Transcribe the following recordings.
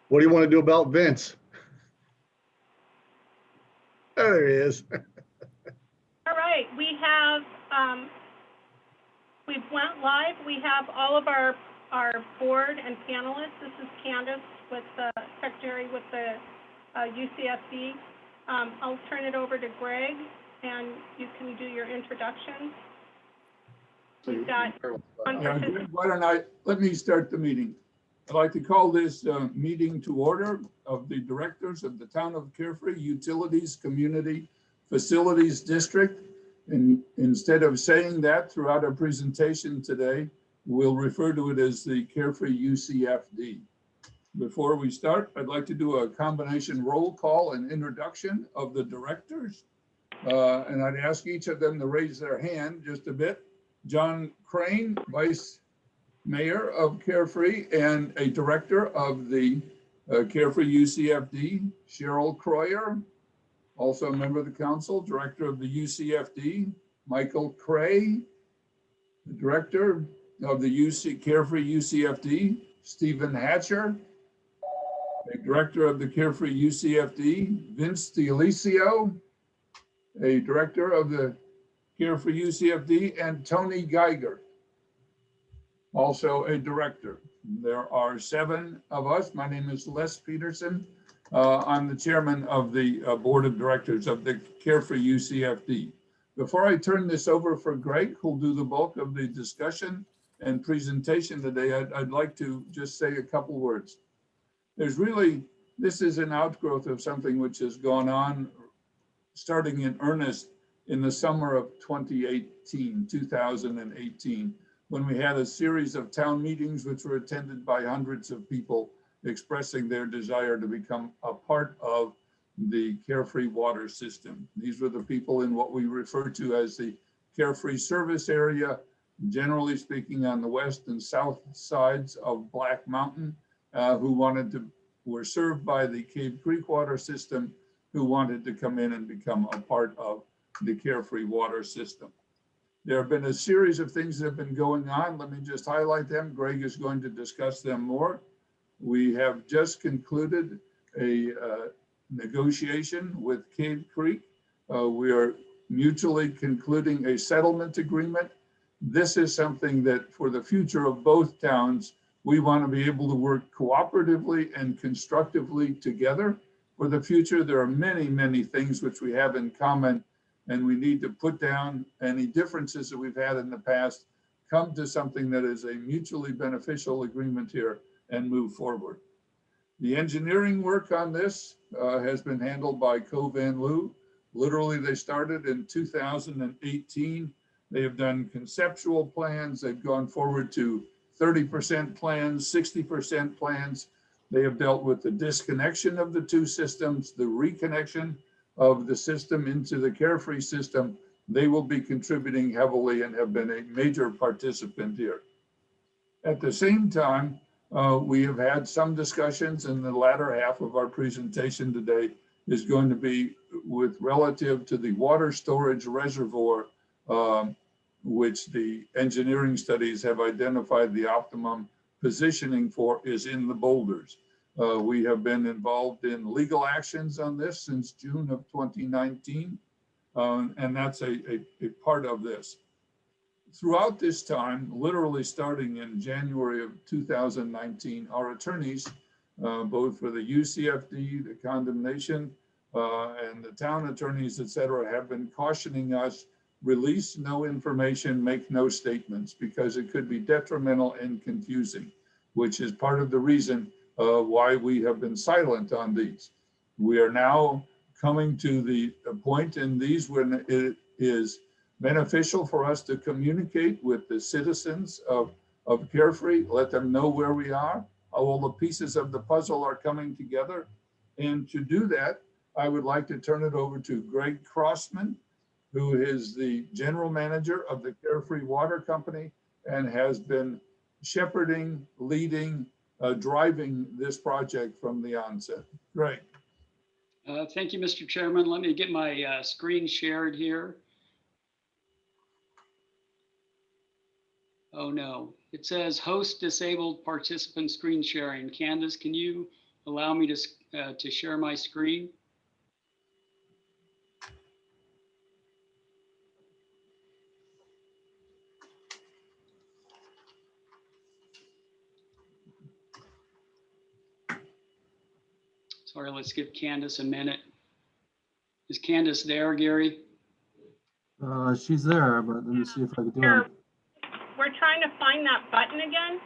What do you want to do about Vince? There he is. All right, we've went live. We have all of our board and panelists. This is Candace with the secretary with the UCFD. I'll turn it over to Greg, and you can do your introductions. We've got one participant. Why don't let me start the meeting. I'd like to call this meeting to order of the directors of the Town of Carefree Utilities Community Facilities District. And instead of saying that throughout our presentation today, we'll refer to it as the Carefree UCFD. Before we start, I'd like to do a combination roll call and introduction of the directors. And I'd ask each of them to raise their hand just a bit. John Crane, Vice Mayor of Carefree and a director of the Carefree UCFD. Cheryl Croyer, also a member of the council, director of the UCFD. Michael Cray, the director of the Carefree UCFD. Stephen Hatcher, a director of the Carefree UCFD. Vince D'Alicio, a director of the Carefree UCFD, and Tony Geiger, also a director. There are 7 of us. My name is Les Peterson. I'm the chairman of the board of directors of the Carefree UCFD. Before I turn this over for Greg, who'll do the bulk of the discussion and presentation today, I'd like to just say a couple words. This is an outgrowth of something which has gone on starting in earnest in the summer of 2018, when we had a series of town meetings which were attended by hundreds of people expressing their desire to become a part of the Carefree water system. These were the people in what we refer to as the Carefree service area, generally speaking on the west and south sides of Black Mountain, who were served by the Cave Creek water system, who wanted to come in and become a part of the Carefree water system. There have been a series of things that have been going on. Let me just highlight them. Greg is going to discuss them more. We have just concluded a negotiation with Cave Creek. We are mutually concluding a settlement agreement. This is something that for the future of both towns, we want to be able to work cooperatively and constructively together. For the future, there are many, many things which we have in common, and we need to put down any differences that we've had in the past, come to something that is a mutually beneficial agreement here and move forward. The engineering work on this has been handled by Co Van Loo. Literally, they started in 2018. They have done conceptual plans. They've gone forward to 30% plans, 60% plans. They have dealt with the disconnection of the 2 systems, the reconnection of the system into the Carefree system. They will be contributing heavily and have been a major participant here. At the same time, we have had some discussions, and the latter half of our presentation today is going to be with relative to the water storage reservoir, which the engineering studies have identified the optimum positioning for is in the boulders. We have been involved in legal actions on this since June of 2019, and that's a part of this. Throughout this time, literally starting in January of 2019, our attorneys, both for the UCFD, the condemnation, and the town attorneys, et cetera, have been cautioning us, release no information, make no statements, because it could be detrimental and confusing, which is part of the reason why we have been silent on these. We are now coming to the point in these when it is beneficial for us to communicate with the citizens of Carefree, let them know where we are, how all the pieces of the puzzle are coming together. And to do that, I would like to turn it over to Greg Crossman, who is the general manager of the Carefree Water Company and has been shepherding, leading, driving this project from the onset. Greg. Thank you, Mr. Chairman. Let me get my screen shared here. Oh no, it says host disabled participant screen sharing. Candace, can you allow me to share my screen? Sorry, let's give Candace a minute. Is Candace there, Gary? She's there, but let me see if I can do it. We're trying to find that button again.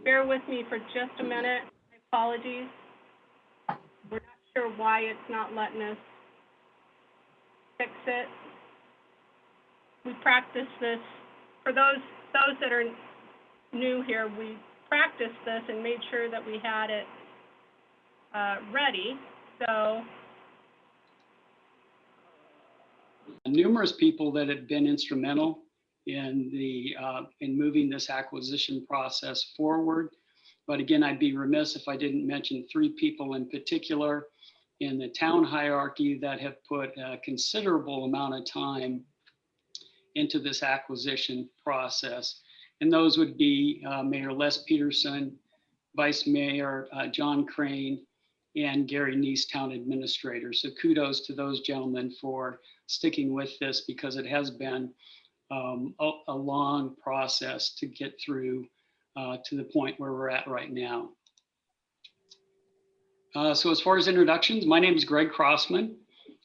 Bear with me for just a minute. My apologies. We're not sure why it's not letting us fix it. We practiced this. For those that are new here, we practiced this and made sure that we had it ready. So numerous people that have been instrumental in moving this acquisition process forward. But again, I'd be remiss if I didn't mention 3 people in particular in the town hierarchy that have put a considerable amount of time into this acquisition process. And those would be Mayor Les Peterson, Vice Mayor John Crane, and Gary Neese, Town Administrator. So kudos to those gentlemen for sticking with this, because it has been a long process to get through to the point where we're at right now. So as far as introductions, my name is Greg Crossman.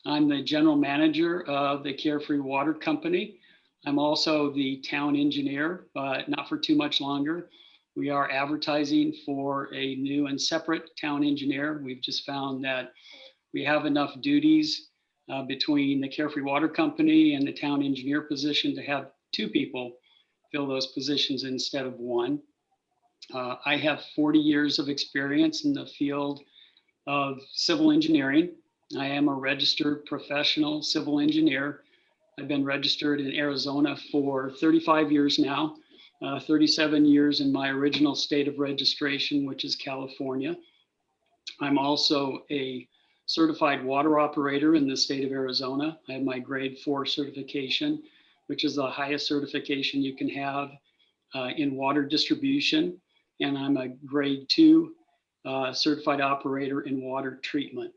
I'm the General Manager of the Carefree Water Company. I'm also the town engineer, but not for too much longer. We are advertising for a new and separate town engineer. We've just found that we have enough duties between the Carefree Water Company and the town engineer position to have 2 people fill those positions instead of 1. I have 40 years of experience in the field of civil engineering. I am a registered professional civil engineer. I've been registered in Arizona for 35 years now, 37 years in my original state of registration, which is California. I'm also a certified water operator in the state of Arizona. I have my grade 4 certification, which is the highest certification you can have in water distribution. And I'm a grade 2 certified operator in water treatment.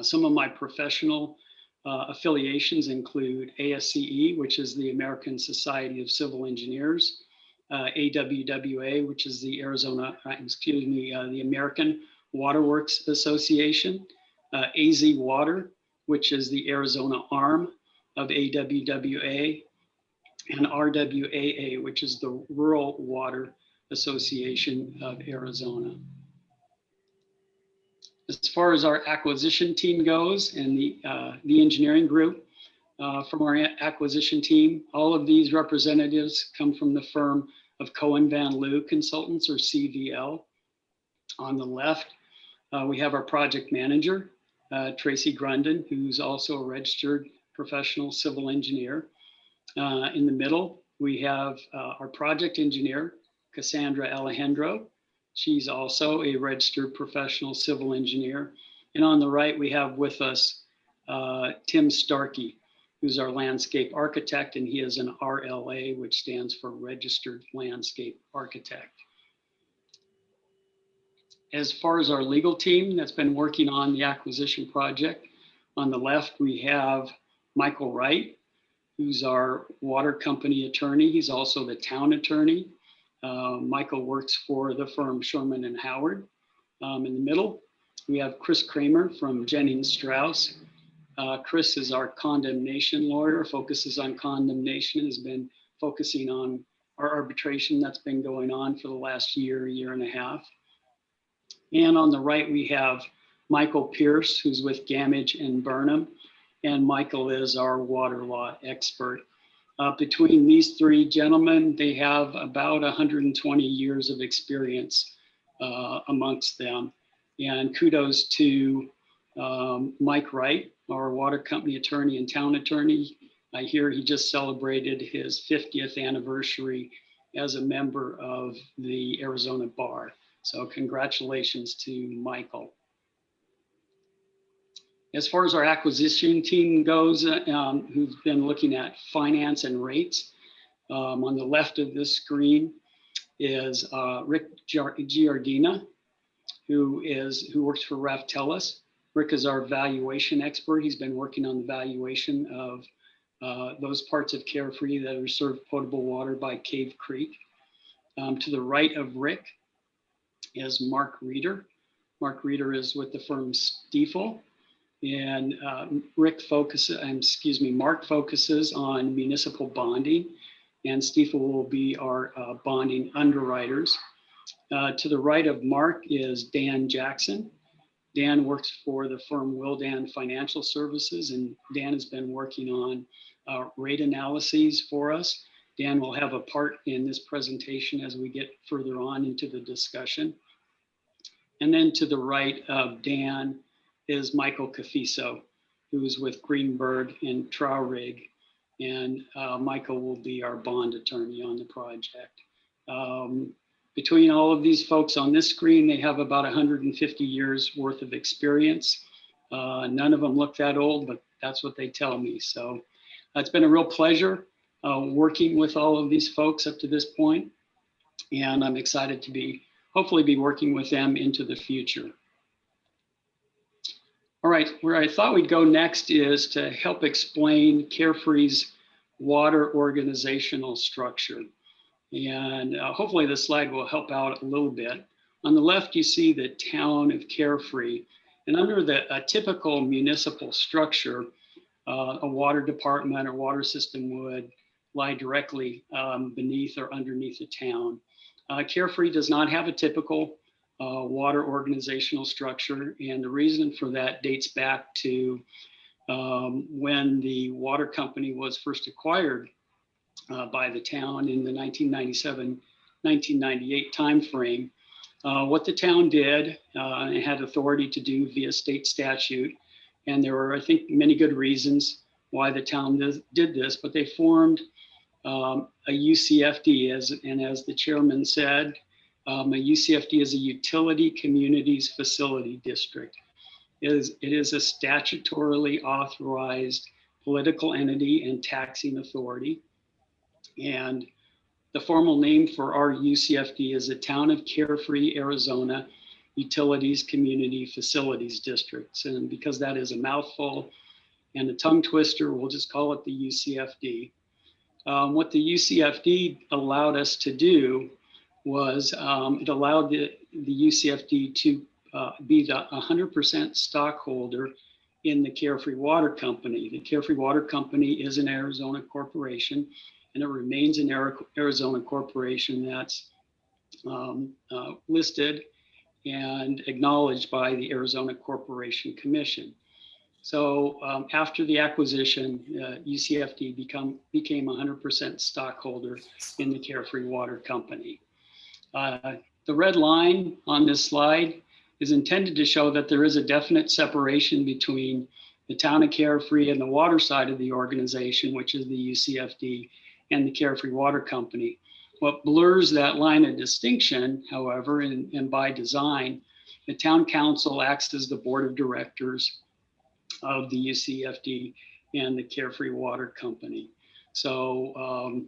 Some of my professional affiliations include ASCE, which is the American Society of Civil Engineers, AWWA, which is the the American Waterworks Association, AZ Water, which is the Arizona arm of AWWA, and RWAA, which is the Rural Water Association of Arizona. As far as our acquisition team goes and the engineering group, from our acquisition team, all of these representatives come from the firm of Cohen Van Loo Consultants, or CVL. On the left, we have our project manager, Tracy Grundon, who's also a registered professional civil engineer. In the middle, we have our project engineer, Cassandra Alejandro. She's also a registered professional civil engineer. And on the right, we have with us Tim Starkey, who's our landscape architect, and he is an RLA, which stands for Registered Landscape Architect. As far as our legal team that's been working on the acquisition project, on the left, we have Michael Wright, who's our water company attorney. He's also the town attorney. Michael works for the firm Sherman and Howard. In the middle, we have Chris Kramer from Jennings Strauss. Chris is our condemnation lawyer, focuses on condemnation, has been focusing on our arbitration that's been going on for the last year and a half. And on the right, we have Michael Pierce, who's with Gamage and Burnham. And Michael is our water law expert. Between these 3 gentlemen, they have about 120 years of experience amongst them. And kudos to Mike Wright, our water company attorney and town attorney. I hear he just celebrated his 50th anniversary as a member of the Arizona Bar. So congratulations to Michael. As far as our acquisition team goes, who's been looking at finance and rates, on the left of this screen is Rick Giardina. who works for Raftellus. Rick is our valuation expert. He's been working on the valuation of those parts of Carefree that are served potable water by Cave Creek. To the right of Rick is Mark Reeder. Mark Reeder is with the firm Stiefel, and Mark focuses on municipal bonding, and Stiefel will be our bonding underwriters. To the right of Mark is Dan Jackson. Dan works for the firm Wildan Financial Services, and Dan has been working on rate analyses for us. Dan will have a part in this presentation as we get further on into the discussion. And then to the right of Dan is Michael Cafiso, who is with Greenberg and Traurig. And Michael will be our bond attorney on the project. Between all of these folks on this screen, they have about 150 years worth of experience. None of them look that old, but that's what they tell me. So it's been a real pleasure working with all of these folks up to this point. And I'm excited to hopefully be working with them into the future. All right, where I thought we'd go next is to help explain Carefree's water organizational structure. And hopefully this slide will help out a little bit. On the left, you see the town of Carefree. And under a typical municipal structure, a water department or water system would lie directly beneath or underneath the town. Carefree does not have a typical water organizational structure. And the reason for that dates back to when the water company was first acquired by the town in the 1997-1998 timeframe. What the town did, it had authority to do via state statute, and there were, I think, many good reasons why the town did this, but they formed a UCFD, as the chairman said, a UCFD is a Utility Communities Facility District. It is a statutorily authorized political entity and taxing authority. And the formal name for our UCFD is the Town of Carefree, Arizona Utilities Community Facilities Districts. And because that is a mouthful and a tongue twister, we'll just call it the UCFD. What the UCFD allowed us to do was it allowed the UCFD to be the 100% stockholder in the Carefree Water Company. The Carefree Water Company is an Arizona corporation, and it remains an Arizona corporation that's listed and acknowledged by the Arizona Corporation Commission. So after the acquisition, UCFD became 100% stockholder in the Carefree Water Company. The red line on this slide is intended to show that there is a definite separation between the town of Carefree and the water side of the organization, which is the UCFD, and the Carefree Water Company. What blurs that line of distinction, however, and by design, the town council acts as the board of directors of the UCFD and the Carefree Water Company. So,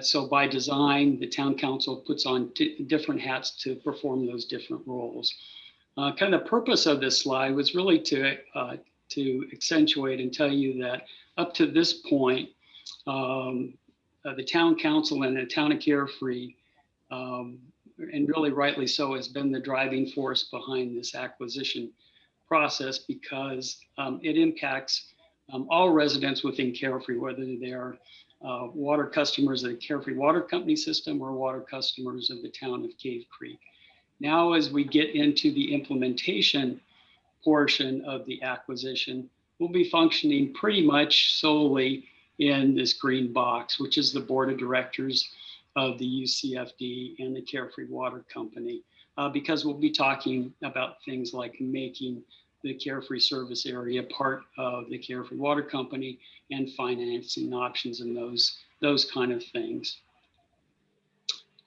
so by design, the town council puts on different hats to perform those different roles. Kind of the purpose of this slide was really to accentuate and tell you that up to this point, the town council and the town of Carefree, and really rightly so, has been the driving force behind this acquisition process, because it impacts all residents within Carefree, whether they are water customers of the Carefree Water Company system or water customers of the town of Cave Creek. Now, as we get into the implementation portion of the acquisition, we'll be functioning pretty much solely in this green box, which is the board of directors of the UCFD and the Carefree Water Company, because we'll be talking about things like making the Carefree service area part of the Carefree Water Company and financing options and those kind of things.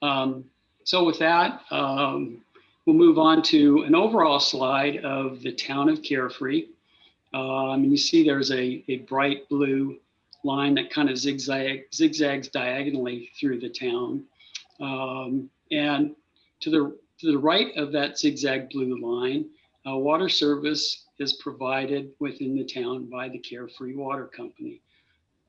So with that, we'll move on to an overall slide of the town of Carefree. You see there's a bright blue line that kind of zigzags diagonally through the town. And to To the right of that zigzag blue line, water service is provided within the town by the Carefree Water Company.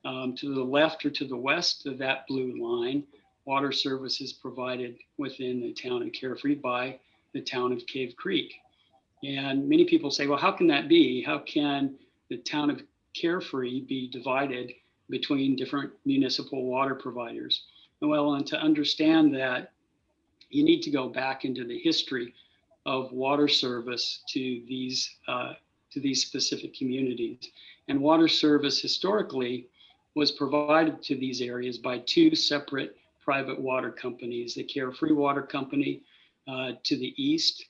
To the left or to the west of that blue line, water service is provided within the town of Carefree by the town of Cave Creek. And many people say, well, how can that be? How can the town of Carefree be divided between different municipal water providers? Well, and to understand that, you need to go back into the history of water service to these specific communities. And water service historically was provided to these areas by two separate private water companies, the Carefree Water Company to the east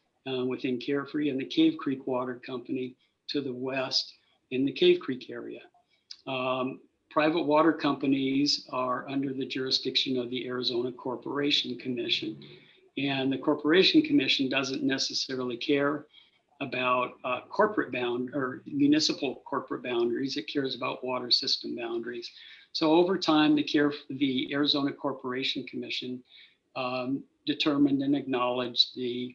within Carefree, and the Cave Creek Water Company to the west in the Cave Creek area. Private water companies are under the jurisdiction of the Arizona Corporation Commission. And the Corporation Commission doesn't necessarily care about municipal corporate boundaries. It cares about water system boundaries. So over time, the Arizona Corporation Commission determined and acknowledged the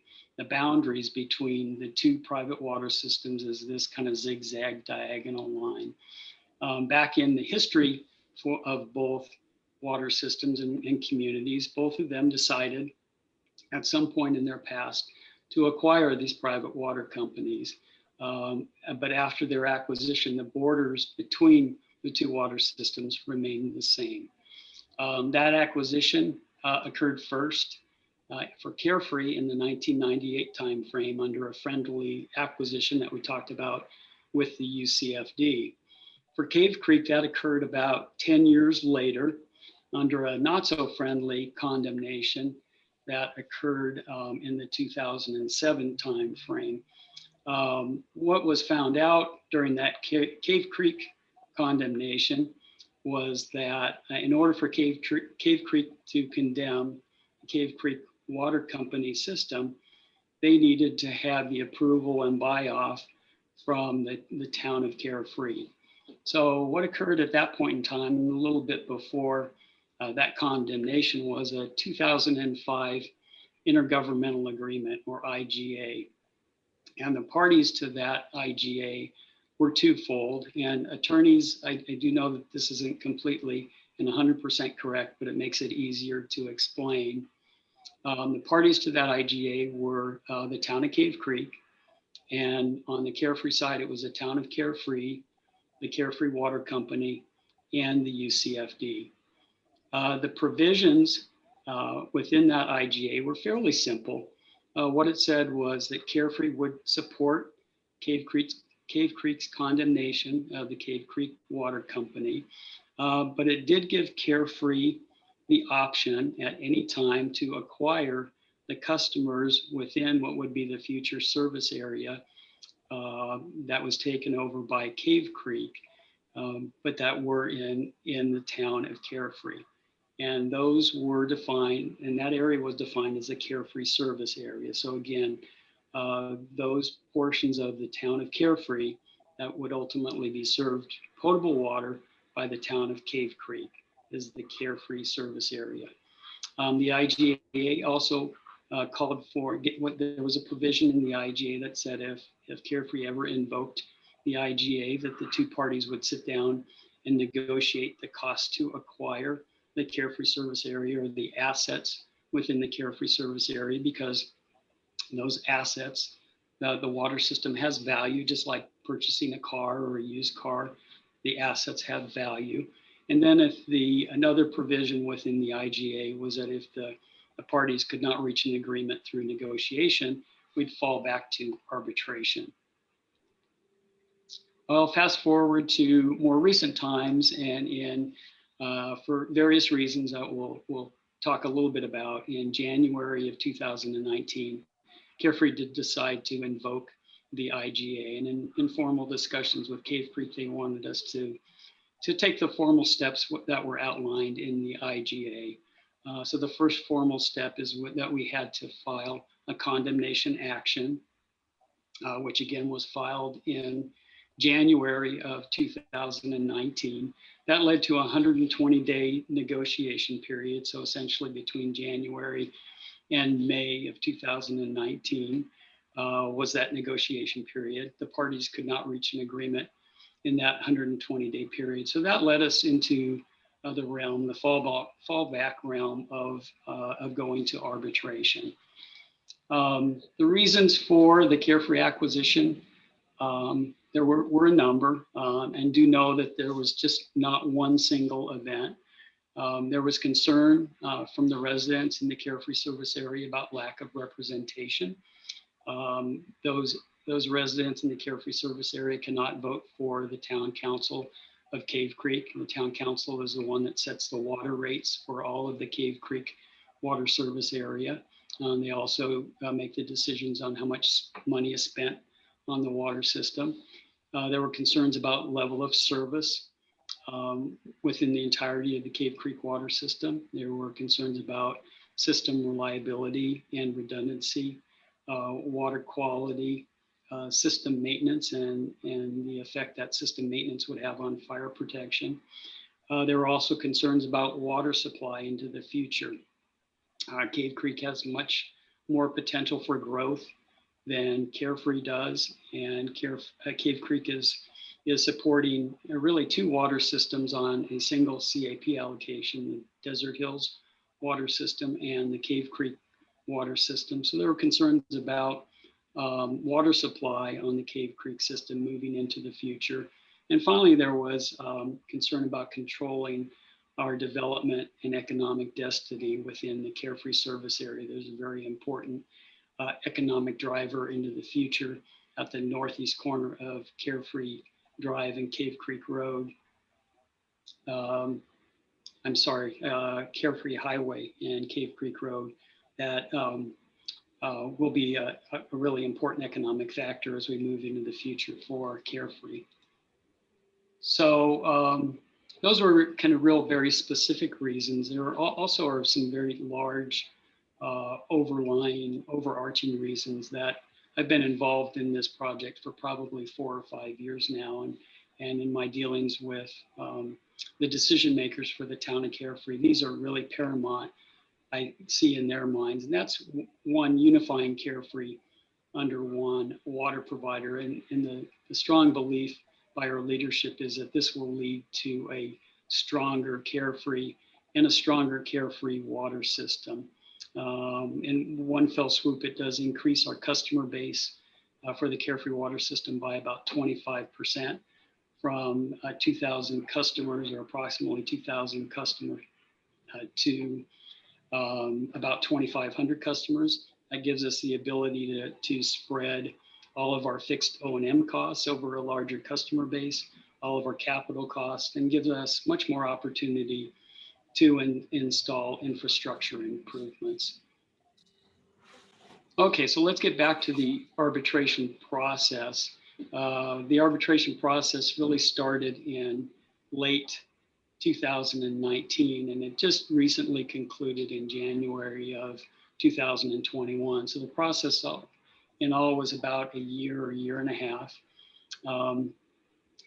boundaries between the two private water systems as this kind of zigzag diagonal line. Back in the history of both water systems and communities, both of them decided at some point in their past to acquire these private water companies. But after their acquisition, the borders between the two water systems remained the same. That acquisition occurred first for Carefree in the 1998 timeframe under a friendly acquisition that we talked about with the UCFD. For Cave Creek, that occurred about 10 years later under a not so friendly condemnation that occurred in the 2007 timeframe. What was found out during that Cave Creek condemnation was that in order for Cave Creek to condemn the Cave Creek Water Company system, they needed to have the approval and buy-off from the town of Carefree. So what occurred at that point in time, a little bit before that condemnation, was a 2005 intergovernmental agreement, or IGA. And the parties to that IGA were twofold. And attorneys, I do know that this isn't completely and 100% correct, but it makes it easier to explain. The parties to that IGA were the town of Cave Creek, and on the Carefree side, it was the town of Carefree, the Carefree Water Company, and the UCFD. The provisions within that IGA were fairly simple. What it said was that Carefree would support Cave Creek's condemnation of the Cave Creek Water Company, but it did give Carefree the option at any time to acquire the customers within what would be the future service area that was taken over by Cave Creek, but that were in the town of Carefree. And those were defined, and that area was defined as a Carefree service area. So again, those portions of the town of Carefree that would ultimately be served potable water by the town of Cave Creek is the Carefree service area. The IGA also called for, there was a provision in the IGA that said if Carefree ever invoked the IGA, that the two parties would sit down and negotiate the cost to acquire the Carefree service area or the assets within the Carefree service area, because those assets, the water system has value, just like purchasing a car or a used car, the assets have value. And then another provision within the IGA was that if the parties could not reach an agreement through negotiation, we'd fall back to arbitration. Well, fast forward to more recent times, and for various reasons that we'll talk a little bit about, in January of 2019, Carefree did decide to invoke the IGA, and in informal discussions with Cave Creek, they wanted us to take the formal steps that were outlined in the IGA. So the first formal step is that we had to file a condemnation action, which again was filed in January of 2019. That led to a 120-day negotiation period. So essentially between January and May of 2019 was that negotiation period. The parties could not reach an agreement in that 120-day period. So that led us into the realm, the fallback realm of going to arbitration. The reasons for the Carefree acquisition, there were a number, and do know that there was just not one single event. There was concern from the residents in the Carefree service area about lack of representation. Those residents in the Carefree service area cannot vote for the town council of Cave Creek. And the town council is the one that sets the water rates for all of the Cave Creek water service area. They also make the decisions on how much money is spent on the water system. There were concerns about level of service within the entirety of the Cave Creek water system. There were concerns about system reliability and redundancy, water quality, system maintenance, and the effect that system maintenance would have on fire protection. There were also concerns about water supply into the future. Cave Creek has much more potential for growth than Carefree does, and Cave Creek is supporting really two water systems on a single CAP allocation, the Desert Hills water system and the Cave Creek water system. So there were concerns about water supply on the Cave Creek system moving into the future. And finally, there was concern about controlling our development and economic destiny within the Carefree service area. There's a very important economic driver into the future at the northeast corner of Carefree Drive and Cave Creek Road. Carefree Highway and Cave Creek Road that will be a really important economic factor as we move into the future for Carefree. So those were kind of real, very specific reasons. There also are some very large overarching reasons that I've been involved in this project for probably 4 or 5 years now. And in my dealings with the decision makers for the town of Carefree, these are really paramount, I see, in their minds. And that's one, unifying Carefree under one water provider. And the strong belief by our leadership is that this will lead to a stronger Carefree and a stronger Carefree water system. In one fell swoop, it does increase our customer base for the Carefree water system by about 25%, from 2,000 customers, or approximately 2,000 customers, to about 2,500 customers. That gives us the ability to spread all of our fixed O&M costs over a larger customer base, all of our capital costs, and gives us much more opportunity to install infrastructure improvements. Okay, so let's get back to the arbitration process. The arbitration process really started in late 2019, and it just recently concluded in January of 2021. So the process in all was about a year and a half.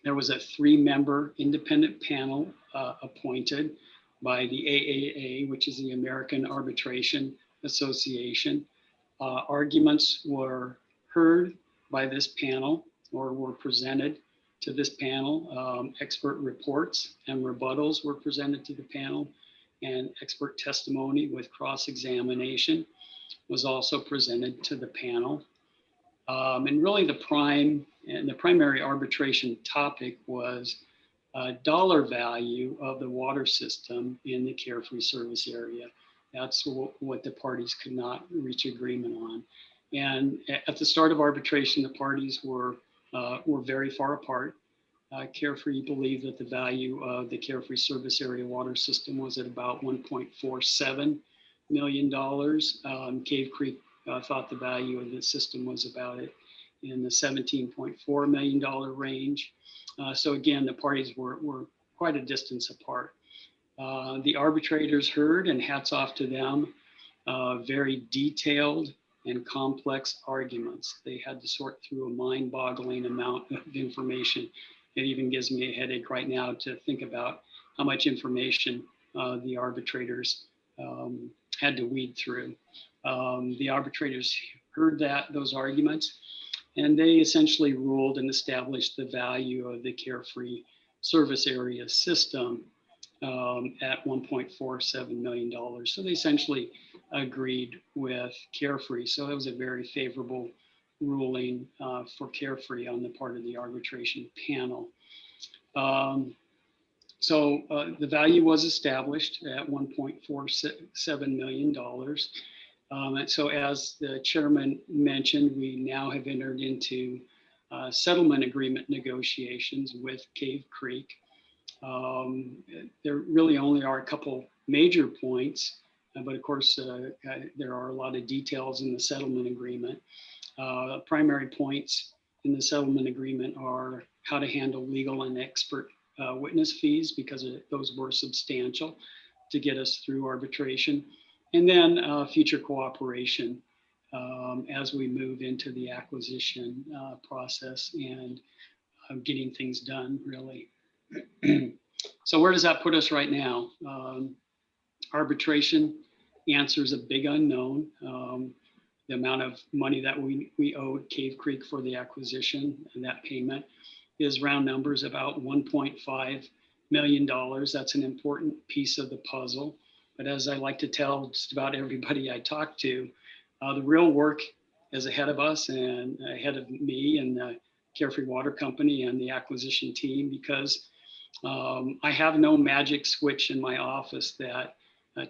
There was a 3-member independent panel appointed by the AAA, which is the American Arbitration Association. Arguments were heard by this panel, or were presented to this panel. Expert reports and rebuttals were presented to the panel, and expert testimony with cross-examination was also presented to the panel. And really the primary arbitration topic was dollar value of the water system in the Carefree service area. That's what the parties could not reach agreement on. And at the start of arbitration, the parties were very far apart. Carefree believed that the value of the Carefree service area water system was at about $1.47 million. Cave Creek thought the value of the system was about it in the $17.4 million range. So again, the parties were quite a distance apart. The arbitrators heard, and hats off to them, very detailed and complex arguments. They had to sort through a mind-boggling amount of information. It even gives me a headache right now to think about how much information the arbitrators had to weed through. The arbitrators heard those arguments, and they essentially ruled and established the value of the Carefree service area system at $1.47 million. So they essentially agreed with Carefree. So that was a very favorable ruling for Carefree on the part of the arbitration panel. So the value was established at $1.47 million. And so as the chairman mentioned, we now have entered into settlement agreement negotiations with Cave Creek. There really only are a couple major points, but of course there are a lot of details in the settlement agreement. Primary points in the settlement agreement are how to handle legal and expert witness fees, because those were substantial to get us through arbitration. And then future cooperation as we move into the acquisition process and getting things done, really. So where does that put us right now? Arbitration answers a big unknown. The amount of money that we owed Cave Creek for the acquisition and that payment is round numbers about $1.5 million. That's an important piece of the puzzle. But as I like to tell just about everybody I talk to, the real work is ahead of us and ahead of me and the Carefree Water Company and the acquisition team, because I have no magic switch in my office that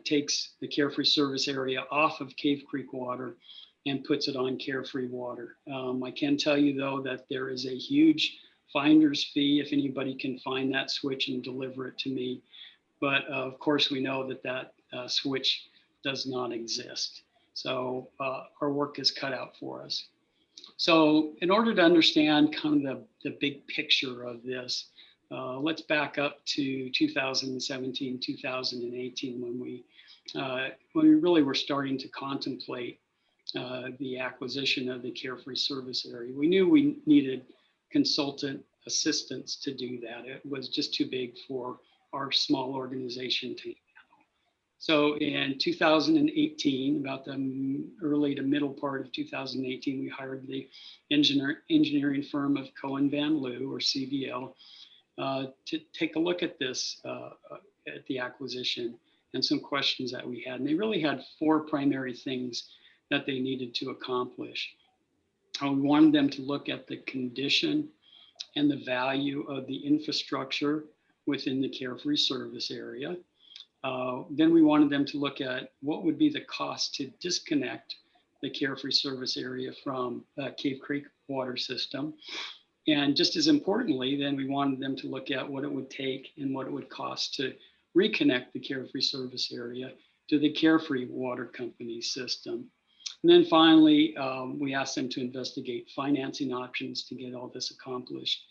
takes the Carefree service area off of Cave Creek Water and puts it on Carefree Water. I can tell you though that there is a huge finder's fee if anybody can find that switch and deliver it to me. But of course we know that switch does not exist. So our work is cut out for us. So in order to understand kind of the big picture of this, let's back up to 2017, 2018, when we really were starting to contemplate the acquisition of the Carefree service area. We knew we needed consultant assistance to do that. It was just too big for our small organization to handle. So in 2018, about the early to middle part of 2018, we hired the engineering firm of Cohen Van Loo, or CVL, to take a look at this, at the acquisition and some questions that we had. And they really had four primary things that they needed to accomplish. We wanted them to look at the condition and the value of the infrastructure within the Carefree service area. Then we wanted them to look at what would be the cost to disconnect the Carefree service area from Cave Creek water system. And just as importantly, then we wanted them to look at what it would take and what it would cost to reconnect the Carefree service area to the Carefree Water Company system. And then finally, we asked them to investigate financing options to get all this accomplished,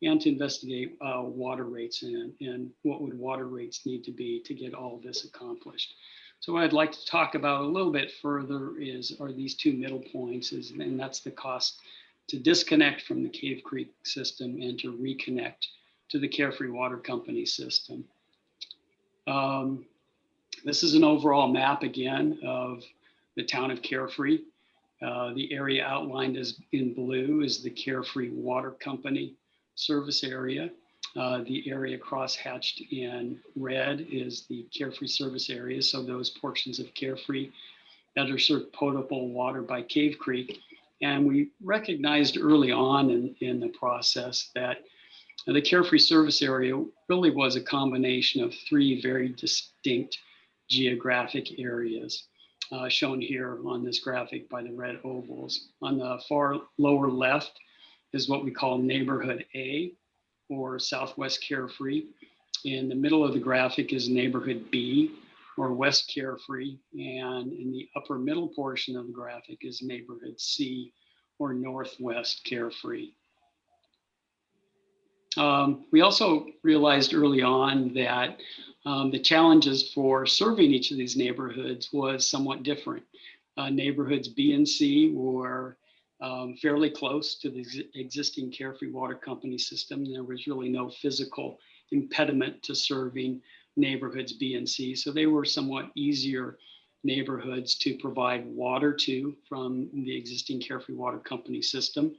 and to investigate water rates and what would water rates need to be to get all this accomplished. So what I'd like to talk about a little bit further are these two middle points, and that's the cost to disconnect from the Cave Creek system and to reconnect to the Carefree Water Company system. This is an overall map again of the town of Carefree. The area outlined as in blue is the Carefree Water Company service area. The area crosshatched in red is the Carefree service area. So those portions of Carefree that are served potable water by Cave Creek. And we recognized early on in the process that the Carefree service area really was a combination of three very distinct geographic areas, shown here on this graphic by the red ovals. On the far lower left is what we call Neighborhood A, or Southwest Carefree. In the middle of the graphic is Neighborhood B, or West Carefree. And in the upper middle portion of the graphic is Neighborhood C, or Northwest Carefree. We also realized early on that the challenges for serving each of these neighborhoods was somewhat different. Neighborhoods B and C were fairly close to the existing Carefree Water Company system. There was really no physical impediment to serving neighborhoods B and C, so they were somewhat easier neighborhoods to provide water to from the existing Carefree Water Company system.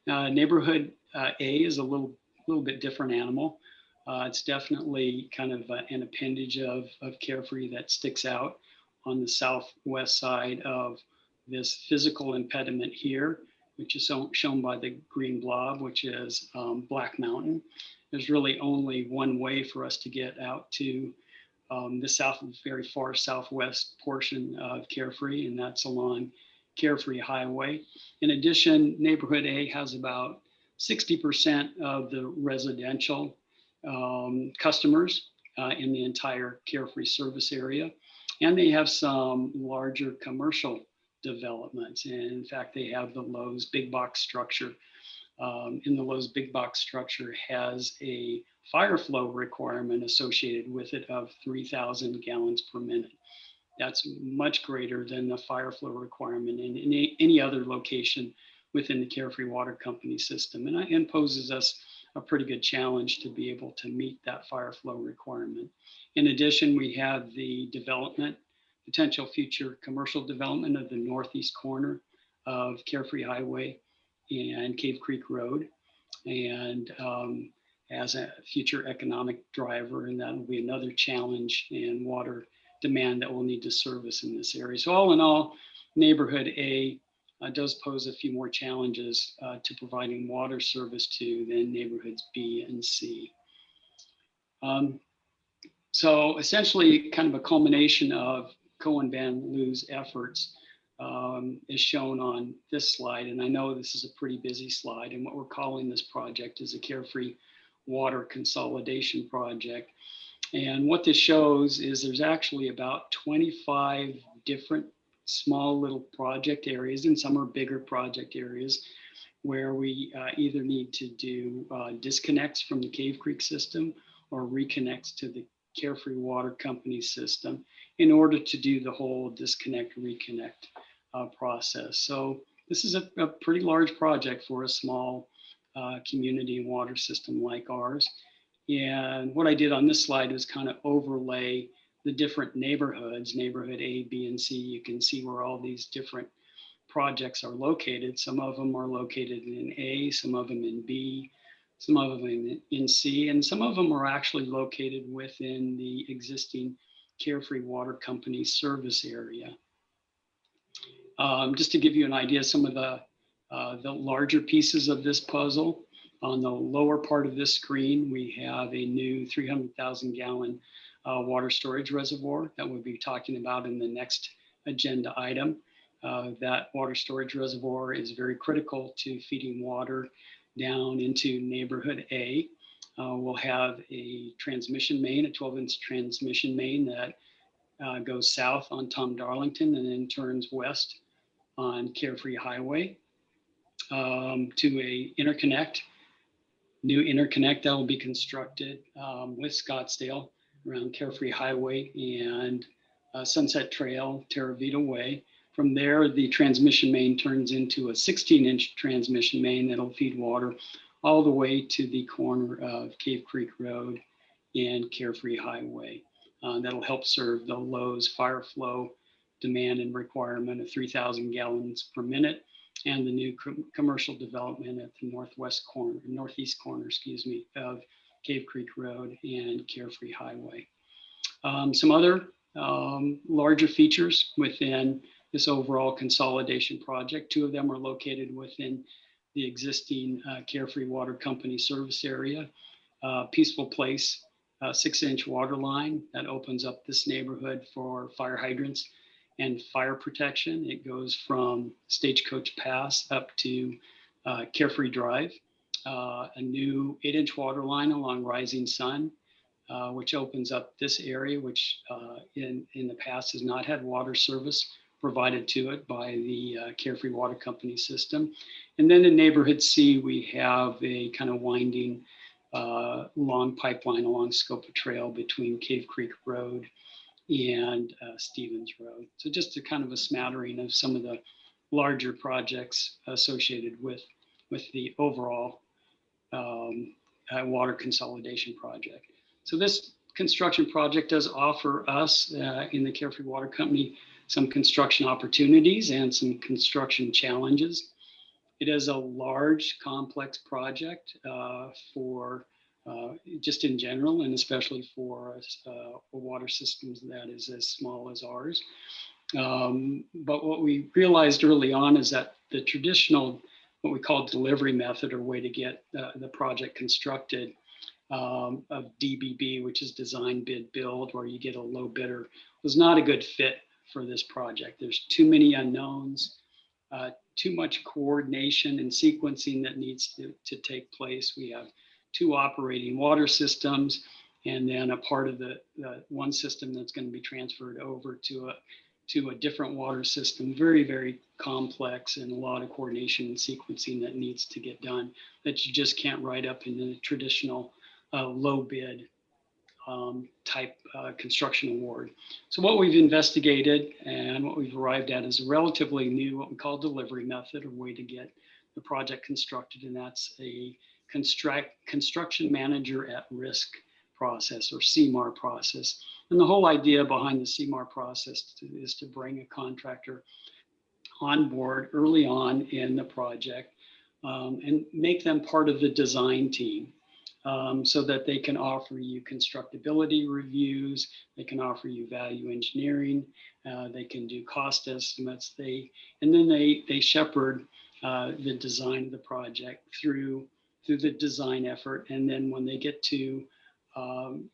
Neighborhood A is a little bit different animal. It's definitely kind of an appendage of Carefree that sticks out on the southwest side of this physical impediment here, which is shown by the green blob, which is Black Mountain. There's really only one way for us to get out to the very far southwest portion of Carefree, and that's along Carefree Highway. In addition, neighborhood A has about 60% of the residential customers in the entire Carefree service area. And they have some larger commercial developments. And in fact, they have the Lowe's big box structure. And the Lowe's big box structure has a fire flow requirement associated with it of 3,000 gallons per minute. That's much greater than the fire flow requirement in any other location within the Carefree Water Company system. And it poses us a pretty good challenge to be able to meet that fire flow requirement. In addition, we have the potential future commercial development of the northeast corner of Carefree Highway and Cave Creek Road. And as a future economic driver, and that will be another challenge in water demand that we'll need to service in this area. So all in all, neighborhood A does pose a few more challenges to providing water service to than neighborhoods B and C. So essentially kind of a culmination of Cohen Van Loo's efforts is shown on this slide. And I know this is a pretty busy slide, and what we're calling this project is a Carefree Water Consolidation Project. And what this shows is there's actually about 25 different small little project areas, and some are bigger project areas, where we either need to do disconnects from the Cave Creek system or reconnects to the Carefree Water Company system in order to do the whole disconnect, reconnect process. So this is a pretty large project for a small community water system like ours. And what I did on this slide was kind of overlay the different neighborhoods, neighborhood A, B, and C. You can see where all these different projects are located. Some of them are located in A, some of them in B, some of them in C, and some of them are actually located within the existing Carefree Water Company service area. Just to give you an idea, some of the larger pieces of this puzzle, on the lower part of this screen, we have a new 300,000 gallon water storage reservoir that we'll be talking about in the next agenda item. That water storage reservoir is very critical to feeding water down into neighborhood A. We'll have a transmission main, a 12-inch transmission main that goes south on Tom Darlington and then turns west on Carefree Highway to a new interconnect that will be constructed with Scottsdale around Carefree Highway and Sunset Trail, Terra Vita Way. From there, the transmission main turns into a 16-inch transmission main that'll feed water all the way to the corner of Cave Creek Road and Carefree Highway. That'll help serve the Lowe's fire flow demand and requirement of 3,000 gallons per minute, and the new commercial development at the northeast corner, of Cave Creek Road and Carefree Highway. Some other larger features within this overall consolidation project. Two of them are located within the existing Carefree Water Company service area. Peaceful Place, 6-inch water line that opens up this neighborhood for fire hydrants and fire protection. It goes from Stagecoach Pass up to Carefree Drive. A new 8-inch water line along Rising Sun, which opens up this area, which in the past has not had water service provided to it by the Carefree Water Company system. And then in neighborhood C, we have a kind of winding long pipeline along Scopa Trail between Cave Creek Road and Stevens Road. So just a kind of a smattering of some of the larger projects associated with the overall water consolidation project. So this construction project does offer us in the Carefree Water Company some construction opportunities and some construction challenges. It is a large, complex project for just in general, and especially for a water systems that is as small as ours. But what we realized early on is that the traditional, what we call delivery method or way to get the project constructed of DBB, which is design, bid, build, where you get a low bidder, was not a good fit for this project. There's too many unknowns, too much coordination and sequencing that needs to take place. We have 2 operating water systems, and then a part of the one system that's going to be transferred over to a different water system. Very, very complex, and a lot of coordination and sequencing that needs to get done that you just can't write up in the traditional low bid type construction award. So what we've investigated and what we've arrived at is a relatively new, what we call delivery method, or way to get the project constructed, and that's a construction manager at risk process, or CMAR process. And the whole idea behind the CMAR process is to bring a contractor on board early on in the project and make them part of the design team. So that they can offer you constructability reviews, they can offer you value engineering, they can do cost estimates, and then they shepherd the design of the project through the design effort. And then when they get to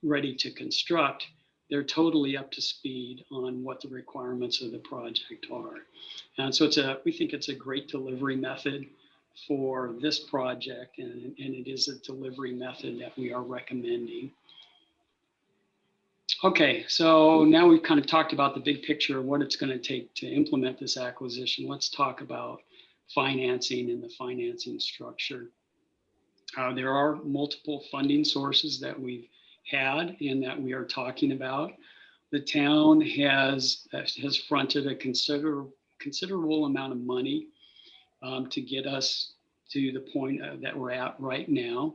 ready to construct, they're totally up to speed on what the requirements of the project are. And so we think it's a great delivery method for this project, and it is a delivery method that we are recommending. Okay, so now we've kind of talked about the big picture of what it's going to take to implement this acquisition. Let's talk about financing and the financing structure. There are multiple funding sources that we've had and that we are talking about. The town has fronted a considerable amount of money to get us to the point that we're at right now.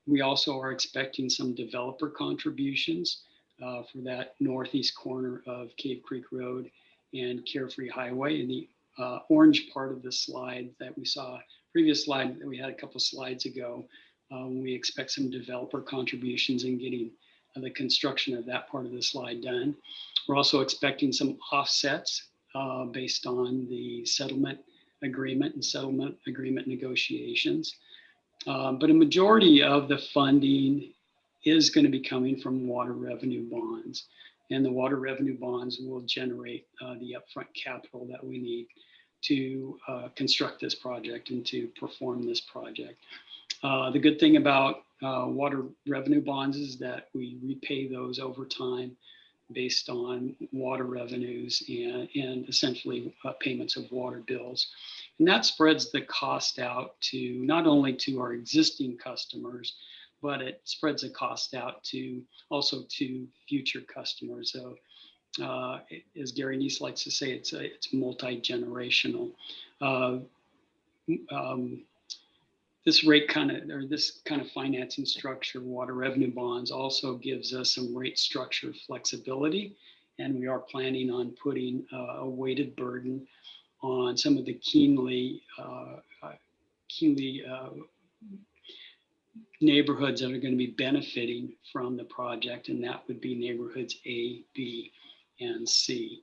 We also are expecting some developer contributions for that northeast corner of Cave Creek Road and Carefree Highway. In the orange part of the slide that we saw, previous slide that we had a couple slides ago, we expect some developer contributions in getting the construction of that part of the slide done. We're also expecting some offsets based on the settlement agreement and settlement agreement negotiations. But a majority of the funding is going to be coming from water revenue bonds, and the water revenue bonds will generate the upfront capital that we need to construct this project and to perform this project. The good thing about water revenue bonds is that we repay those over time based on water revenues and essentially payments of water bills. And that spreads the cost out to not only to our existing customers, but it spreads the cost out to also to future customers. So as Gary Neese likes to say, it's multi-generational. This kind of financing structure, water revenue bonds, also gives us some rate structure flexibility, and we are planning on putting a weighted burden on some of the keenly neighborhoods that are going to be benefiting from the project, and that would be neighborhoods A, B, and C.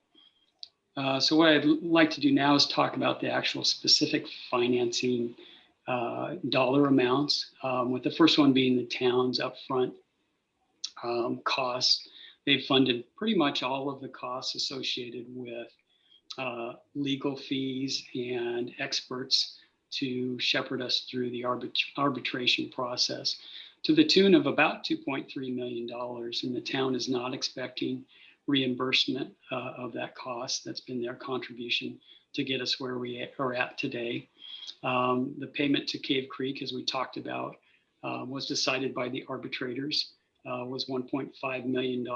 So what I'd like to do now is talk about the actual specific financing dollar amounts, with the first one being the town's upfront costs. They've funded pretty much all of the costs associated with legal fees and experts to shepherd us through the arbitration process to the tune of about $2.3 million. And the town is not expecting reimbursement of that cost. That's been their contribution to get us where we are at today. The payment to Cave Creek, as we talked about, was decided by the arbitrators, was $1.5 million,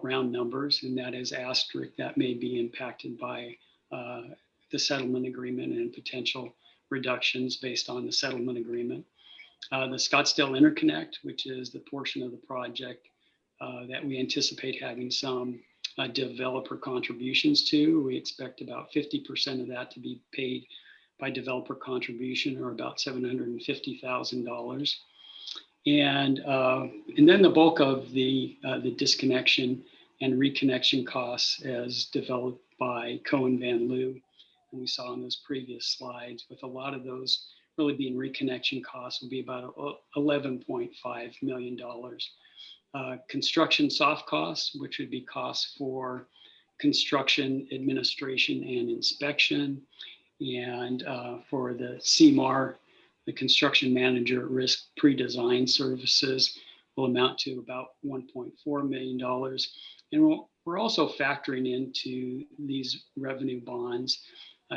round numbers, and that is asterisk. That may be impacted by the settlement agreement and potential reductions based on the settlement agreement. The Scottsdale Interconnect, which is the portion of the project that we anticipate having some developer contributions to. We expect about 50% of that to be paid by developer contribution, or about $750,000. And then the bulk of the disconnection and reconnection costs as developed by Cohen Van Loo, and we saw in those previous slides, with a lot of those really being reconnection costs, will be about $11.5 million. Construction soft costs, which would be costs for construction, administration, and inspection, and for the CMAR, the construction manager risk pre-design services, will amount to about $1.4 million. And we're also factoring into these revenue bonds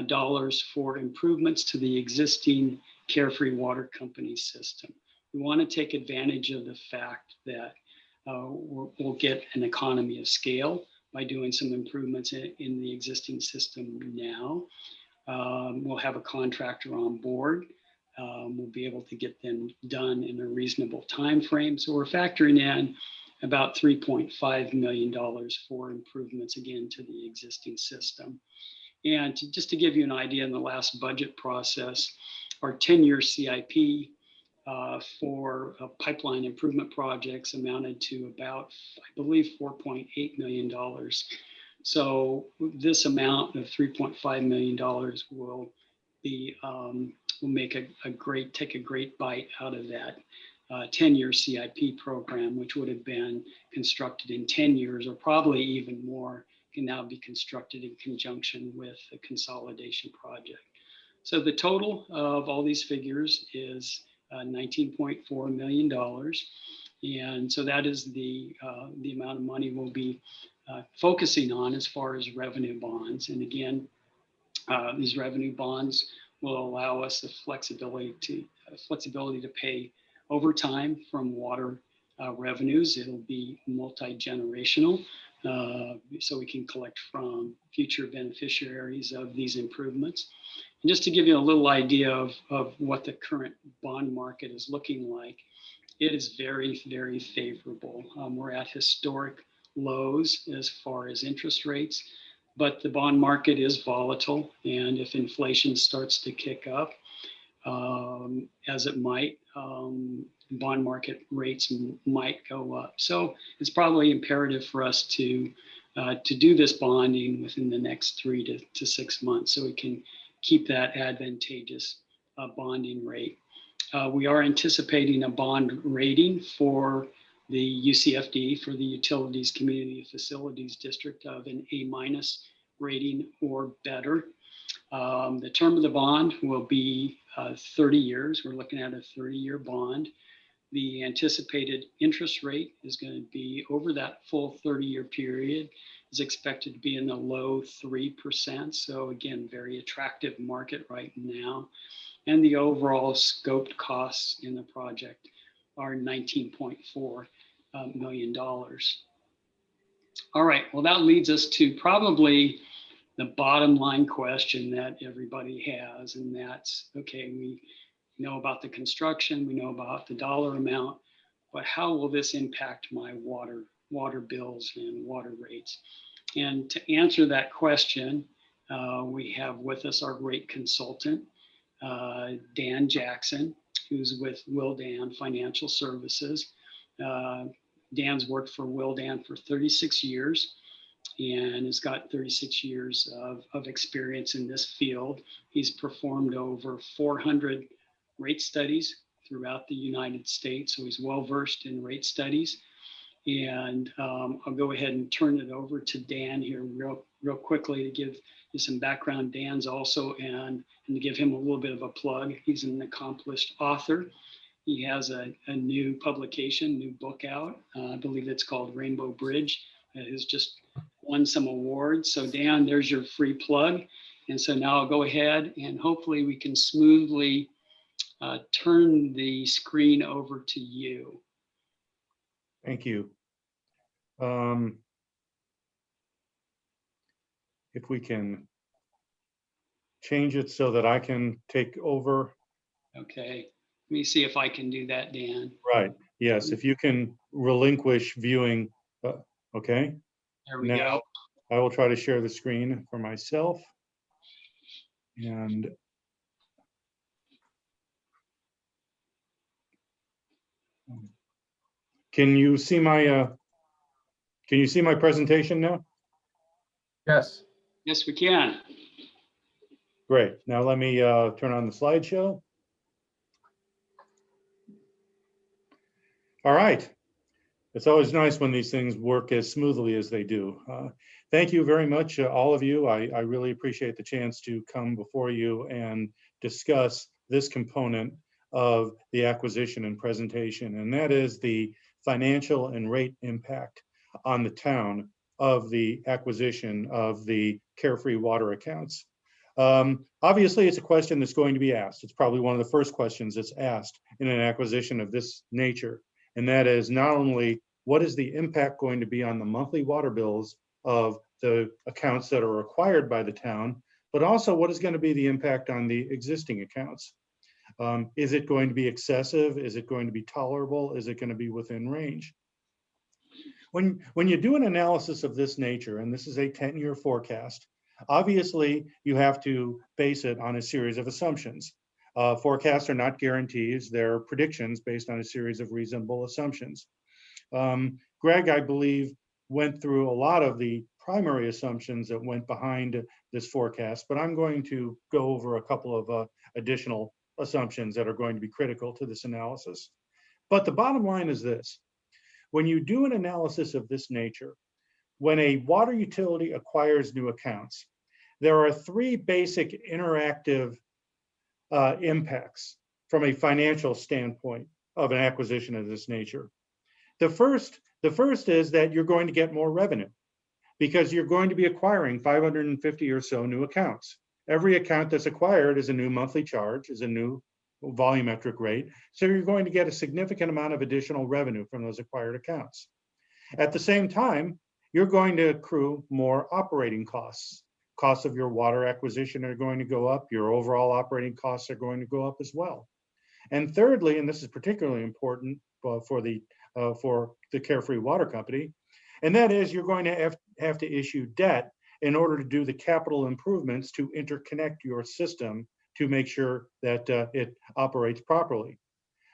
dollars for improvements to the existing Carefree Water Company system. We want to take advantage of the fact that we'll get an economy of scale by doing some improvements in the existing system now. We'll have a contractor on board. We'll be able to get them done in a reasonable time frame. So we're factoring in about $3.5 million for improvements, again, to the existing system. And just to give you an idea, in the last budget process, our 10-year CIP for pipeline improvement projects amounted to about, I believe, $4.8 million. So this amount of $3.5 million will be will make take a great bite out of that 10-year CIP program, which would have been constructed in 10 years, or probably even more, can now be constructed in conjunction with the consolidation project. So the total of all these figures is $19.4 million. And so that is the amount of money we'll be focusing on as far as revenue bonds. And again, these revenue bonds will allow us the flexibility to pay over time from water revenues. It'll be multi-generational, so we can collect from future beneficiaries of these improvements. And just to give you a little idea of what the current bond market is looking like, it is very, very favorable. We're at historic lows as far as interest rates, but the bond market is volatile. And if inflation starts to kick up, as it might, bond market rates might go up. So it's probably imperative for us to do this bonding within the next 3 to 6 months, so we can keep that advantageous bonding rate. We are anticipating a bond rating for the UCFD, for the Utilities Community Facilities District, of an A- rating or better. The term of the bond will be 30 years. We're looking at a 30-year bond. The anticipated interest rate is going to be, over that full 30-year period, is expected to be in the low 3%. So again, very attractive market right now. And the overall scoped costs in the project are $19.4 million. All right, well, that leads us to probably the bottom line question that everybody has, and that's, okay, we know about the construction, we know about the dollar amount, but how will this impact my water bills and water rates? And to answer that question, we have with us our great consultant, Dan Jackson, who's with Willdan Financial Services. Dan's worked for Willdan for 36 years and has got 36 years of experience in this field. He's performed over 400 rate studies throughout the United States, so he's well-versed in rate studies. And I'll go ahead and turn it over to Dan here real quickly to give you some background. Dan's also, and to give him a little bit of a plug, he's an accomplished author. He has a new publication, new book out. I believe it's called Rainbow Bridge. It has just won some awards. So Dan, there's your free plug. And so now I'll go ahead and hopefully we can smoothly turn the screen over to you. Thank you. If we can change it so that I can take over. Okay, let me see if I can do that, Dan. Right, yes, if you can relinquish viewing, okay? There we Now, go. I will try to share the screen for myself. And can you see my presentation now? Yes. Yes, we can. Great. Now let me turn on the slideshow. All right. It's always nice when these things work as smoothly as they do. Thank you very much, all of you. I really appreciate the chance to come before you and discuss this component of the acquisition and presentation, and that is the financial and rate impact on the town of the acquisition of the Carefree water accounts. Obviously, it's a question that's going to be asked. It's probably one of the first questions that's asked in an acquisition of this nature. And that is not only what is the impact going to be on the monthly water bills of the accounts that are acquired by the town, but also what is going to be the impact on the existing accounts. Is it going to be excessive? Is it going to be tolerable? Is it going to be within range? When you do an analysis of this nature, and this is a 10-year forecast, obviously you have to base it on a series of assumptions. Forecasts are not guarantees, they're predictions based on a series of reasonable assumptions. Greg, I believe, went through a lot of the primary assumptions that went behind this forecast, but I'm going to go over a couple of additional assumptions that are going to be critical to this analysis. But the bottom line is this: when you do an analysis of this nature, when a water utility acquires new accounts, there are three basic interactive impacts from a financial standpoint of an acquisition of this nature. The first is that you're going to get more revenue because you're going to be acquiring 550 or so new accounts. Every account that's acquired is a new monthly charge, is a new volumetric rate. So you're going to get a significant amount of additional revenue from those acquired accounts. At the same time, you're going to accrue more operating costs. Costs of your water acquisition are going to go up. Your overall operating costs are going to go up as well. And thirdly, and this is particularly important for the Carefree Water Company, and that is you're going to have to issue debt in order to do the capital improvements to interconnect your system to make sure that it operates properly.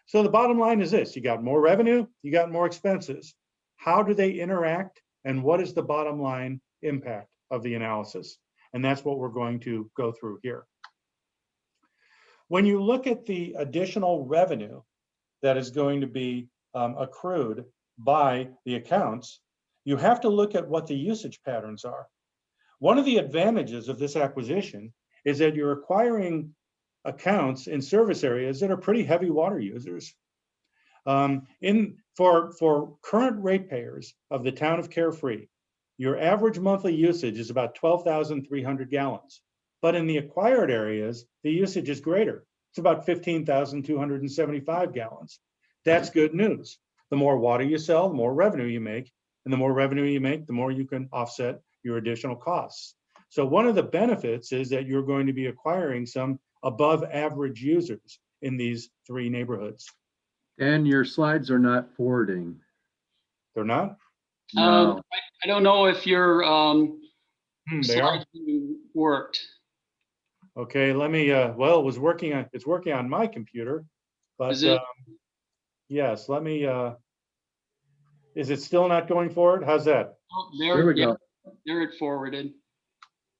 So the bottom line is this: you got more revenue, you got more expenses. How do they interact, and what is the bottom line impact of the analysis? And that's what we're going to go through here. When you look at the additional revenue that is going to be accrued by the accounts, you have to look at what the usage patterns are. One of the advantages of this acquisition is that you're acquiring accounts in service areas that are pretty heavy water users. For current ratepayers of the town of Carefree, your average monthly usage is about 12,300 gallons. But in the acquired areas, the usage is greater. It's about 15,275 gallons. That's good news. The more water you sell, the more revenue you make. And the more revenue you make, the more you can offset your additional costs. So one of the benefits is that you're going to be acquiring some above average users in these three neighborhoods. And your slides are not forwarding. They're not? No. I don't know if your They are. slides worked. Okay, let me, well, it's working on my computer, but Is it? yes, let me, is it still not going forward? How's that? Oh, There we go. There it forwarded.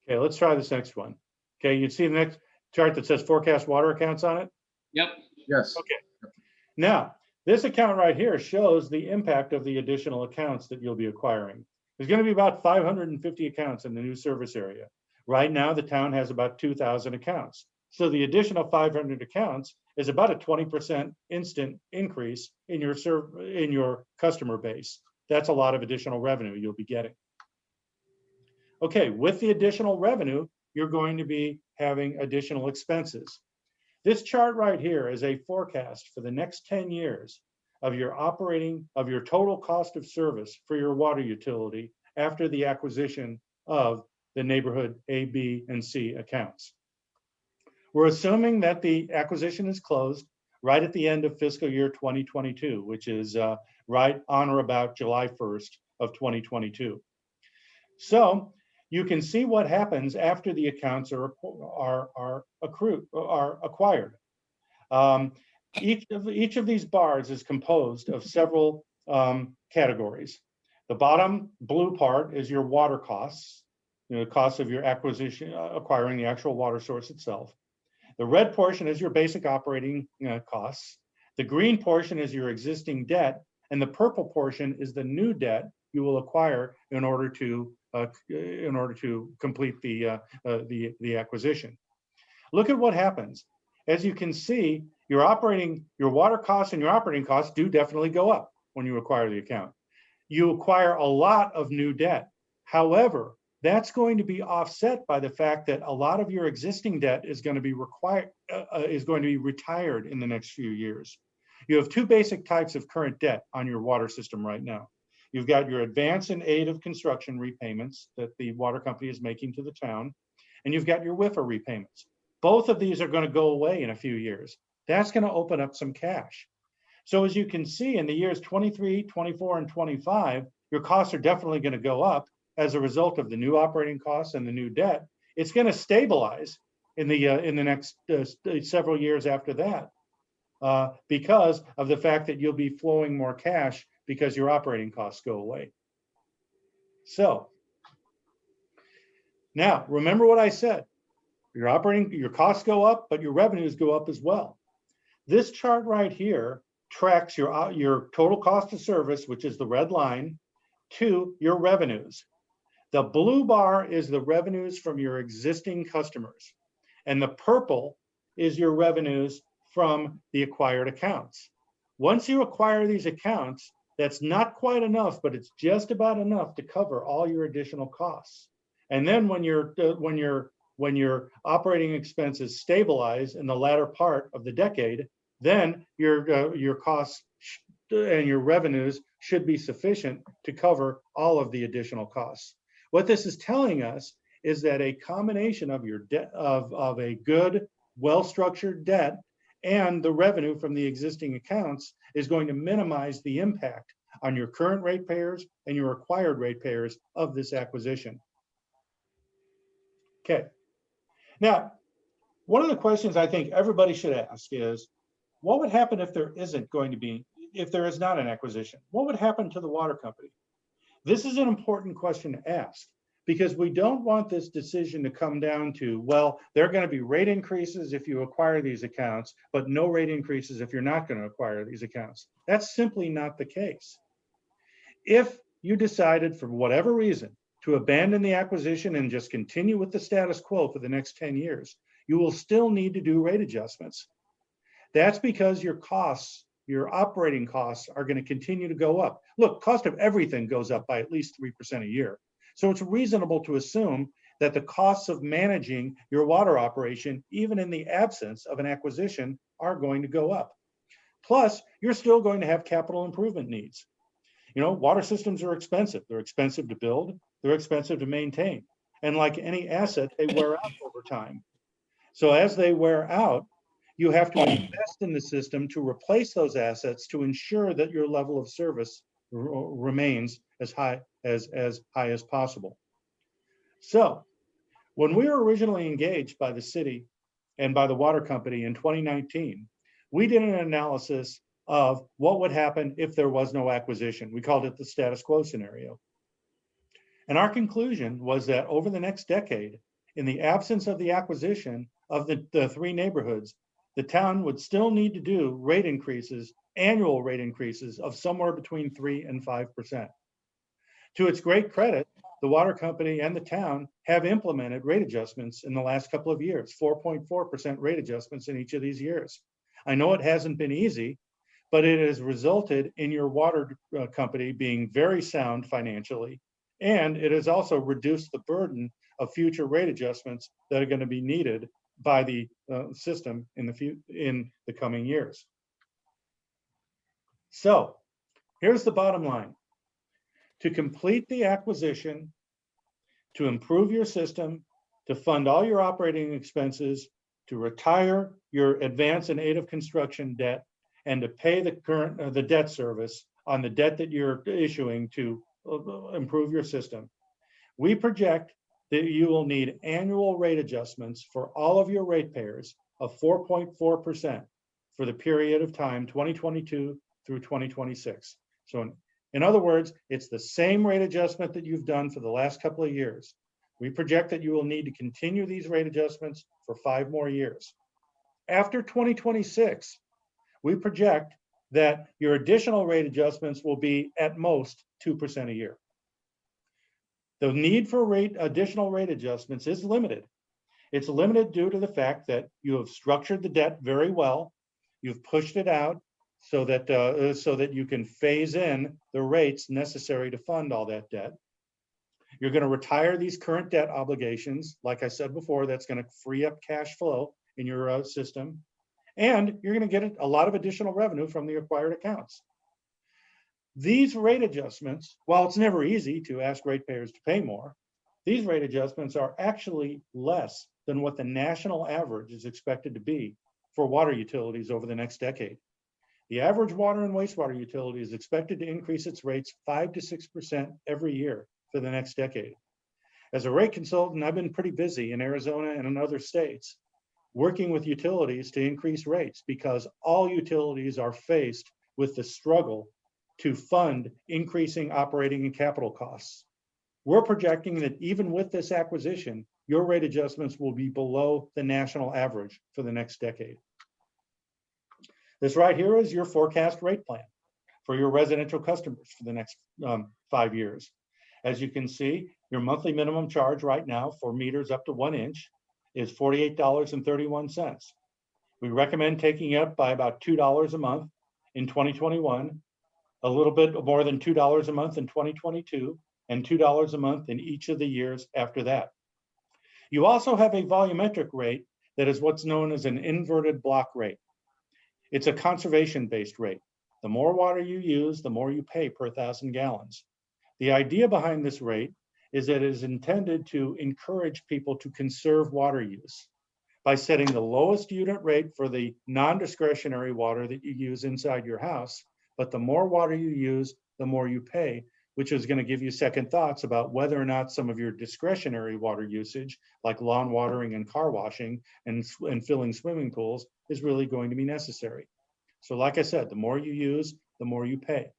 Okay, let's try this next one. Okay, you see the next chart that says forecast water accounts on it? Yep. Yes. Okay. Now, this account right here shows the impact of the additional accounts that you'll be acquiring. There's going to be about 550 accounts in the new service area. Right now, the town has about 2,000 accounts. So the additional 500 accounts is about a 20% instant increase in your customer base. That's a lot of additional revenue you'll be getting. Okay, with the additional revenue, you're going to be having additional expenses. This chart right here is a forecast for the next 10 years of your total cost of service for your water utility after the acquisition of the neighborhood A, B, and C accounts. We're assuming that the acquisition is closed right at the end of fiscal year 2022, which is right on or about July 1st of 2022. So you can see what happens after the accounts are acquired. Each of these bars is composed of several categories. The bottom blue part is your water costs, the cost of your acquisition, acquiring the actual water source itself. The red portion is your basic operating costs. The green portion is your existing debt, and the purple portion is the new debt you will acquire in order to complete the acquisition. Look at what happens. As you can see, your water costs and your operating costs do definitely go up when you acquire the account. You acquire a lot of new debt. However, that's going to be offset by the fact that a lot of your existing debt is going to be retired in the next few years. You have two basic types of current debt on your water system right now. You've got your advance and aid of construction repayments that the water company is making to the town, and you've got your WIFA repayments. Both of these are going to go away in a few years. That's going to open up some cash. So as you can see, in the years 23, 24, and 25, your costs are definitely going to go up as a result of the new operating costs and the new debt. It's going to stabilize in the next several years after that because of the fact that you'll be flowing more cash because your operating costs go away. So now remember what I said. Your costs go up, but your revenues go up as well. This chart right here tracks your total cost of service, which is the red line, to your revenues. The blue bar is the revenues from your existing customers, and the purple is your revenues from the acquired accounts. Once you acquire these accounts, that's not quite enough, but it's just about enough to cover all your additional costs. And then when your operating expenses stabilize in the latter part of the decade, then your costs and your revenues should be sufficient to cover all of the additional costs. What this is telling us is that a combination of your debt of a good, well-structured debt and the revenue from the existing accounts is going to minimize the impact on your current ratepayers and your acquired ratepayers of this acquisition. Okay. Now, one of the questions I think everybody should ask is, what would happen if there is not an acquisition? What would happen to the water company? This is an important question to ask because we don't want this decision to come down to, well, there are going to be rate increases if you acquire these accounts, but no rate increases if you're not going to acquire these accounts. That's simply not the case. If you decided for whatever reason to abandon the acquisition and just continue with the status quo for the next 10 years, you will still need to do rate adjustments. That's because your costs, your operating costs, are going to continue to go up. Look, cost of everything goes up by at least 3% a year. So it's reasonable to assume that the costs of managing your water operation, even in the absence of an acquisition, are going to go up. Plus, you're still going to have capital improvement needs. You know, water systems are expensive. They're expensive to build. They're expensive to maintain. And like any asset, they wear out over time. So as they wear out, you have to invest in the system to replace those assets to ensure that your level of service remains as high as possible. So when we were originally engaged by the city and by the water company in 2019, we did an analysis of what would happen if there was no acquisition. We called it the status quo scenario. And our conclusion was that over the next decade, in the absence of the acquisition of the three neighborhoods, the town would still need to do rate increases, annual rate increases of somewhere between 3 and 5%. To its great credit, the water company and the town have implemented rate adjustments in the last couple of years, 4.4% rate adjustments in each of these years. I know it hasn't been easy, but it has resulted in your water company being very sound financially, and it has also reduced the burden of future rate adjustments that are going to be needed by the system in the coming years. So here's the bottom line. To complete the acquisition, to improve your system, to fund all your operating expenses, to retire your advance and aid of construction debt, and to pay the debt service on the debt that you're issuing to improve your system, We project that you will need annual rate adjustments for all of your ratepayers of 4.4% for the period of time 2022 through 2026. So in other words, it's the same rate adjustment that you've done for the last couple of years. We project that you will need to continue these rate adjustments for 5 more years. After 2026, we project that your additional rate adjustments will be at most 2% a year. The need for additional rate adjustments is limited. It's limited due to the fact that you have structured the debt very well. You've pushed it out so that you can phase in the rates necessary to fund all that debt. You're going to retire these current debt obligations. Like I said before, that's going to free up cash flow in your system. And you're going to get a lot of additional revenue from the acquired accounts. These rate adjustments, while it's never easy to ask ratepayers to pay more, these rate adjustments are actually less than what the national average is expected to be for water utilities over the next decade. The average water and wastewater utility is expected to increase its rates 5 to 6% every year for the next decade. As a rate consultant, I've been pretty busy in Arizona and in other states working with utilities to increase rates because all utilities are faced with the struggle to fund increasing operating and capital costs. We're projecting that even with this acquisition, your rate adjustments will be below the national average for the next decade. This right here is your forecast rate plan for your residential customers for the next 5 years. As you can see, your monthly minimum charge right now for meters up to 1 inch is $48.31. We recommend taking it up by about $2 a month in 2021, a little bit more than $2 a month in 2022, and $2 a month in each of the years after that. You also have a volumetric rate that is what's known as an inverted block rate. It's a conservation-based rate. The more water you use, the more you pay per 1,000 gallons. The idea behind this rate is that it is intended to encourage people to conserve water use by setting the lowest unit rate for the non-discretionary water that you use inside your house. But the more water you use, the more you pay, which is going to give you second thoughts about whether or not some of your discretionary water usage, like lawn watering and car washing and filling swimming pools, is really going to be necessary. So like I said, the more you use, the more you pay.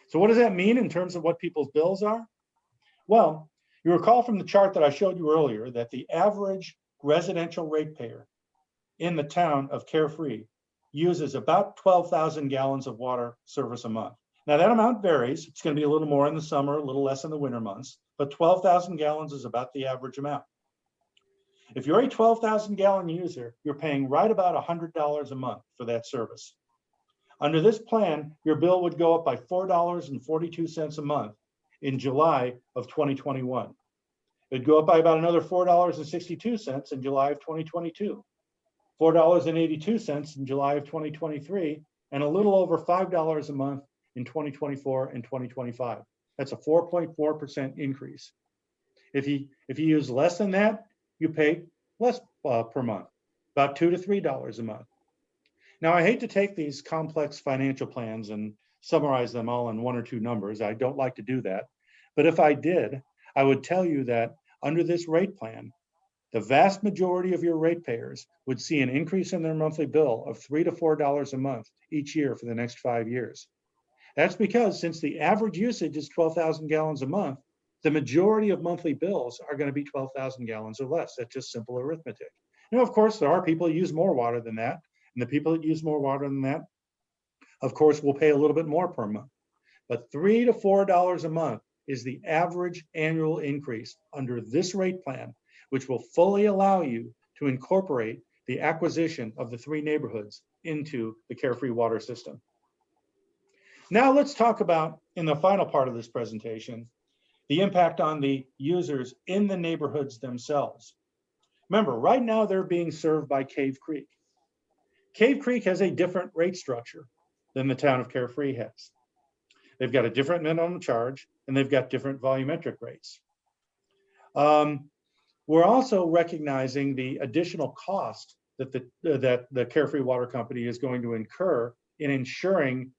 So what does that mean in terms of what people's bills are? Well, you recall from the chart that I showed you earlier that the average residential ratepayer in the town of Carefree uses about 12,000 gallons of water service a month. Now that amount varies. It's going to be a little more in the summer, a little less in the winter months, but 12,000 gallons is about the average amount. If you're a 12,000 gallon user, you're paying right about $100 a month for that service. Under this plan, your bill would go up by $4.42 a month in July of 2021. It'd go up by about another $4.62 in July of 2022, $4.82 in July of 2023, and a little over $5 a month in 2024 and 2025. That's a 4.4% increase. If you use less than that, you pay less per month, about $2 to $3 a month. Now, I hate to take these complex financial plans and summarize them all in 1 or 2 numbers. I don't like to do that. But if I did, I would tell you that under this rate plan, the vast majority of your ratepayers would see an increase in their monthly bill of $3 to $4 a month each year for the next 5 years. That's because since the average usage is 12,000 gallons a month, the majority of monthly bills are going to be 12,000 gallons or less. That's just simple arithmetic. Now, of course, there are people who use more water than that. And the people that use more water than that, of course, will pay a little bit more per month. But $3 to $4 a month is the average annual increase under this rate plan, which will fully allow you to incorporate the acquisition of the 3 neighborhoods into the Carefree water system. Now let's talk about, in the final part of this presentation, the impact on the users in the neighborhoods themselves. Remember, right now they're being served by Cave Creek. Cave Creek has a different rate structure than the town of Carefree has. They've got a different minimum charge and they've got different volumetric rates. We're also recognizing the additional cost that the Carefree Water Company is going to incur in ensuring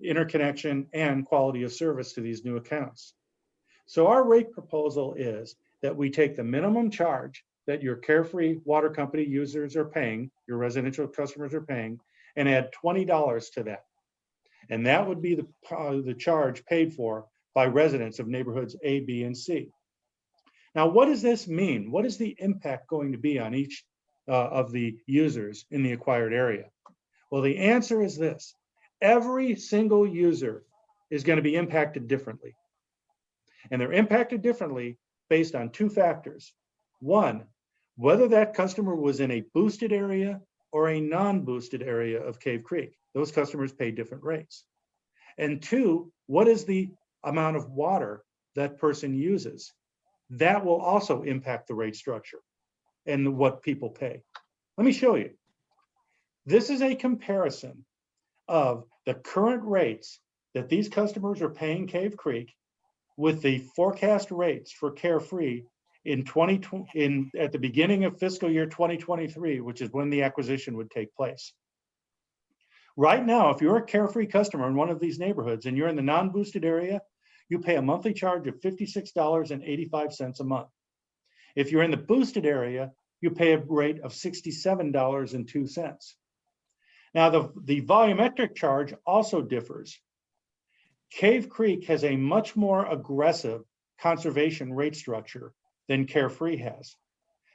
interconnection and quality of service to these new accounts. So our rate proposal is that we take the minimum charge that your Carefree water company users are paying, your residential customers are paying, and add $20 to that. And that would be the charge paid for by residents of neighborhoods A, B, and C. Now, what does this mean? What is the impact going to be on each of the users in the acquired area? Well, the answer is this. Every single user is going to be impacted differently. And they're impacted differently based on two factors. One, whether that customer was in a boosted area or a non-boosted area of Cave Creek. Those customers pay different rates. And two, what is the amount of water that person uses? That will also impact the rate structure and what people pay. Let me show you. This is a comparison of the current rates that these customers are paying Cave Creek with the forecast rates for Carefree at the beginning of fiscal year 2023, which is when the acquisition would take place. Right now, if you're a Carefree customer in one of these neighborhoods and you're in the non-boosted area, you pay a monthly charge of $56.85 a month. If you're in the boosted area, you pay a rate of $67.02. Now, the volumetric charge also differs. Cave Creek has a much more aggressive conservation rate structure than Carefree has.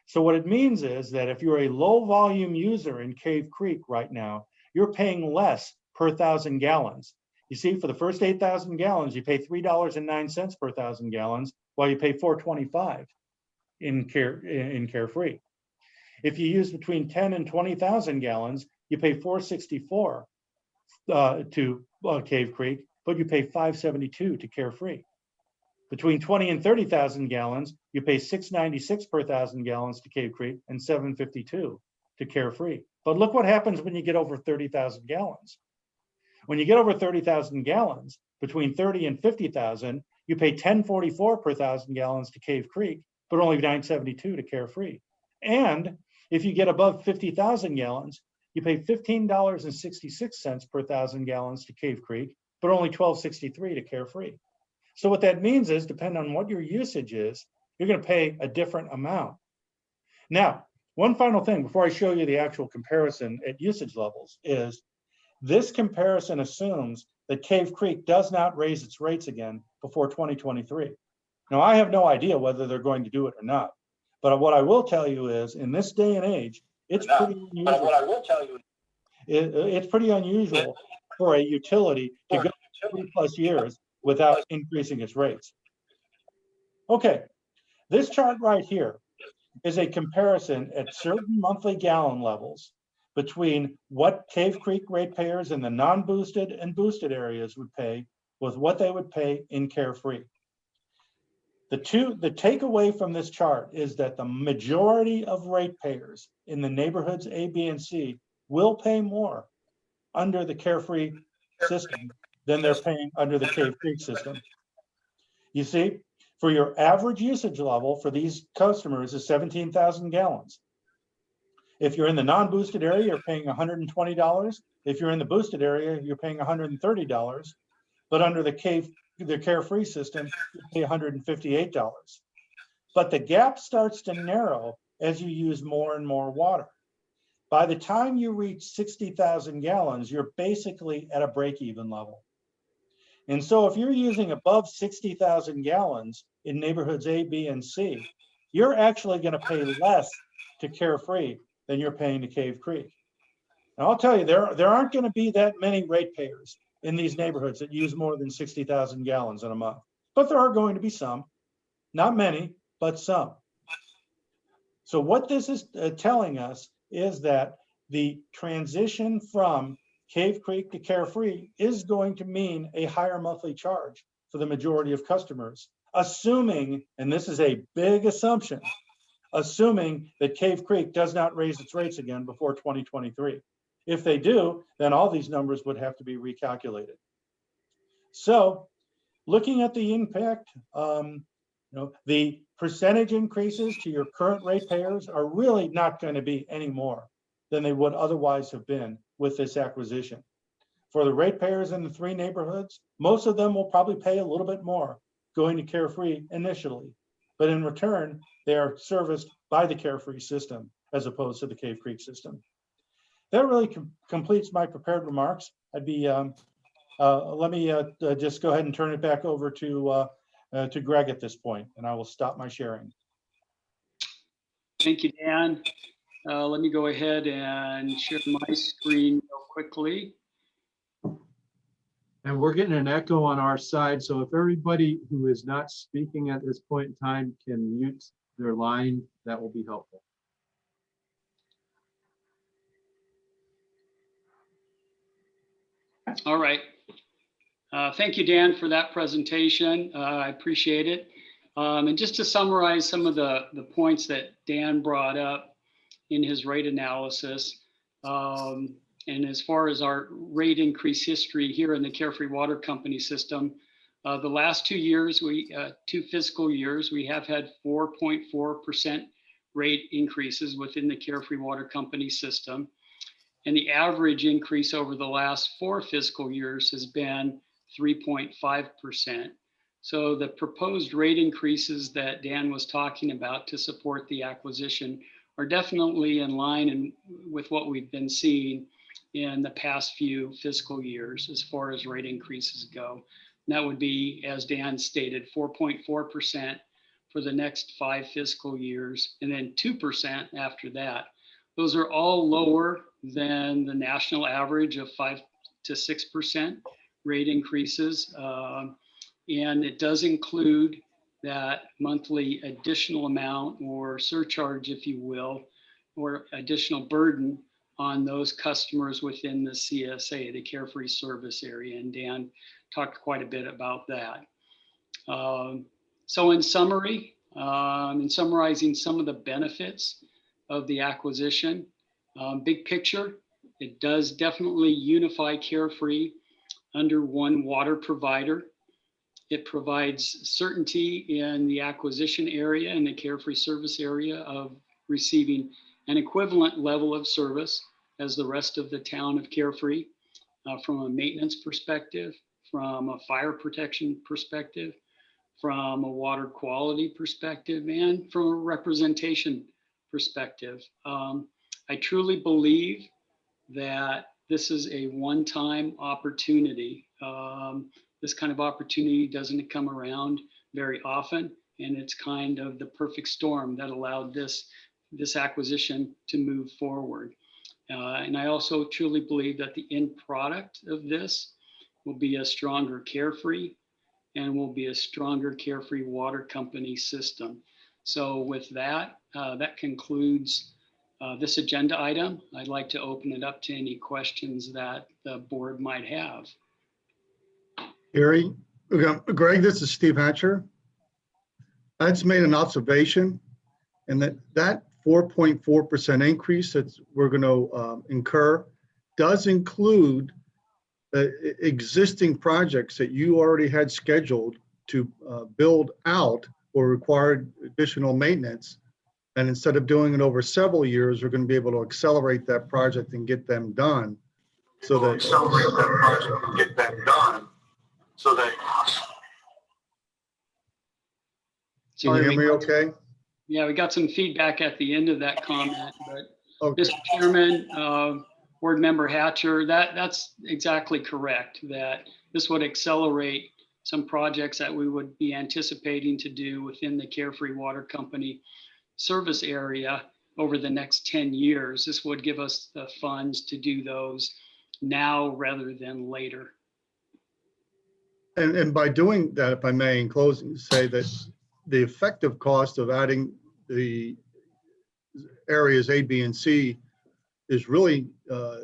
So what it means is that if you're a low volume user in Cave Creek right now, you're paying less per 1,000 gallons. You see, for the first 8,000 gallons, you pay $3.09 per 1,000 gallons, while you pay $4.25 in Carefree. If you use between 10 and 20,000 gallons, you pay $4.64 to Cave Creek, but you pay $5.72 to Carefree. Between 20 and 30,000 gallons, you pay $6.96 per 1,000 gallons to Cave Creek and $7.52 to Carefree. But look what happens when you get over 30,000 gallons. When you get over 30,000 gallons, between 30 and 50,000, you pay $10.44 per 1,000 gallons to Cave Creek, but only $9.72 to Carefree. And if you get above 50,000 gallons, you pay $15.66 per 1,000 gallons to Cave Creek, but only $12.63 to Carefree. So what that means is, depending on what your usage is, you're going to pay a different amount. Now, one final thing before I show you the actual comparison at usage levels is this comparison assumes that Cave Creek does not raise its rates again before 2023. Now, I have no idea whether they're going to do it or not. But what I will tell you is, in this day and age, it's pretty unusual. It's pretty unusual for a utility to go 3+ years without increasing its rates. Okay, this chart right here is a comparison at certain monthly gallon levels between what Cave Creek ratepayers in the non-boosted and boosted areas would pay with what they would pay in Carefree. The takeaway from this chart is that the majority of ratepayers in the neighborhoods A, B, and C will pay more under the Carefree system than they're paying under the Cave Creek system. You see, for your average usage level for these customers is 17,000 gallons. If you're in the non-boosted area, you're paying $120. If you're in the boosted area, you're paying $130. But under the Carefree system, you pay $158. But the gap starts to narrow as you use more and more water. By the time you reach 60,000 gallons, you're basically at a break-even level. And so if you're using above 60,000 gallons in neighborhoods A, B, and C, you're actually going to pay less to Carefree than you're paying to Cave Creek. And I'll tell you, there aren't going to be that many ratepayers in these neighborhoods that use more than 60,000 gallons in a month. But there are going to be some, not many, but some. So what this is telling us is that the transition from Cave Creek to Carefree is going to mean a higher monthly charge for the majority of customers, assuming, and this is a big assumption, assuming that Cave Creek does not raise its rates again before 2023. If they do, then all these numbers would have to be recalculated. So looking at the impact, the percentage increases to your current ratepayers are really not going to be any more than they would otherwise have been with this acquisition. For the ratepayers in the three neighborhoods, most of them will probably pay a little bit more going to Carefree initially, but in return, they are serviced by the Carefree system as opposed to the Cave Creek system. That really completes my prepared remarks. I'd be, let me just go ahead and turn it back over to Greg at this point, and I will stop my sharing. Thank you, Dan. Let me go ahead and share my screen real quickly. And we're getting an echo on our side, so if everybody who is not speaking at this point in time can mute their line, that will be helpful. All right. Thank you, Dan, for that presentation. I appreciate it. And just to summarize some of the points that Dan brought up in his rate analysis, and as far as our rate increase history here in the Carefree Water Company system, the last 2 years, 2 fiscal years, we have had 4.4% rate increases within the Carefree Water Company system. And the average increase over the last 4 fiscal years has been 3.5%. So the proposed rate increases that Dan was talking about to support the acquisition are definitely in line with what we've been seeing in the past few fiscal years as far as rate increases go. And that would be, as Dan stated, 4.4% for the next 5 fiscal years, and then 2% after that. Those are all lower than the national average of 5 to 6% rate increases. And it does include that monthly additional amount or surcharge, if you will, or additional burden on those customers within the CSA, the Carefree service area. And Dan talked quite a bit about that. So in summary, in summarizing some of the benefits of the acquisition, big picture, it does definitely unify Carefree under one water provider. It provides certainty in the acquisition area and the Carefree service area of receiving an equivalent level of service as the rest of the town of Carefree, from a maintenance perspective, from a fire protection perspective, from a water quality perspective, and from a representation perspective. I truly believe that this is a one-time opportunity. This kind of opportunity doesn't come around very often, and it's kind of the perfect storm that allowed this acquisition to move forward. And I also truly believe that the end product of this will be a stronger Carefree and will be a stronger Carefree Water Company system. So with that, that concludes this agenda item. I'd like to open it up to any questions that the board might have. Gary, Greg, this is Steve Hatcher. I just made an observation, and that 4.4% increase that we're going to incur does include existing projects that you already had scheduled to build out or required additional maintenance. And instead of doing it over several years, we're going to be able to accelerate that project and get them done. So that Can you hear me okay? Yeah, we got some feedback at the end of that comment, but Okay. Mr. Chairman, Board Member Hatcher, that's exactly correct, that this would accelerate some projects that we would be anticipating to do within the Carefree Water Company service area over the next 10 years. This would give us the funds to do those now rather than later. And by doing that, if I may, in closing, say that the effective cost of adding the areas A, B, and C is really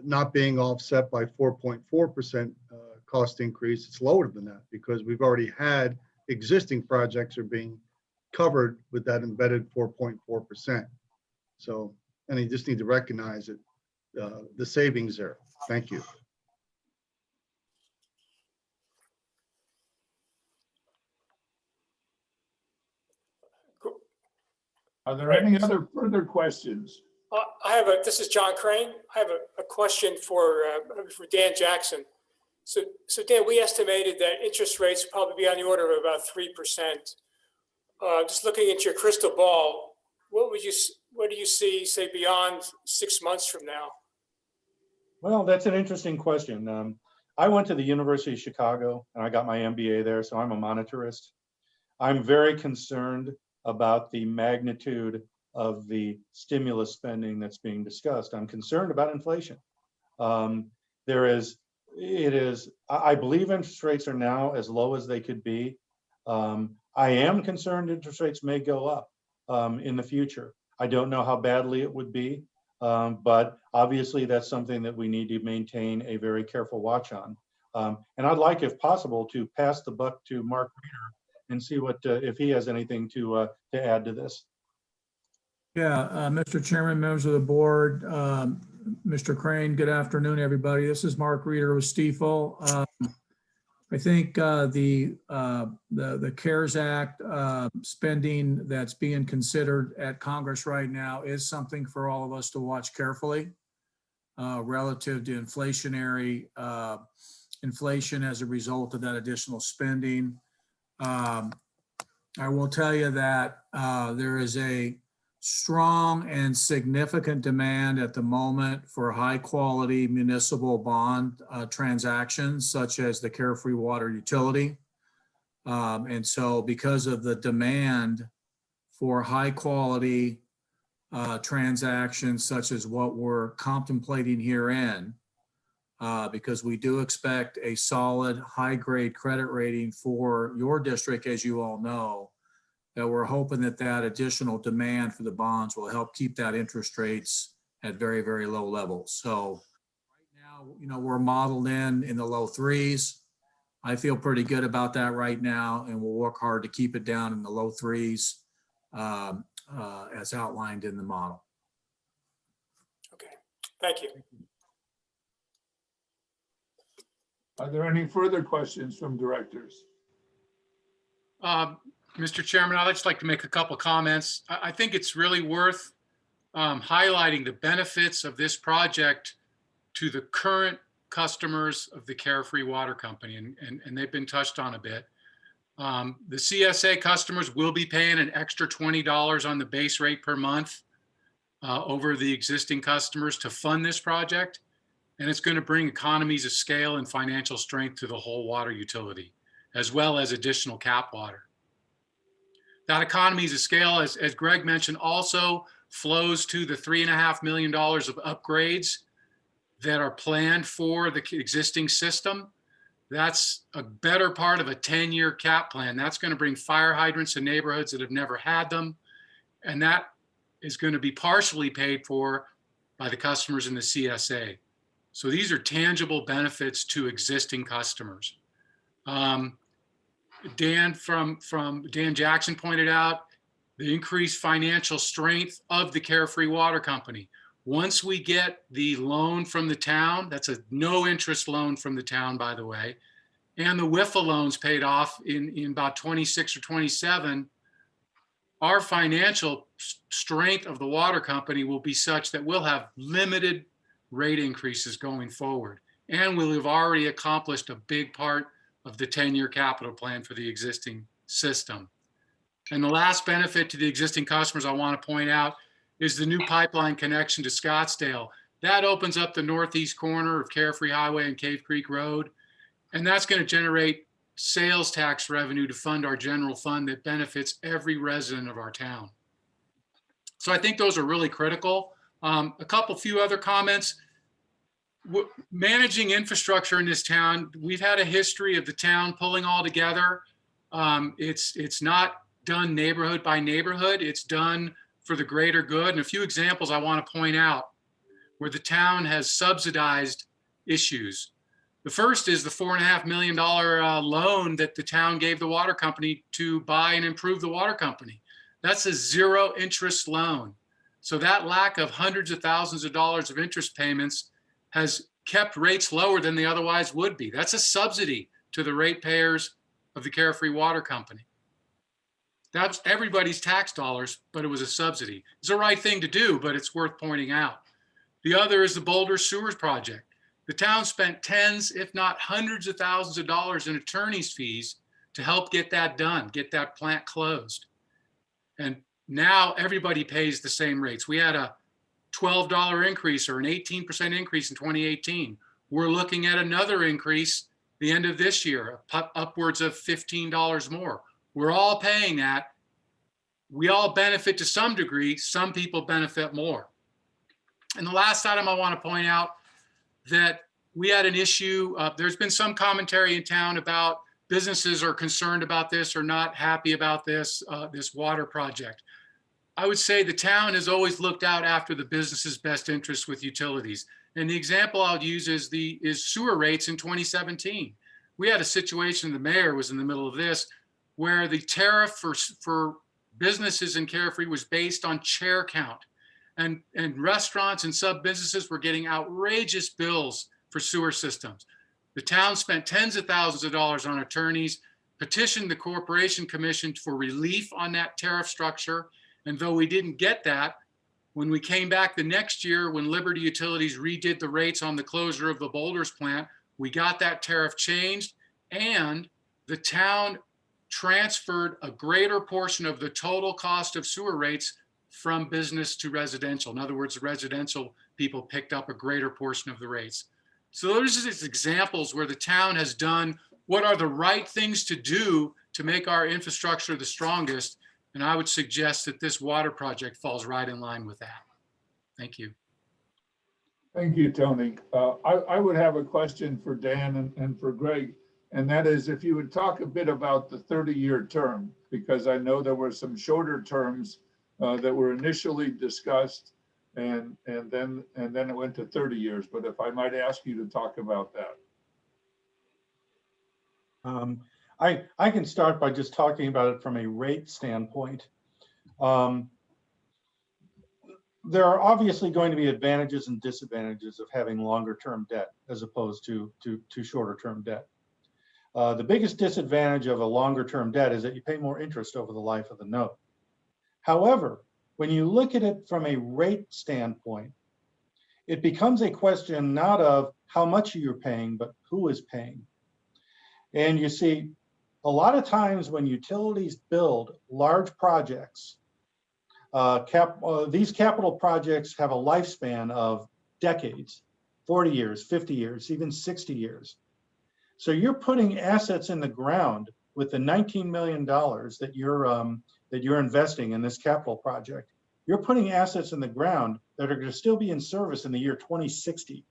not being offset by 4.4% cost increase. It's lower than that because we've already had existing projects are being covered with that embedded 4.4%. So, and you just need to recognize it, the savings there. Thank you. Are there any other further questions? This is John Crane. I have a question for Dan Jackson. So Dan, we estimated that interest rates would probably be on the order of about 3%. Just looking into your crystal ball, what do you see, say, beyond 6 months from now? Well, that's an interesting question. I went to the University of Chicago and I got my MBA there, so I'm a monetarist. I'm very concerned about the magnitude of the stimulus spending that's being discussed. I'm concerned about inflation. I believe interest rates are now as low as they could be. I am concerned interest rates may go up in the future. I don't know how badly it would be, but obviously that's something that we need to maintain a very careful watch on. And I'd like, if possible, to pass the buck to Mark Reeder and see what if he has anything to add to this. Yeah, Mr. Chairman, members of the board, Mr. Crane, good afternoon, everybody. This is Mark Reeder with Stifel. I think the CARES Act spending that's being considered at Congress right now is something for all of us to watch carefully relative to inflation as a result of that additional spending. I will tell you that there is a strong and significant demand at the moment for high quality municipal bond transactions such as the Carefree water utility. And so because of the demand for high quality transactions such as what we're contemplating herein, because we do expect a solid high grade credit rating for your district, as you all know, that we're hoping that that additional demand for the bonds will help keep that interest rates at very, very low levels. So right now, we're modeled in the low threes. I feel pretty good about that right now, and we'll work hard to keep it down in the low threes as outlined in the model. Okay, thank you. Are there any further questions from directors? Mr. Chairman, I'd just like to make a couple comments. I think it's really worth highlighting the benefits of this project to the current customers of the Carefree Water Company, and they've been touched on a bit. The CSA customers will be paying an extra $20 on the base rate per month over the existing customers to fund this project, and it's going to bring economies of scale and financial strength to the whole water utility, as well as additional cap water. That economies of scale, as Greg mentioned, also flows to the $3.5 million of upgrades that are planned for the existing system. That's a better part of a 10-year cap plan. That's going to bring fire hydrants to neighborhoods that have never had them. And that is going to be partially paid for by the customers in the CSA. So these are tangible benefits to existing customers. Dan Jackson pointed out the increased financial strength of the Carefree Water Company. Once we get the loan from the town, that's a no interest loan from the town, by the way, and the WIFA loans paid off in about 26 or 27, our financial strength of the water company will be such that we'll have limited rate increases going forward. And we'll have already accomplished a big part of the 10-year capital plan for the existing system. And the last benefit to the existing customers I want to point out is the new pipeline connection to Scottsdale. That opens up the northeast corner of Carefree Highway and Cave Creek Road. And that's going to generate sales tax revenue to fund our general fund that benefits every resident of our town. So I think those are really critical. A few other comments. Managing infrastructure in this town, we've had a history of the town pulling all together. It's not done neighborhood by neighborhood. It's done for the greater good. And a few examples I want to point out where the town has subsidized issues. The first is the $4.5 million loan that the town gave the water company to buy and improve the water company. That's a zero interest loan. So that lack of hundreds of thousands of dollars of interest payments has kept rates lower than they otherwise would be. That's a subsidy to the ratepayers of the Carefree Water Company. That's everybody's tax dollars, but it was a subsidy. It's the right thing to do, but it's worth pointing out. The other is the Boulder Sewers Project. The town spent tens, if not hundreds of thousands of dollars in attorney's fees to help get that done, get that plant closed. And now everybody pays the same rates. We had a $12 increase or an 18% increase in 2018. We're looking at another increase the end of this year, upwards of $15 more. We're all paying that. We all benefit to some degree. Some people benefit more. And the last item I want to point out that we had an issue. There's been some commentary in town about businesses are concerned about this or not happy about this, this water project. I would say the town has always looked out after the business's best interests with utilities. And the example I'll use is sewer rates in 2017. We had a situation, the mayor was in the middle of this, where the tariff for businesses in Carefree was based on chair count. And restaurants and sub businesses were getting outrageous bills for sewer systems. The town spent tens of thousands of dollars on attorneys, petitioned the Corporation Commission for relief on that tariff structure. And though we didn't get that, when we came back the next year, when Liberty Utilities redid the rates on the closure of the Boulders plant, we got that tariff changed, and the town transferred a greater portion of the total cost of sewer rates from business to residential. In other words, the residential people picked up a greater portion of the rates. So those are just examples where the town has done what are the right things to do to make our infrastructure the strongest. And I would suggest that this water project falls right in line with that. Thank you. Thank you, Tony. I would have a question for Dan and for Greg, and that is if you would talk a bit about the 30-year term, because I know there were some shorter terms that were initially discussed, and then it went to 30 years. But if I might ask you to talk about that. I can start by just talking about it from a rate standpoint. There are obviously going to be advantages and disadvantages of having longer term debt as opposed to shorter term debt. The biggest disadvantage of a longer term debt is that you pay more interest over the life of the note. However, when you look at it from a rate standpoint, it becomes a question not of how much you're paying, but who is paying. And you see, a lot of times when utilities build large projects, these capital projects have a lifespan of decades, 40 years, 50 years, even 60 years. So you're putting assets in the ground with the $19 million that you're investing in this capital project. You're putting assets in the ground that are going to still be in service in the year 2060.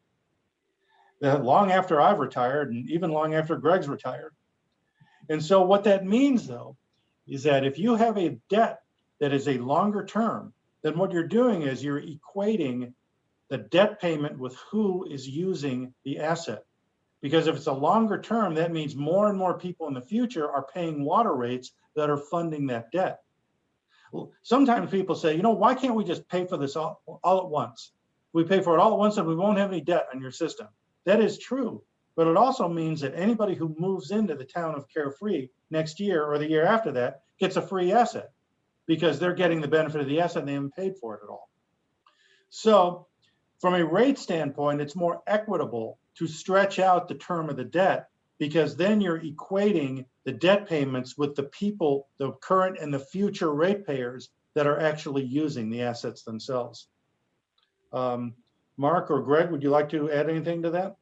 Long after I've retired and even long after Greg's retired. And so what that means, though, is that if you have a debt that is a longer term, then what you're doing is you're equating the debt payment with who is using the asset. Because if it's a longer term, that means more and more people in the future are paying water rates that are funding that debt. Well, sometimes people say, you know, why can't we just pay for this all at once? We pay for it all at once and we won't have any debt on your system. That is true. But it also means that anybody who moves into the town of Carefree next year or the year after that gets a free asset because they're getting the benefit of the asset and they haven't paid for it at all. So from a rate standpoint, it's more equitable to stretch out the term of the debt because then you're equating the debt payments with the people, the current and the future ratepayers that are actually using the assets themselves. Mark or Greg, would you like to add anything to that?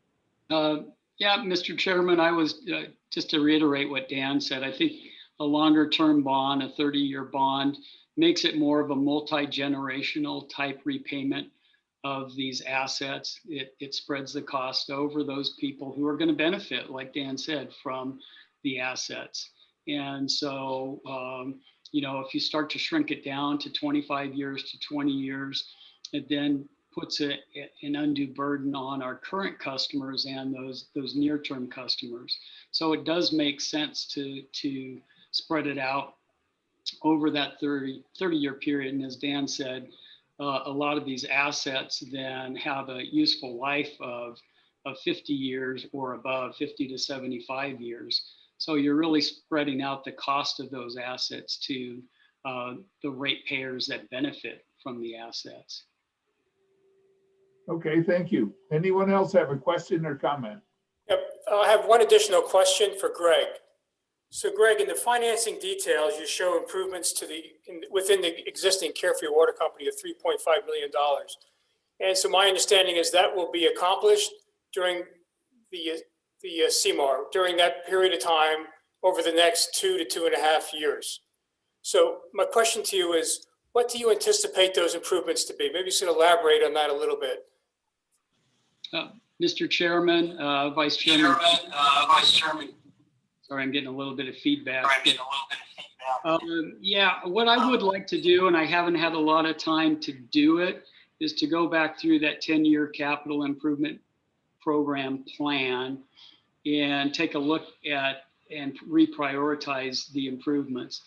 Yeah, Mr. Chairman, I was just to reiterate what Dan said. I think a longer term bond, a 30-year bond, makes it more of a multi-generational type repayment of these assets. It spreads the cost over those people who are going to benefit, like Dan said, from the assets. And so, you know, if you start to shrink it down to 25 years to 20 years, it then puts an undue burden on our current customers and those near-term customers. So it does make sense to spread it out over that 30-year period. And as Dan said, a lot of these assets then have a useful life of 50 years or above, 50 to 75 years. So you're really spreading out the cost of those assets to the ratepayers that benefit from the assets. Okay, thank you. Anyone else have a question or comment? Yep, I have one additional question for Greg. So Greg, in the financing details, you show improvements to within the existing Carefree Water Company of $3.5 million. And so my understanding is that will be accomplished during the CMAR, during that period of time over the next 2 to 2.5 years. So my question to you is, what do you anticipate those improvements to be? Maybe you should elaborate on that a little bit. Mr. Chairman, Vice Chairman. Sorry, I'm getting a little bit of feedback. Yeah, what I would like to do, and I haven't had a lot of time to do it, is to go back through that 10-year capital improvement program plan and take a look at and reprioritize the improvements.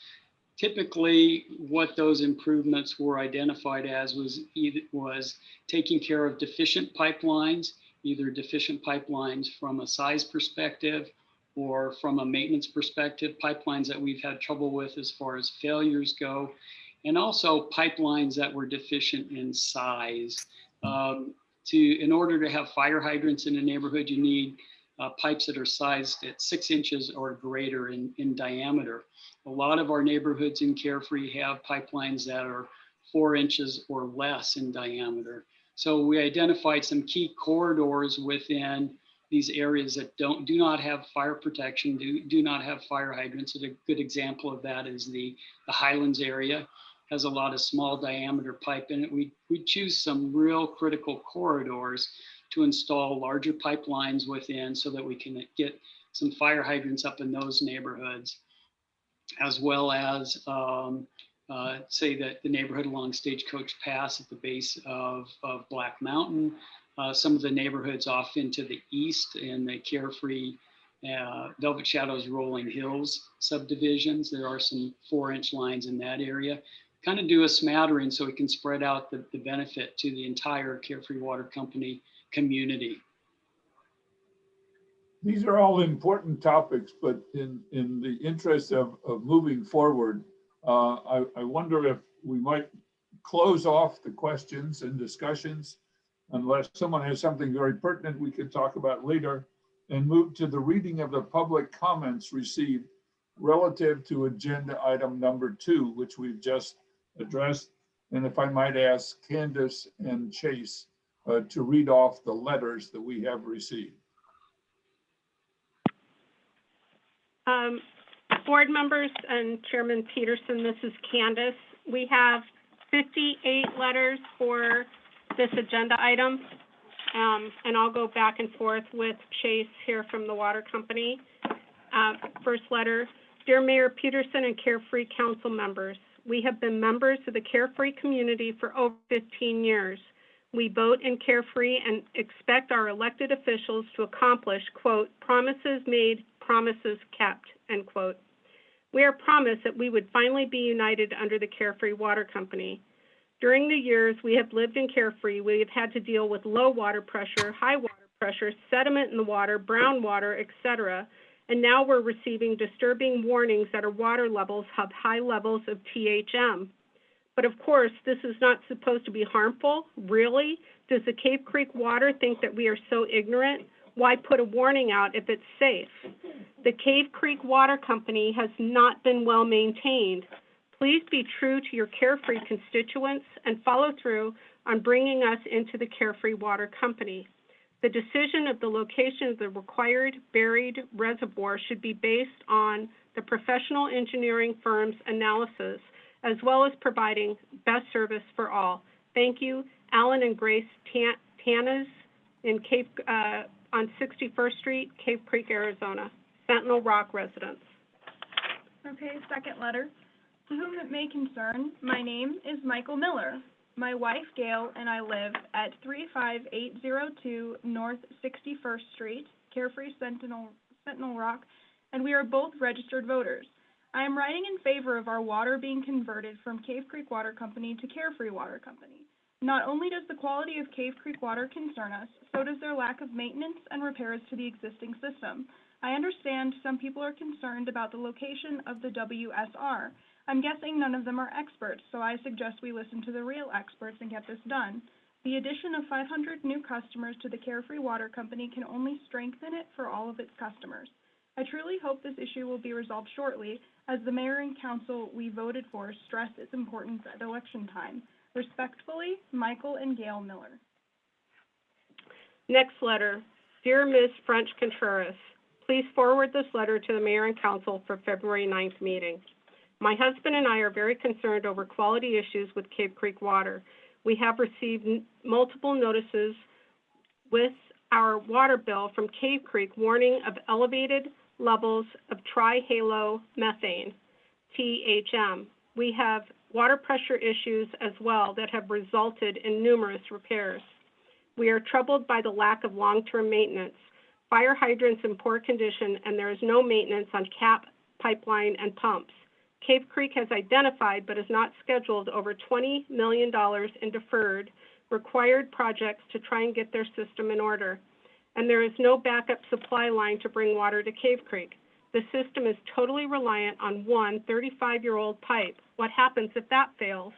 Typically, what those improvements were identified as was taking care of deficient pipelines, either deficient pipelines from a size perspective or from a maintenance perspective, pipelines that we've had trouble with as far as failures go, and also pipelines that were deficient in size. In order to have fire hydrants in a neighborhood, you need pipes that are sized at 6 inches or greater in diameter. A lot of our neighborhoods in Carefree have pipelines that are 4 inches or less in diameter. So we identified some key corridors within these areas that do not have fire protection, do not have fire hydrants. And a good example of that is the Highlands area. Has a lot of small diameter pipe in it. We choose some real critical corridors to install larger pipelines within so that we can get some fire hydrants up in those neighborhoods, as well as say that the neighborhood along Stagecoach Pass at the base of Black Mountain, some of the neighborhoods off into the east in the Carefree Velvet Shadows Rolling Hills subdivisions. There are some 4-inch lines in that area. Kind of do a smattering so we can spread out the benefit to the entire Carefree Water Company community. These are all important topics, but in the interest of moving forward, I wonder if we might close off the questions and discussions, unless someone has something very pertinent we could talk about later, and move to the reading of the public comments received relative to agenda item number 2, which we've just addressed. And if I might ask Candace and Chase to read off the letters that we have received. Board members and Chairman Peterson, this is Candace. We have 58 letters for this agenda item, and I'll go back and forth with Chase here from the water company. First letter, dear Mayor Peterson and Carefree Council members, we have been members of the Carefree community for over 15 years. We vote in Carefree and expect our elected officials to accomplish, quote, promises made, promises kept, end quote. We are promised that we would finally be united under the Carefree Water Company. During the years we have lived in Carefree, we have had to deal with low water pressure, high water pressure, sediment in the water, brown water, etc. And now we're receiving disturbing warnings that our water levels have high levels of THM. But of course, this is not supposed to be harmful. Really? Does the Cave Creek Water think that we are so ignorant? Why put a warning out if it's safe? The Cave Creek Water Company has not been well maintained. Please be true to your Carefree constituents and follow through on bringing us into the Carefree Water Company. The decision of the location of the required buried reservoir should be based on the professional engineering firm's analysis, as well as providing best service for all. Thank you, Alan and Grace Tanas in on 61st Street, Cave Creek, Arizona. Sentinel Rock residents. Okay, second letter. To whom it may concern, my name is Michael Miller. My wife, Gail, and I live at 35802 North 61st Street, Carefree, Sentinel Rock, and we are both registered voters. I am writing in favor of our water being converted from Cave Creek Water Company to Carefree Water Company. Not only does the quality of Cave Creek water concern us, so does their lack of maintenance and repairs to the existing system. I understand some people are concerned about the location of the WSR. I'm guessing none of them are experts, so I suggest we listen to the real experts and get this done. The addition of 500 new customers to the Carefree Water Company can only strengthen it for all of its customers. I truly hope this issue will be resolved shortly, as the mayor and council we voted for stress its importance at election time. Respectfully, Michael and Gail Miller. Next letter. Dear Ms. French Contreras, please forward this letter to the mayor and council for February 9th meeting. My husband and I are very concerned over quality issues with Cave Creek Water. We have received multiple notices with our water bill from Cave Creek warning of elevated levels of trihalomethanes, THM. We have water pressure issues as well that have resulted in numerous repairs. We are troubled by the lack of long-term maintenance, fire hydrants in poor condition, and there is no maintenance on cap, pipeline, and pumps. Cave Creek has identified but has not scheduled over $20 million in deferred required projects to try and get their system in order. And there is no backup supply line to bring water to Cave Creek. The system is totally reliant on one 35-year-old pipe. What happens if that fails?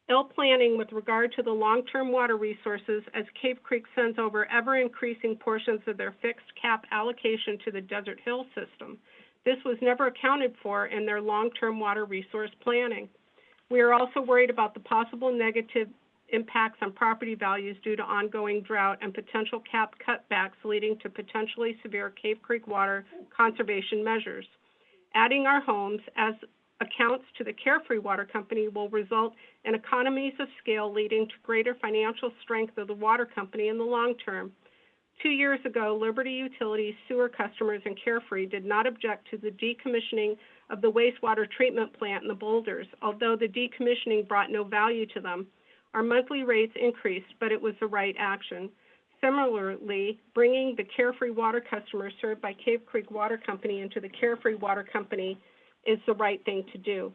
Ill planning with regard to the long-term water resources as Cave Creek sends over ever-increasing portions of their fixed cap allocation to the Desert Hill system. This was never accounted for in their long-term water resource planning. We are also worried about the possible negative impacts on property values due to ongoing drought and potential cap cutbacks leading to potentially severe Cave Creek water conservation measures. Adding our homes as accounts to the Carefree Water Company will result in economies of scale leading to greater financial strength of the water company in the long term. 2 years ago, Liberty Utilities sewer customers in Carefree did not object to the decommissioning of the wastewater treatment plant in the Boulders, although the decommissioning brought no value to them. Our monthly rates increased, but it was the right action. Similarly, bringing the Carefree Water customers served by Cave Creek Water Company into the Carefree Water Company is the right thing to do.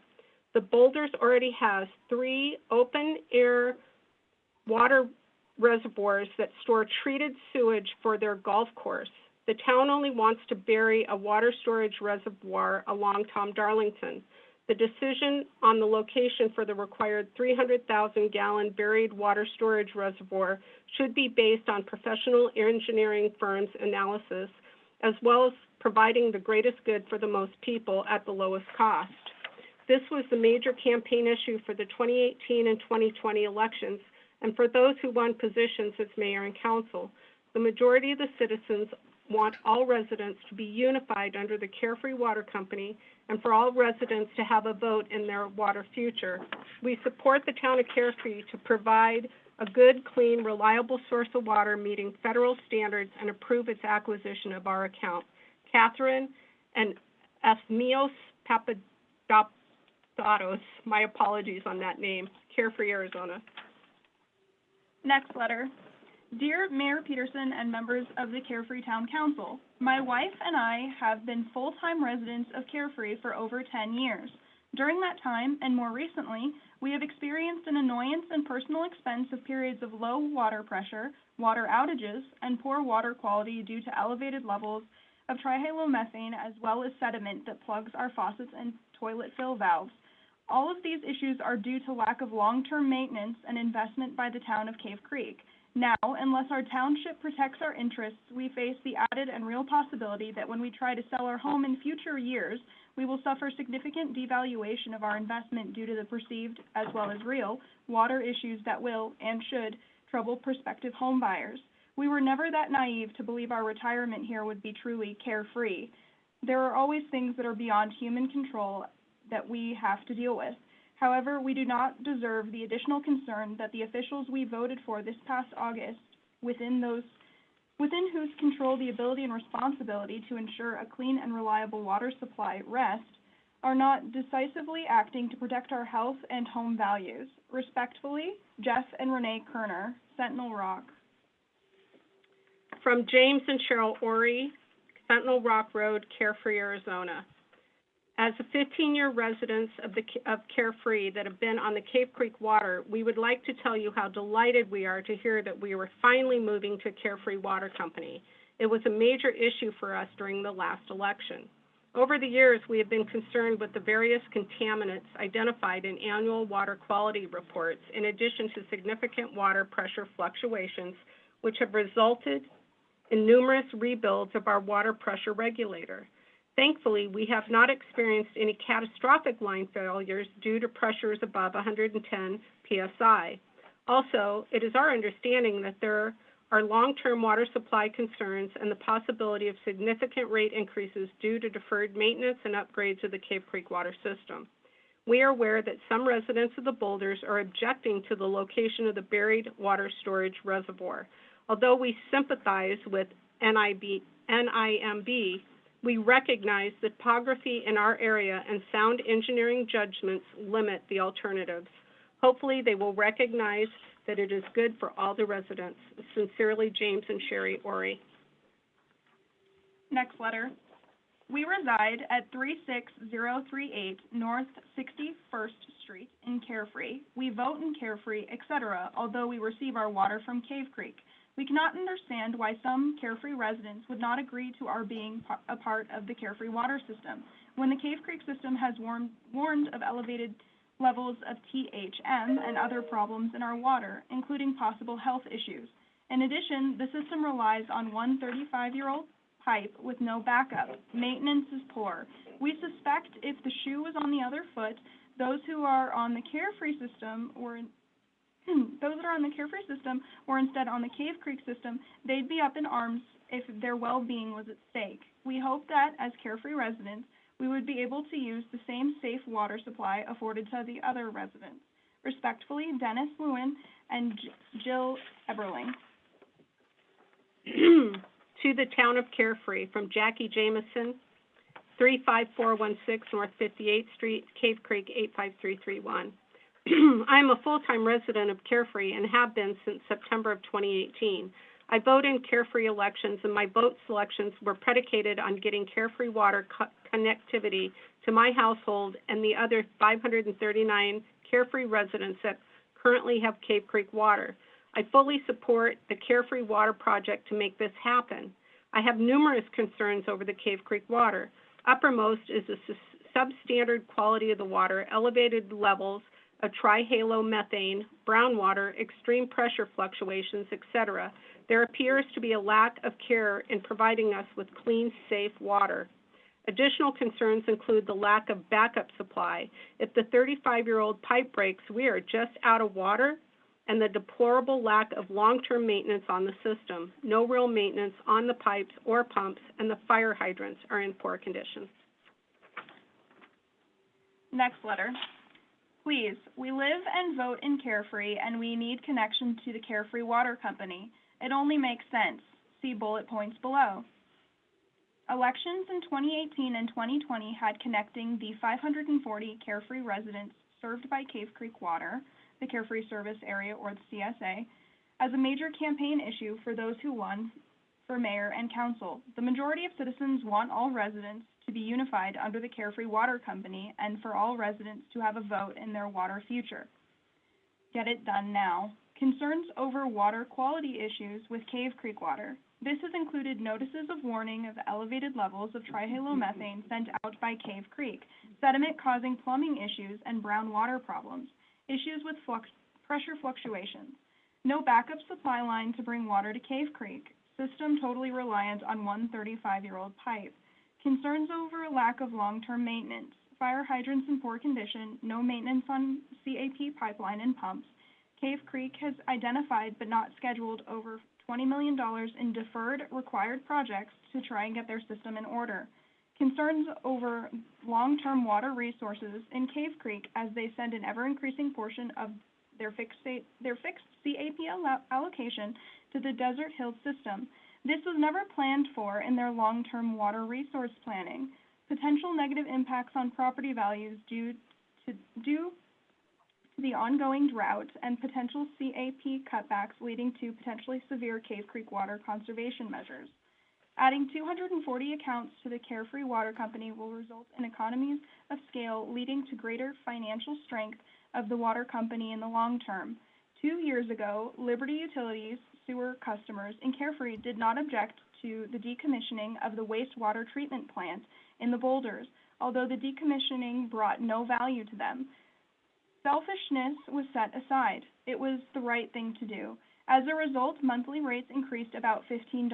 The Boulders already has 3 open-air water reservoirs that store treated sewage for their golf course. The town only wants to bury a water storage reservoir along Tom Darlington. The decision on the location for the required 300,000-gallon buried water storage reservoir should be based on professional engineering firms' analysis, as well as providing the greatest good for the most people at the lowest cost. This was the major campaign issue for the 2018 and 2020 elections, and for those who won positions as mayor and council. The majority of the citizens want all residents to be unified under the Carefree Water Company and for all residents to have a vote in their water future. We support the town of Carefree to provide a good, clean, reliable source of water meeting federal standards and approve its acquisition of our account. Catherine and Ethmios Papadopoulos, my apologies on that name, Carefree, Arizona. Next letter. Dear Mayor Peterson and members of the Carefree Town Council, my wife and I have been full-time residents of Carefree for over 10 years. During that time, and more recently, we have experienced an annoyance and personal expense of periods of low water pressure, water outages, and poor water quality due to elevated levels of trihalomethanes as well as sediment that plugs our faucets and toilet fill valves. All of these issues are due to lack of long-term maintenance and investment by the town of Cave Creek. Now, unless our township protects our interests, we face the added and real possibility that when we try to sell our home in future years, we will suffer significant devaluation of our investment due to the perceived, as well as real, water issues that will, and should, trouble prospective home buyers. We were never that naive to believe our retirement here would be truly carefree. There are always things that are beyond human control that we have to deal with. However, we do not deserve the additional concern that the officials we voted for this past August, within whose control the ability and responsibility to ensure a clean and reliable water supply rest, are not decisively acting to protect our health and home values. Respectfully, Jeff and Renee Kerner, Sentinel Rock. From James and Cheryl Ori, Sentinel Rock Road, Carefree, Arizona. As a 15-year residents of Carefree that have been on the Cave Creek water, we would like to tell you how delighted we are to hear that we were finally moving to Carefree Water Company. It was a major issue for us during the last election. Over the years, we have been concerned with the various contaminants identified in annual water quality reports, in addition to significant water pressure fluctuations, which have resulted in numerous rebuilds of our water pressure regulator. Thankfully, we have not experienced any catastrophic line failures due to pressures above 110 psi. Also, it is our understanding that there are long-term water supply concerns and the possibility of significant rate increases due to deferred maintenance and upgrades of the Cave Creek water system. We are aware that some residents of the Boulders are objecting to the location of the buried water storage reservoir. Although we sympathize with NIMB, we recognize the topography in our area and sound engineering judgments limit the alternatives. Hopefully, they will recognize that it is good for all the residents. Sincerely, James and Sherry Ori. Next letter. We reside at 36038 North 61st Street in Carefree. We vote in Carefree, etc., although we receive our water from Cave Creek. We cannot understand why some Carefree residents would not agree to our being a part of the Carefree water system, when the Cave Creek system has warned of elevated levels of THM and other problems in our water, including possible health issues. In addition, the system relies on one 35-year-old pipe with no backup. Maintenance is poor. We suspect if the shoe was on the other foot, those who are on the Carefree system or instead on the Cave Creek system, they'd be up in arms if their well-being was at stake. We hope that, as Carefree residents, we would be able to use the same safe water supply afforded to the other residents. Respectfully, Dennis Lewin and Jill Eberling. To the town of Carefree, from Jackie Jameson, 35416 North 58th Street, Cave Creek 85331. I'm a full-time resident of Carefree and have been since September of 2018. I vote in Carefree elections, and my vote selections were predicated on getting Carefree water connectivity to my household and the other 539 Carefree residents that currently have Cave Creek water. I fully support the Carefree water project to make this happen. I have numerous concerns over the Cave Creek water. Uppermost is the substandard quality of the water, elevated levels of trihalomethane, brown water, extreme pressure fluctuations, etc. There appears to be a lack of care in providing us with clean, safe water. Additional concerns include the lack of backup supply. If the 35-year-old pipe breaks, we are just out of water, and the deplorable lack of long-term maintenance on the system. No real maintenance on the pipes or pumps, and the fire hydrants are in poor condition. Next letter. Please, we live and vote in Carefree, and we need connection to the Carefree Water Company. It only makes sense. See bullet points below. Elections in 2018 and 2020 had connecting the 540 Carefree residents served by Cave Creek Water, the Carefree Service Area, or the CSA, as a major campaign issue for those who won for mayor and council. The majority of citizens want all residents to be unified under the Carefree Water Company and for all residents to have a vote in their water future. Get it done now. Concerns over water quality issues with Cave Creek water. This has included notices of warning of elevated levels of trihalomethane sent out by Cave Creek, sediment causing plumbing issues and brown water problems, issues with pressure fluctuations, no backup supply line to bring water to Cave Creek, system totally reliant on one 35-year-old pipe, concerns over lack of long-term maintenance, fire hydrants in poor condition, no maintenance on CAP pipeline and pumps. Cave Creek has identified but not scheduled over $20 million in deferred required projects to try and get their system in order. Concerns over long-term water resources in Cave Creek as they send an ever-increasing portion of their fixed CAP allocation to the Desert Hills system. This was never planned for in their long-term water resource planning. Potential negative impacts on property values due to the ongoing drought and potential CAP cutbacks leading to potentially severe Cave Creek water conservation measures. Adding 240 accounts to the Carefree Water Company will result in economies of scale leading to greater financial strength of the water company in the long term. 2 years ago, Liberty Utilities sewer customers in Carefree did not object to the decommissioning of the wastewater treatment plant in the boulders, although the decommissioning brought no value to them. Selfishness was set aside. It was the right thing to do. As a result, monthly rates increased about $15.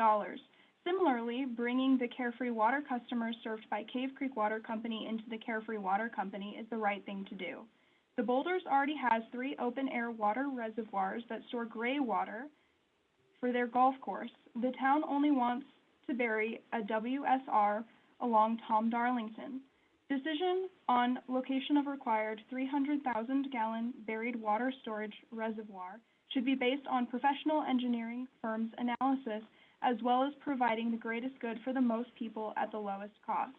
Similarly, bringing the Carefree water customers served by Cave Creek Water Company into the Carefree Water Company is the right thing to do. The Boulders already has 3 open-air water reservoirs that store gray water for their golf course. The town only wants to bury a WSR along Tom Darlington. Decision on location of required 300,000-gallon buried water storage reservoir should be based on professional engineering firms' analysis, as well as providing the greatest good for the most people at the lowest cost.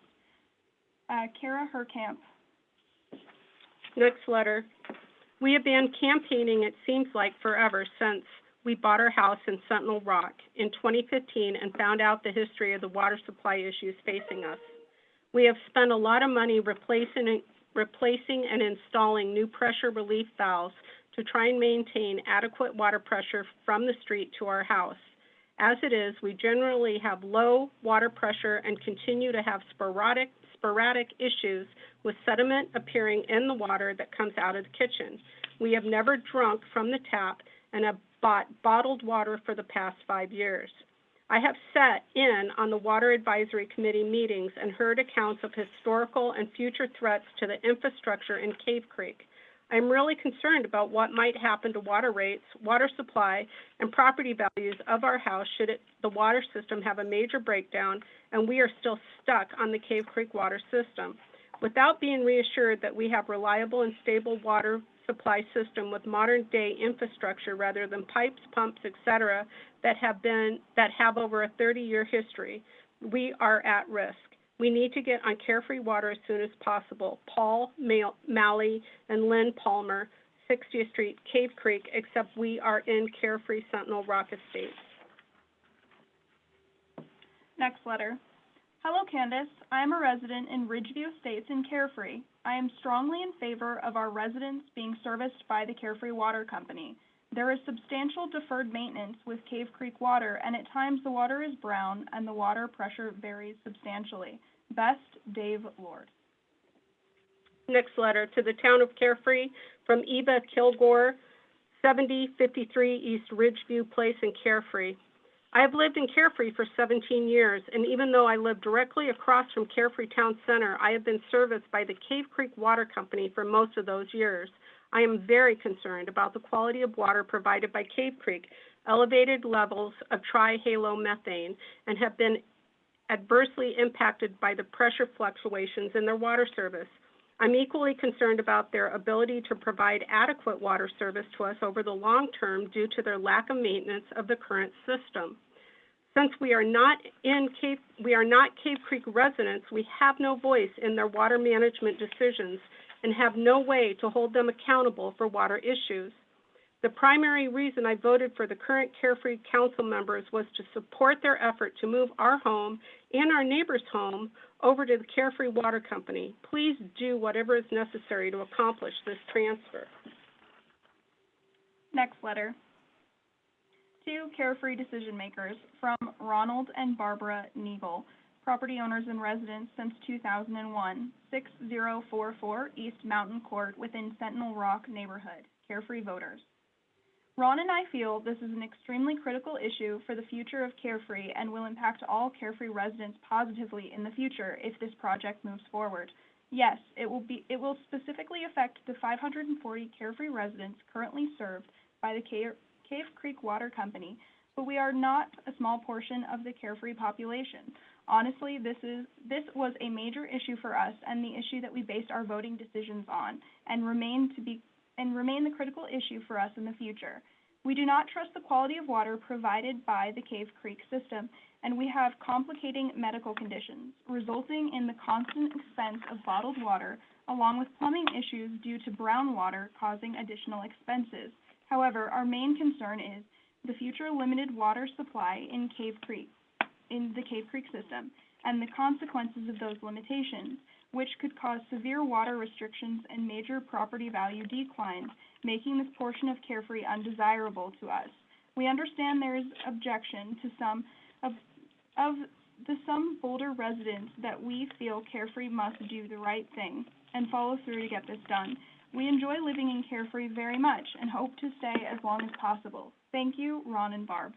Kara Herkamp. Next letter. We have been campaigning, it seems like forever, since we bought our house in Sentinel Rock in 2015 and found out the history of the water supply issues facing us. We have spent a lot of money replacing and installing new pressure relief valves to try and maintain adequate water pressure from the street to our house. As it is, we generally have low water pressure and continue to have sporadic issues with sediment appearing in the water that comes out of the kitchen. We have never drunk from the tap and have bought bottled water for the past 5 years. I have sat in on the Water Advisory Committee meetings and heard accounts of historical and future threats to the infrastructure in Cave Creek. I'm really concerned about what might happen to water rates, water supply, and property values of our house should the water system have a major breakdown and we are still stuck on the Cave Creek water system. Without being reassured that we have reliable and stable water supply system with modern-day infrastructure rather than pipes, pumps, etc., that have over a 30-year history, we are at risk. We need to get on Carefree Water as soon as possible. Paul Malley and Lynn Palmer, 60th Street, Cave Creek, except we are in Carefree Sentinel Rock Estates. Next letter. Hello, Candace. I am a resident in Ridgeview Estates in Carefree. I am strongly in favor of our residents being serviced by the Carefree Water Company. There is substantial deferred maintenance with Cave Creek water, and at times the water is brown and the water pressure varies substantially. Best, Dave Lord. Next letter to the town of Carefree from Eva Kilgore, 7053 East Ridgeview Place in Carefree. I have lived in Carefree for 17 years, and even though I live directly across from Carefree Town Center, I have been serviced by the Cave Creek Water Company for most of those years. I am very concerned about the quality of water provided by Cave Creek, elevated levels of trihalomethane, and have been adversely impacted by the pressure fluctuations in their water service. I'm equally concerned about their ability to provide adequate water service to us over the long term due to their lack of maintenance of the current system. Since we are not Cave Creek residents, we have no voice in their water management decisions and have no way to hold them accountable for water issues. The primary reason I voted for the current Carefree council members was to support their effort to move our home and our neighbor's home over to the Carefree Water Company. Please do whatever is necessary to accomplish this transfer. Next letter. To Carefree decision makers from Ronald and Barbara Neagle, property owners and residents since 2001, 6044 East Mountain Court within Sentinel Rock neighborhood, Carefree voters. Ron and I feel this is an extremely critical issue for the future of Carefree and will impact all Carefree residents positively in the future if this project moves forward. Yes, it will specifically affect the 540 Carefree residents currently served by the Cave Creek Water Company, but we are not a small portion of the Carefree population. Honestly, this was a major issue for us and the issue that we based our voting decisions on and remain the critical issue for us in the future. We do not trust the quality of water provided by the Cave Creek system, and we have complicating medical conditions, resulting in the constant expense of bottled water, along with plumbing issues due to brown water causing additional expenses. However, our main concern is the future limited water supply in the Cave Creek system, and the consequences of those limitations, which could cause severe water restrictions and major property value declines, making this portion of Carefree undesirable to us. We understand there is objection to some of some Boulder residents that we feel Carefree must do the right thing and follow through to get this done. We enjoy living in Carefree very much and hope to stay as long as possible. Thank you, Ron and Barb.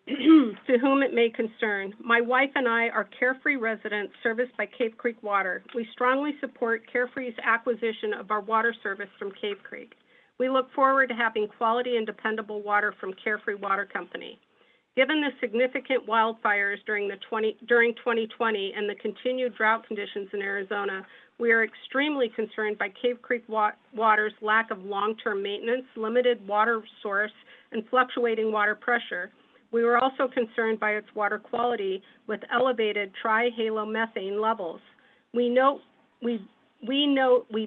To whom it may concern, my wife and I are Carefree residents serviced by Cave Creek Water. We strongly support Carefree's acquisition of our water service from Cave Creek. We look forward to having quality and dependable water from Carefree Water Company. Given the significant wildfires during 2020 and the continued drought conditions in Arizona, we are extremely concerned by Cave Creek Water's lack of long-term maintenance, limited water source, and fluctuating water pressure. We were also concerned by its water quality with elevated trihalomethane levels. We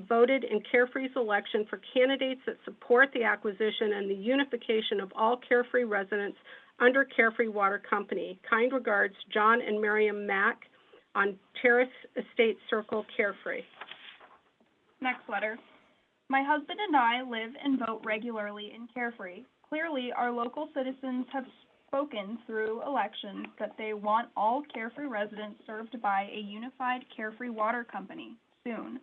voted in Carefree's election for candidates that support the acquisition and the unification of all Carefree residents under Carefree Water Company. Kind regards, John and Miriam Mack on Terrace Estate Circle, Carefree. Next letter. My husband and I live and vote regularly in Carefree. Clearly, our local citizens have spoken through elections that they want all Carefree residents served by a unified Carefree Water Company soon.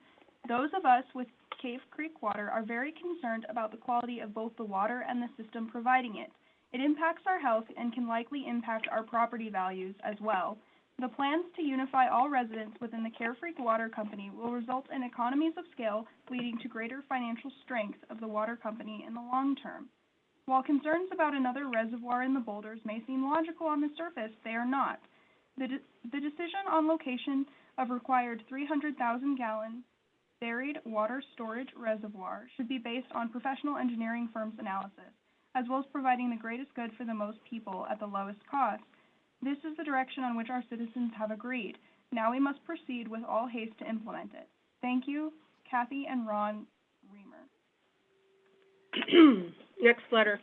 Those of us with Cave Creek Water are very concerned about the quality of both the water and the system providing it. It impacts our health and can likely impact our property values as well. The plans to unify all residents within the Carefree Water Company will result in economies of scale, leading to greater financial strength of the water company in the long term. While concerns about another reservoir in the boulders may seem logical on the surface, they are not. The decision on location of required 300,000-gallon buried water storage reservoir should be based on professional engineering firms' analysis, as well as providing the greatest good for the most people at the lowest cost. This is the direction on which our citizens have agreed. Now we must proceed with all haste to implement it. Thank you, Kathy and Ron Reamer. Next letter.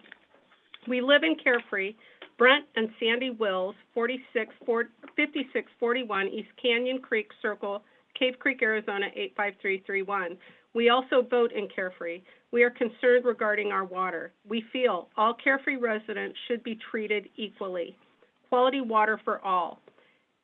We live in Carefree. Brent and Sandy Wills, 5641 East Canyon Creek Circle, Cave Creek, Arizona, 85331. We also vote in Carefree. We are concerned regarding our water. We feel all Carefree residents should be treated equally. Quality water for all.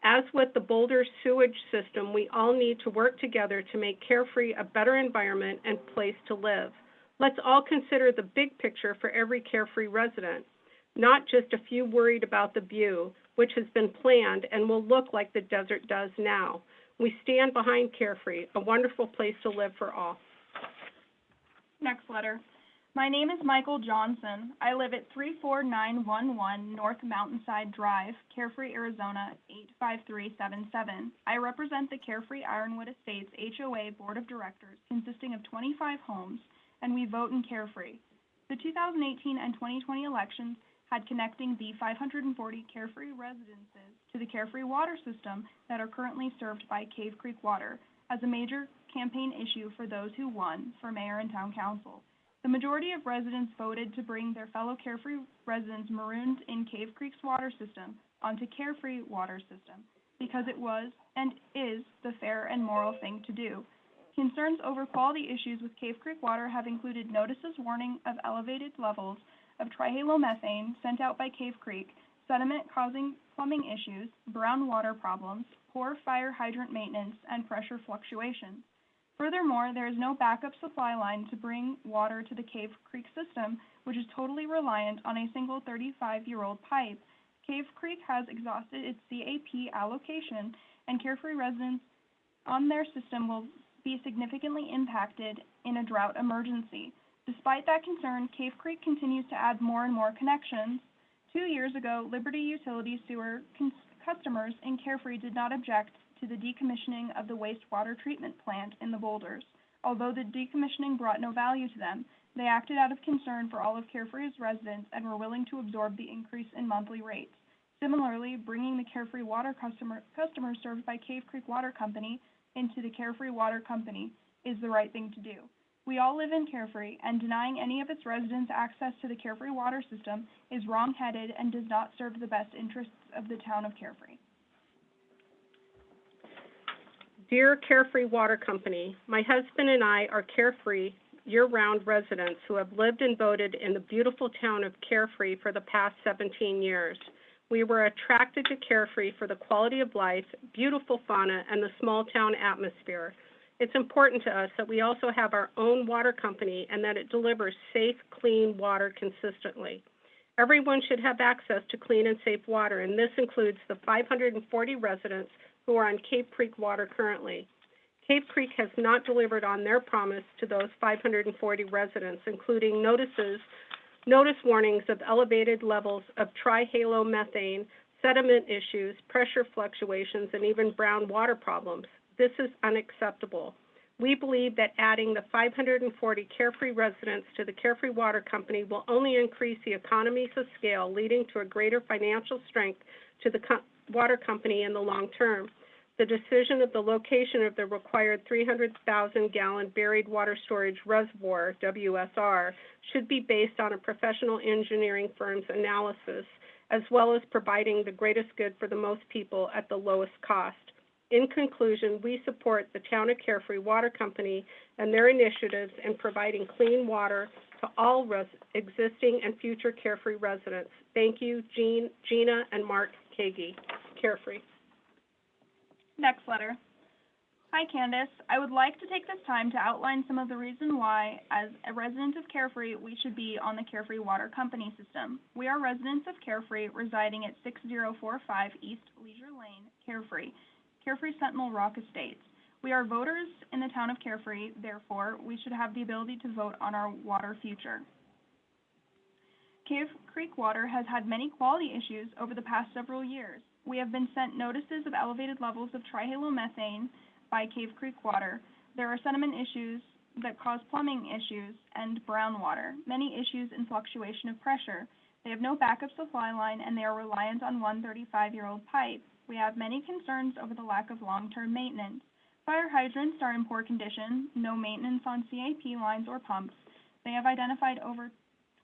As with the Boulder sewage system, we all need to work together to make Carefree a better environment and place to live. Let's all consider the big picture for every Carefree resident, not just a few worried about the view, which has been planned and will look like the desert does now. We stand behind Carefree, a wonderful place to live for all. Next letter. My name is Michael Johnson. I live at 34911 North Mountainside Drive, Carefree, Arizona, 85377. I represent the Carefree Ironwood Estates HOA Board of Directors, consisting of 25 homes, and we vote in Carefree. The 2018 and 2020 elections had connecting the 540 Carefree residences to the Carefree water system that are currently served by Cave Creek Water as a major campaign issue for those who won for mayor and town council. The majority of residents voted to bring their fellow Carefree residents marooned in Cave Creek's water system onto Carefree water system because it was and is the fair and moral thing to do. Concerns over quality issues with Cave Creek Water have included notices warning of elevated levels of trihalomethane sent out by Cave Creek, sediment causing plumbing issues, brown water problems, poor fire hydrant maintenance, and pressure fluctuations. Furthermore, there is no backup supply line to bring water to the Cave Creek system, which is totally reliant on a single 35-year-old pipe. Cave Creek has exhausted its CAP allocation, and Carefree residents on their system will be significantly impacted in a drought emergency. Despite that concern, Cave Creek continues to add more and more connections. 2 years ago, Liberty Utility Sewer customers in Carefree did not object to the decommissioning of the wastewater treatment plant in the boulders. Although the decommissioning brought no value to them, they acted out of concern for all of Carefree's residents and were willing to absorb the increase in monthly rates. Similarly, bringing the Carefree water customers served by Cave Creek Water Company into the Carefree Water Company is the right thing to do. We all live in Carefree, and denying any of its residents access to the Carefree water system is wrong-headed and does not serve the best interests of the town of Carefree. Dear Carefree Water Company, my husband and I are Carefree year-round residents who have lived and voted in the beautiful town of Carefree for the past 17 years. We were attracted to Carefree for the quality of life, beautiful fauna, and the small town atmosphere. It's important to us that we also have our own water company and that it delivers safe, clean water consistently. Everyone should have access to clean and safe water, and this includes the 540 residents who are on Cave Creek water currently. Cave Creek has not delivered on their promise to those 540 residents, including notice warnings of elevated levels of trihalomethane, sediment issues, pressure fluctuations, and even brown water problems. This is unacceptable. We believe that adding the 540 Carefree residents to the Carefree Water Company will only increase the economies of scale, leading to a greater financial strength to the water company in the long term. The decision of the location of the required 300,000-gallon buried water storage reservoir, WSR, should be based on a professional engineering firm's analysis, as well as providing the greatest good for the most people at the lowest cost. In conclusion, we support the Town of Carefree Water Company and their initiatives in providing clean water to all existing and future Carefree residents. Thank you, Gina and Mark Kagi, Carefree. Next letter. Hi, Candace. I would like to take this time to outline some of the reason why, as a resident of Carefree, we should be on the Carefree Water Company system. We are residents of Carefree residing at 6045 East Leisure Lane, Carefree Sentinel Rock Estates. We are voters in the town of Carefree, therefore, we should have the ability to vote on our water future. Cave Creek Water has had many quality issues over the past several years. We have been sent notices of elevated levels of trihalomethane by Cave Creek Water. There are sediment issues that cause plumbing issues and brown water, many issues in fluctuation of pressure. They have no backup supply line and they are reliant on one 35-year-old pipe. We have many concerns over the lack of long-term maintenance. Fire hydrants are in poor condition, no maintenance on CAP lines or pumps. They have identified over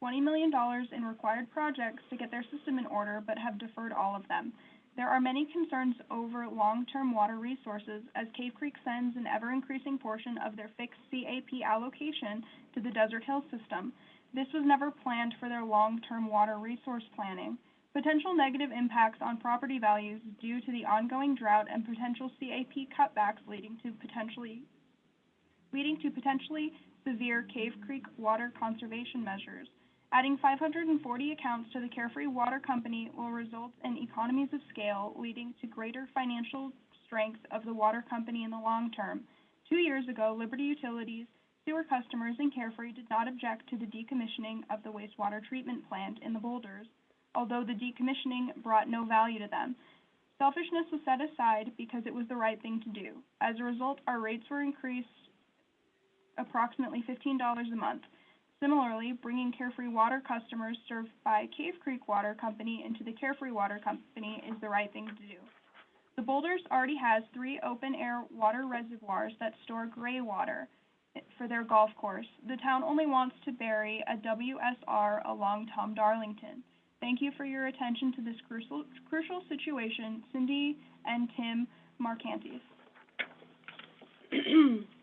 $20 million in required projects to get their system in order, but have deferred all of them. There are many concerns over long-term water resources, as Cave Creek sends an ever-increasing portion of their fixed CAP allocation to the Desert Hills system. This was never planned for their long-term water resource planning. Potential negative impacts on property values due to the ongoing drought and potential CAP cutbacks leading to potentially severe Cave Creek water conservation measures. Adding 540 accounts to the Carefree Water Company will result in economies of scale, leading to greater financial strength of the water company in the long term. 2 years ago, Liberty Utilities sewer customers in Carefree did not object to the decommissioning of the wastewater treatment plant in the boulders, although the decommissioning brought no value to them. Selfishness was set aside because it was the right thing to do. As a result, our rates were increased approximately $15 a month. Similarly, bringing Carefree Water customers served by Cave Creek Water Company into the Carefree Water Company is the right thing to do. The Boulders already has 3 open-air water reservoirs that store gray water for their golf course. The town only wants to bury a WSR along Tom Darlington. Thank you for your attention to this crucial situation. Cindy and Tim Marcantes.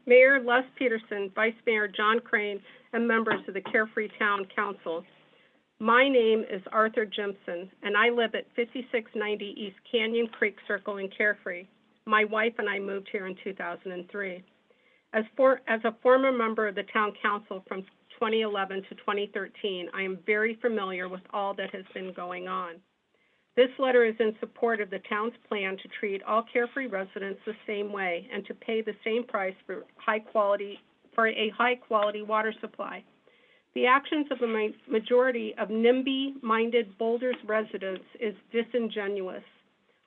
Mayor Les Peterson, Vice Mayor John Crane, and members of the Carefree Town Council. My name is Arthur Jimson, and I live at 5690 East Canyon Creek Circle in Carefree. My wife and I moved here in 2003. As a former member of the Town Council from 2011 to 2013, I am very familiar with all that has been going on. This letter is in support of the town's plan to treat all Carefree residents the same way and to pay the same price for a high-quality water supply. The actions of a majority of NIMBY-minded Boulders residents is disingenuous.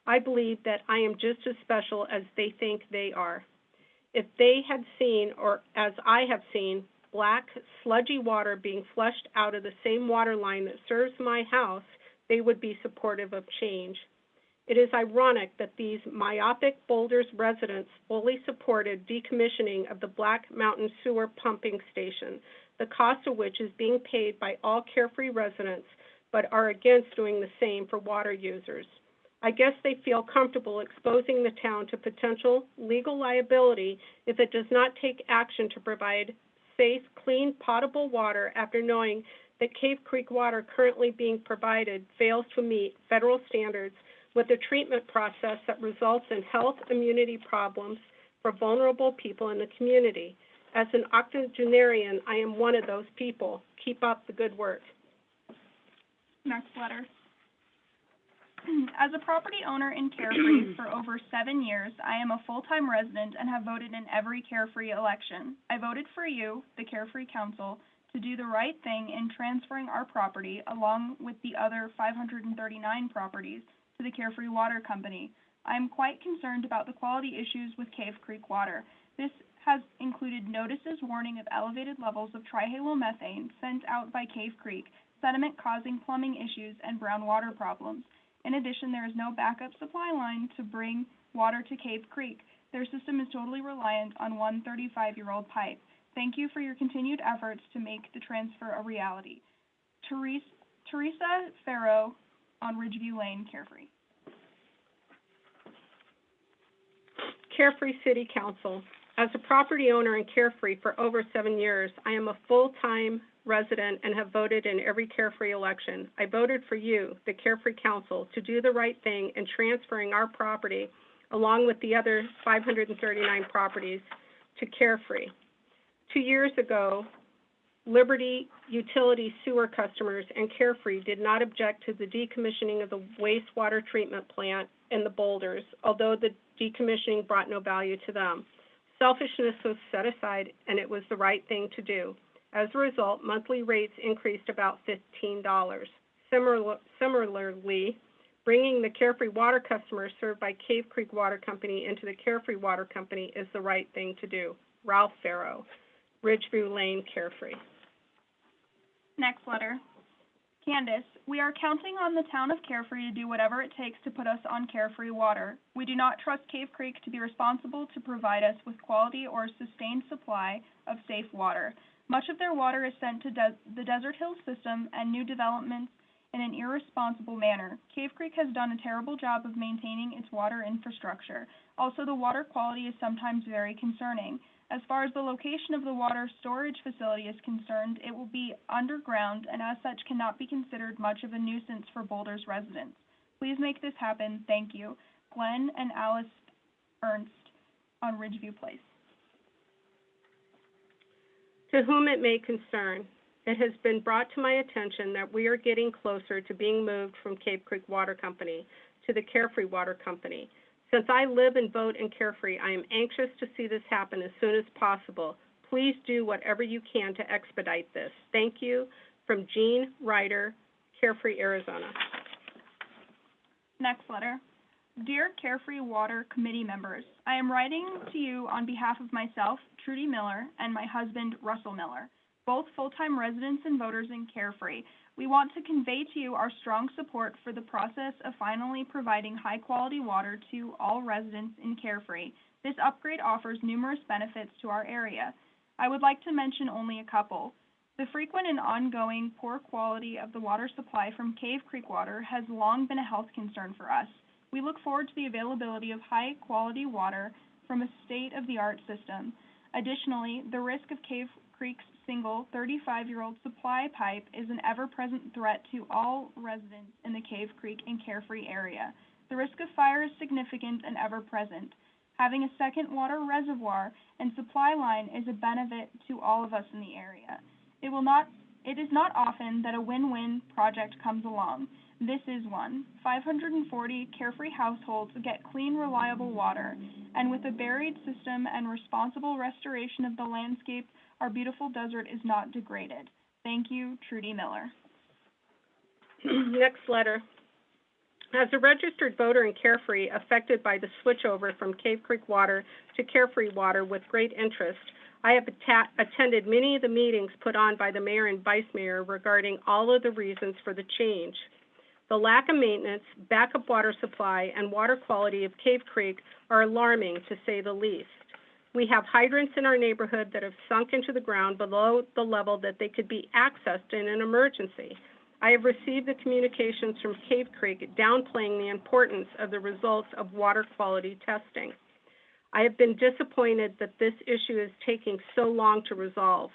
I believe that I am just as special as they think they are. If they had seen, or as I have seen, black, sludgy water being flushed out of the same water line that serves my house, they would be supportive of change. It is ironic that these myopic Boulders residents fully supported decommissioning of the Black Mountain Sewer Pumping Station, the cost of which is being paid by all Carefree residents, but are against doing the same for water users. I guess they feel comfortable exposing the town to potential legal liability if it does not take action to provide safe, clean, potable water after knowing that Cave Creek water currently being provided fails to meet federal standards with a treatment process that results in health immunity problems for vulnerable people in the community. As an octogenarian, I am one of those people. Keep up the good work. Next letter. As a property owner in Carefree for over 7 years, I am a full-time resident and have voted in every Carefree election. I voted for you, the Carefree Council, to do the right thing in transferring our property, along with the other 539 properties, to the Carefree Water Company. I am quite concerned about the quality issues with Cave Creek water. This has included notices warning of elevated levels of trihalomethane sent out by Cave Creek, sediment causing plumbing issues and brown water problems. In addition, there is no backup supply line to bring water to Cave Creek. Their system is totally reliant on one 35-year-old pipe. Thank you for your continued efforts to make the transfer a reality. Teresa Farrow on Ridgeview Lane, Carefree. Carefree City Council. As a property owner in Carefree for over 7 years, I am a full-time resident and have voted in every Carefree election. I voted for you, the Carefree Council, to do the right thing in transferring our property, along with the other 539 properties, to Carefree. 2 years ago, Liberty Utility Sewer customers and Carefree did not object to the decommissioning of the wastewater treatment plant in the Boulders, although the decommissioning brought no value to them. Selfishness was set aside, and it was the right thing to do. As a result, monthly rates increased about $15. Similarly, bringing the Carefree water customers served by Cave Creek Water Company into the Carefree Water Company is the right thing to do. Ralph Farrow, Ridgeview Lane, Carefree. Next letter. Candace, we are counting on the town of Carefree to do whatever it takes to put us on Carefree water. We do not trust Cave Creek to be responsible to provide us with quality or sustained supply of safe water. Much of their water is sent to the Desert Hills system and new developments in an irresponsible manner. Cave Creek has done a terrible job of maintaining its water infrastructure. Also, the water quality is sometimes very concerning. As far as the location of the water storage facility is concerned, it will be underground and as such cannot be considered much of a nuisance for Boulders residents. Please make this happen. Thank you. Glenn and Alice Ernst on Ridgeview Place. To whom it may concern, it has been brought to my attention that we are getting closer to being moved from Cave Creek Water Company to the Carefree Water Company. Since I live and vote in Carefree, I am anxious to see this happen as soon as possible. Please do whatever you can to expedite this. Thank you. From Jean Ryder, Carefree, Arizona. Next letter. Dear Carefree Water Committee members, I am writing to you on behalf of myself, Trudy Miller, and my husband, Russell Miller, both full-time residents and voters in Carefree. We want to convey to you our strong support for the process of finally providing high-quality water to all residents in Carefree. This upgrade offers numerous benefits to our area. I would like to mention only a couple. The frequent and ongoing poor quality of the water supply from Cave Creek water has long been a health concern for us. We look forward to the availability of high-quality water from a state-of-the-art system. Additionally, the risk of Cave Creek's single 35-year-old supply pipe is an ever-present threat to all residents in the Cave Creek and Carefree area. The risk of fire is significant and ever-present. Having a second water reservoir and supply line is a benefit to all of us in the area. It is not often that a win-win project comes along. This is one. 540 Carefree households get clean, reliable water, and with a buried system and responsible restoration of the landscape, our beautiful desert is not degraded. Thank you, Trudy Miller. Next letter. As a registered voter in Carefree affected by the switchover from Cave Creek water to Carefree water with great interest, I have attended many of the meetings put on by the mayor and vice mayor regarding all of the reasons for the change. The lack of maintenance, backup water supply, and water quality of Cave Creek are alarming, to say the least. We have hydrants in our neighborhood that have sunk into the ground below the level that they could be accessed in an emergency. I have received the communications from Cave Creek downplaying the importance of the results of water quality testing. I have been disappointed that this issue is taking so long to resolve.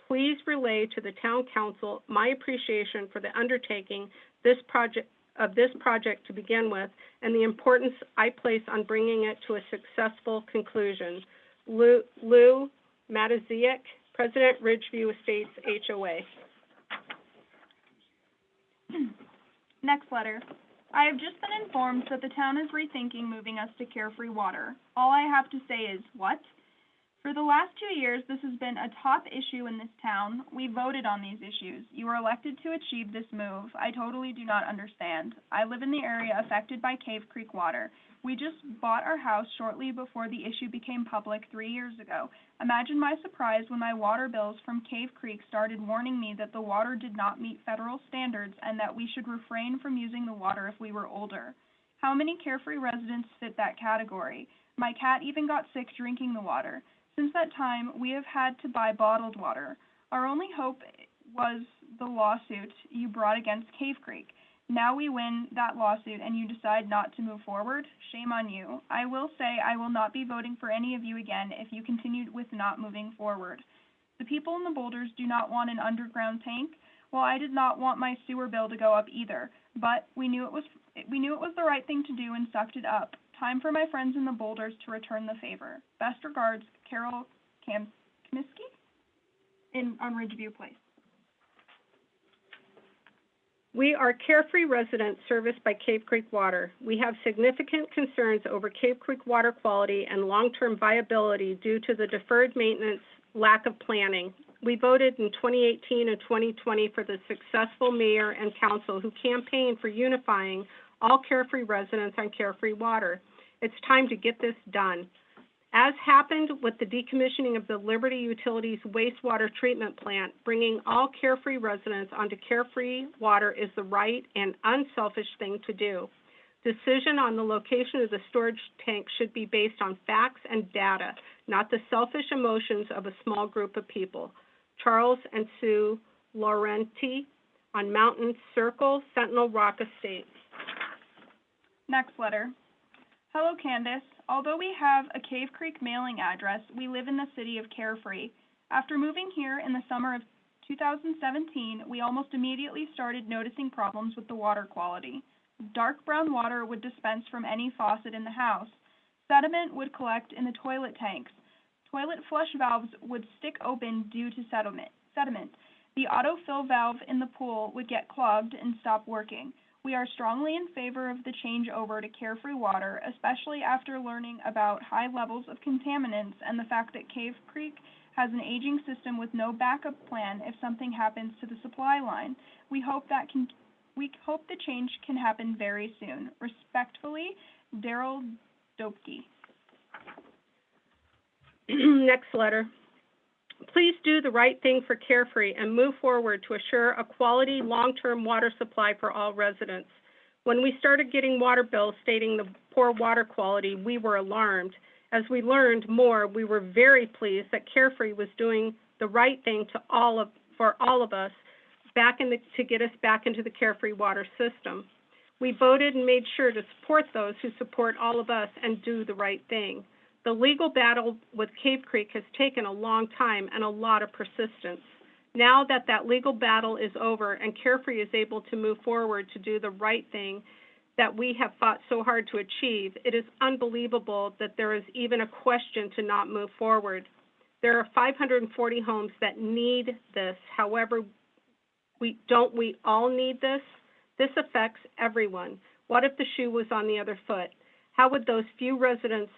please relay to the Town Council my appreciation for the undertaking this project to begin with, and the importance I place on bringing it to a successful conclusion. Lou Mataziak, President, Ridgeview Estates HOA. Next letter. I have just been informed that the town is rethinking moving us to Carefree Water. All I have to say is, what? For the last 2 years, this has been a top issue in this town. We voted on these issues. You were elected to achieve this move. I totally do not understand. I live in the area affected by Cave Creek water. We just bought our house shortly before the issue became public 3 years ago. Imagine my surprise when my water bills from Cave Creek started warning me that the water did not meet federal standards and that we should refrain from using the water if we were older. How many Carefree residents fit that category? My cat even got sick drinking the water. Since that time, we have had to buy bottled water. Our only hope was the lawsuit you brought against Cave Creek. Now we win that lawsuit and you decide not to move forward? Shame on you. I will say I will not be voting for any of you again if you continue with not moving forward. The people in the Boulders do not want an underground tank. Well, I did not want my sewer bill to go up either, but we knew it was the right thing to do and sucked it up. Time for my friends in the Boulders to return the favor. Best regards, Carol Kamiski on Ridgeview Place. We are Carefree residents serviced by Cave Creek Water. We have significant concerns over Cave Creek water quality and long-term viability due to the deferred maintenance, lack of planning. We voted in 2018 and 2020 for the successful mayor and council who campaigned for unifying all Carefree residents on Carefree Water. It's time to get this done. As happened with the decommissioning of the Liberty Utilities wastewater treatment plant, bringing all Carefree residents onto Carefree Water is the right and unselfish thing to do. Decision on the location of the storage tank should be based on facts and data, not the selfish emotions of a small group of people. Charles and Sue Laurenti on Mountain Circle, Sentinel Rock Estates. Next letter. Hello, Candace. Although we have a Cave Creek mailing address, we live in the city of Carefree. After moving here in the summer of 2017, we almost immediately started noticing problems with the water quality. Dark brown water would dispense from any faucet in the house. Sediment would collect in the toilet tanks. Toilet flush valves would stick open due to sediment. The autofill valve in the pool would get clogged and stop working. We are strongly in favor of the change over to Carefree Water, especially after learning about high levels of contaminants and the fact that Cave Creek has an aging system with no backup plan if something happens to the supply line. We hope the change can happen very soon. Respectfully, Daryl Dopke. Next letter. Please do the right thing for Carefree and move forward to assure a quality, long-term water supply for all residents. When we started getting water bills stating the poor water quality, we were alarmed. As we learned more, we were very pleased that Carefree was doing the right thing for all of us to get us back into the Carefree water system. We voted and made sure to support those who support all of us and do the right thing. The legal battle with Cave Creek has taken a long time and a lot of persistence. Now that legal battle is over and Carefree is able to move forward to do the right thing that we have fought so hard to achieve, it is unbelievable that there is even a question to not move forward. There are 540 homes that need this. However, we all need this? This affects everyone. What if the shoe was on the other foot? How would those few residents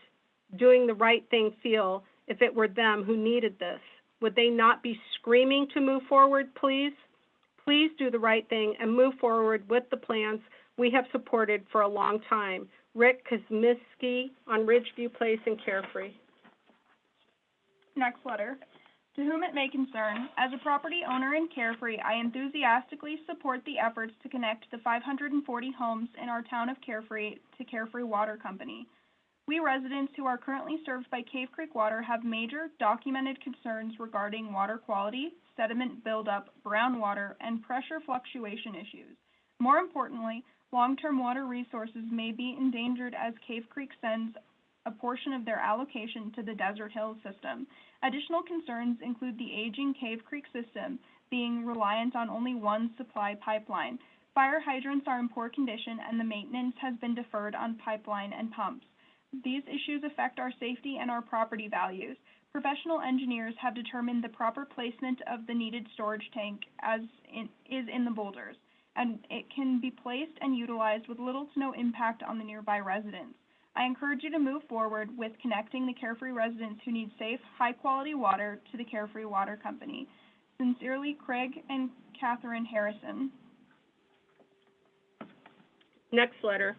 doing the right thing feel if it were them who needed this? Would they not be screaming to move forward, please? Please do the right thing and move forward with the plans we have supported for a long time. Rick Kosmiski on Ridgeview Place in Carefree. Next letter. To whom it may concern, as a property owner in Carefree, I enthusiastically support the efforts to connect the 540 homes in our town of Carefree to Carefree Water Company. We residents who are currently served by Cave Creek Water have major documented concerns regarding water quality, sediment buildup, brown water, and pressure fluctuation issues. More importantly, long-term water resources may be endangered as Cave Creek sends a portion of their allocation to the Desert Hills system. Additional concerns include the aging Cave Creek system being reliant on only one supply pipeline. Fire hydrants are in poor condition and the maintenance has been deferred on pipeline and pumps. These issues affect our safety and our property values. Professional engineers have determined the proper placement of the needed storage tank is in the boulders, and it can be placed and utilized with little to no impact on the nearby residents. I encourage you to move forward with connecting the Carefree residents who need safe, high-quality water to the Carefree Water Company. Sincerely, Craig and Catherine Harrison. Next letter.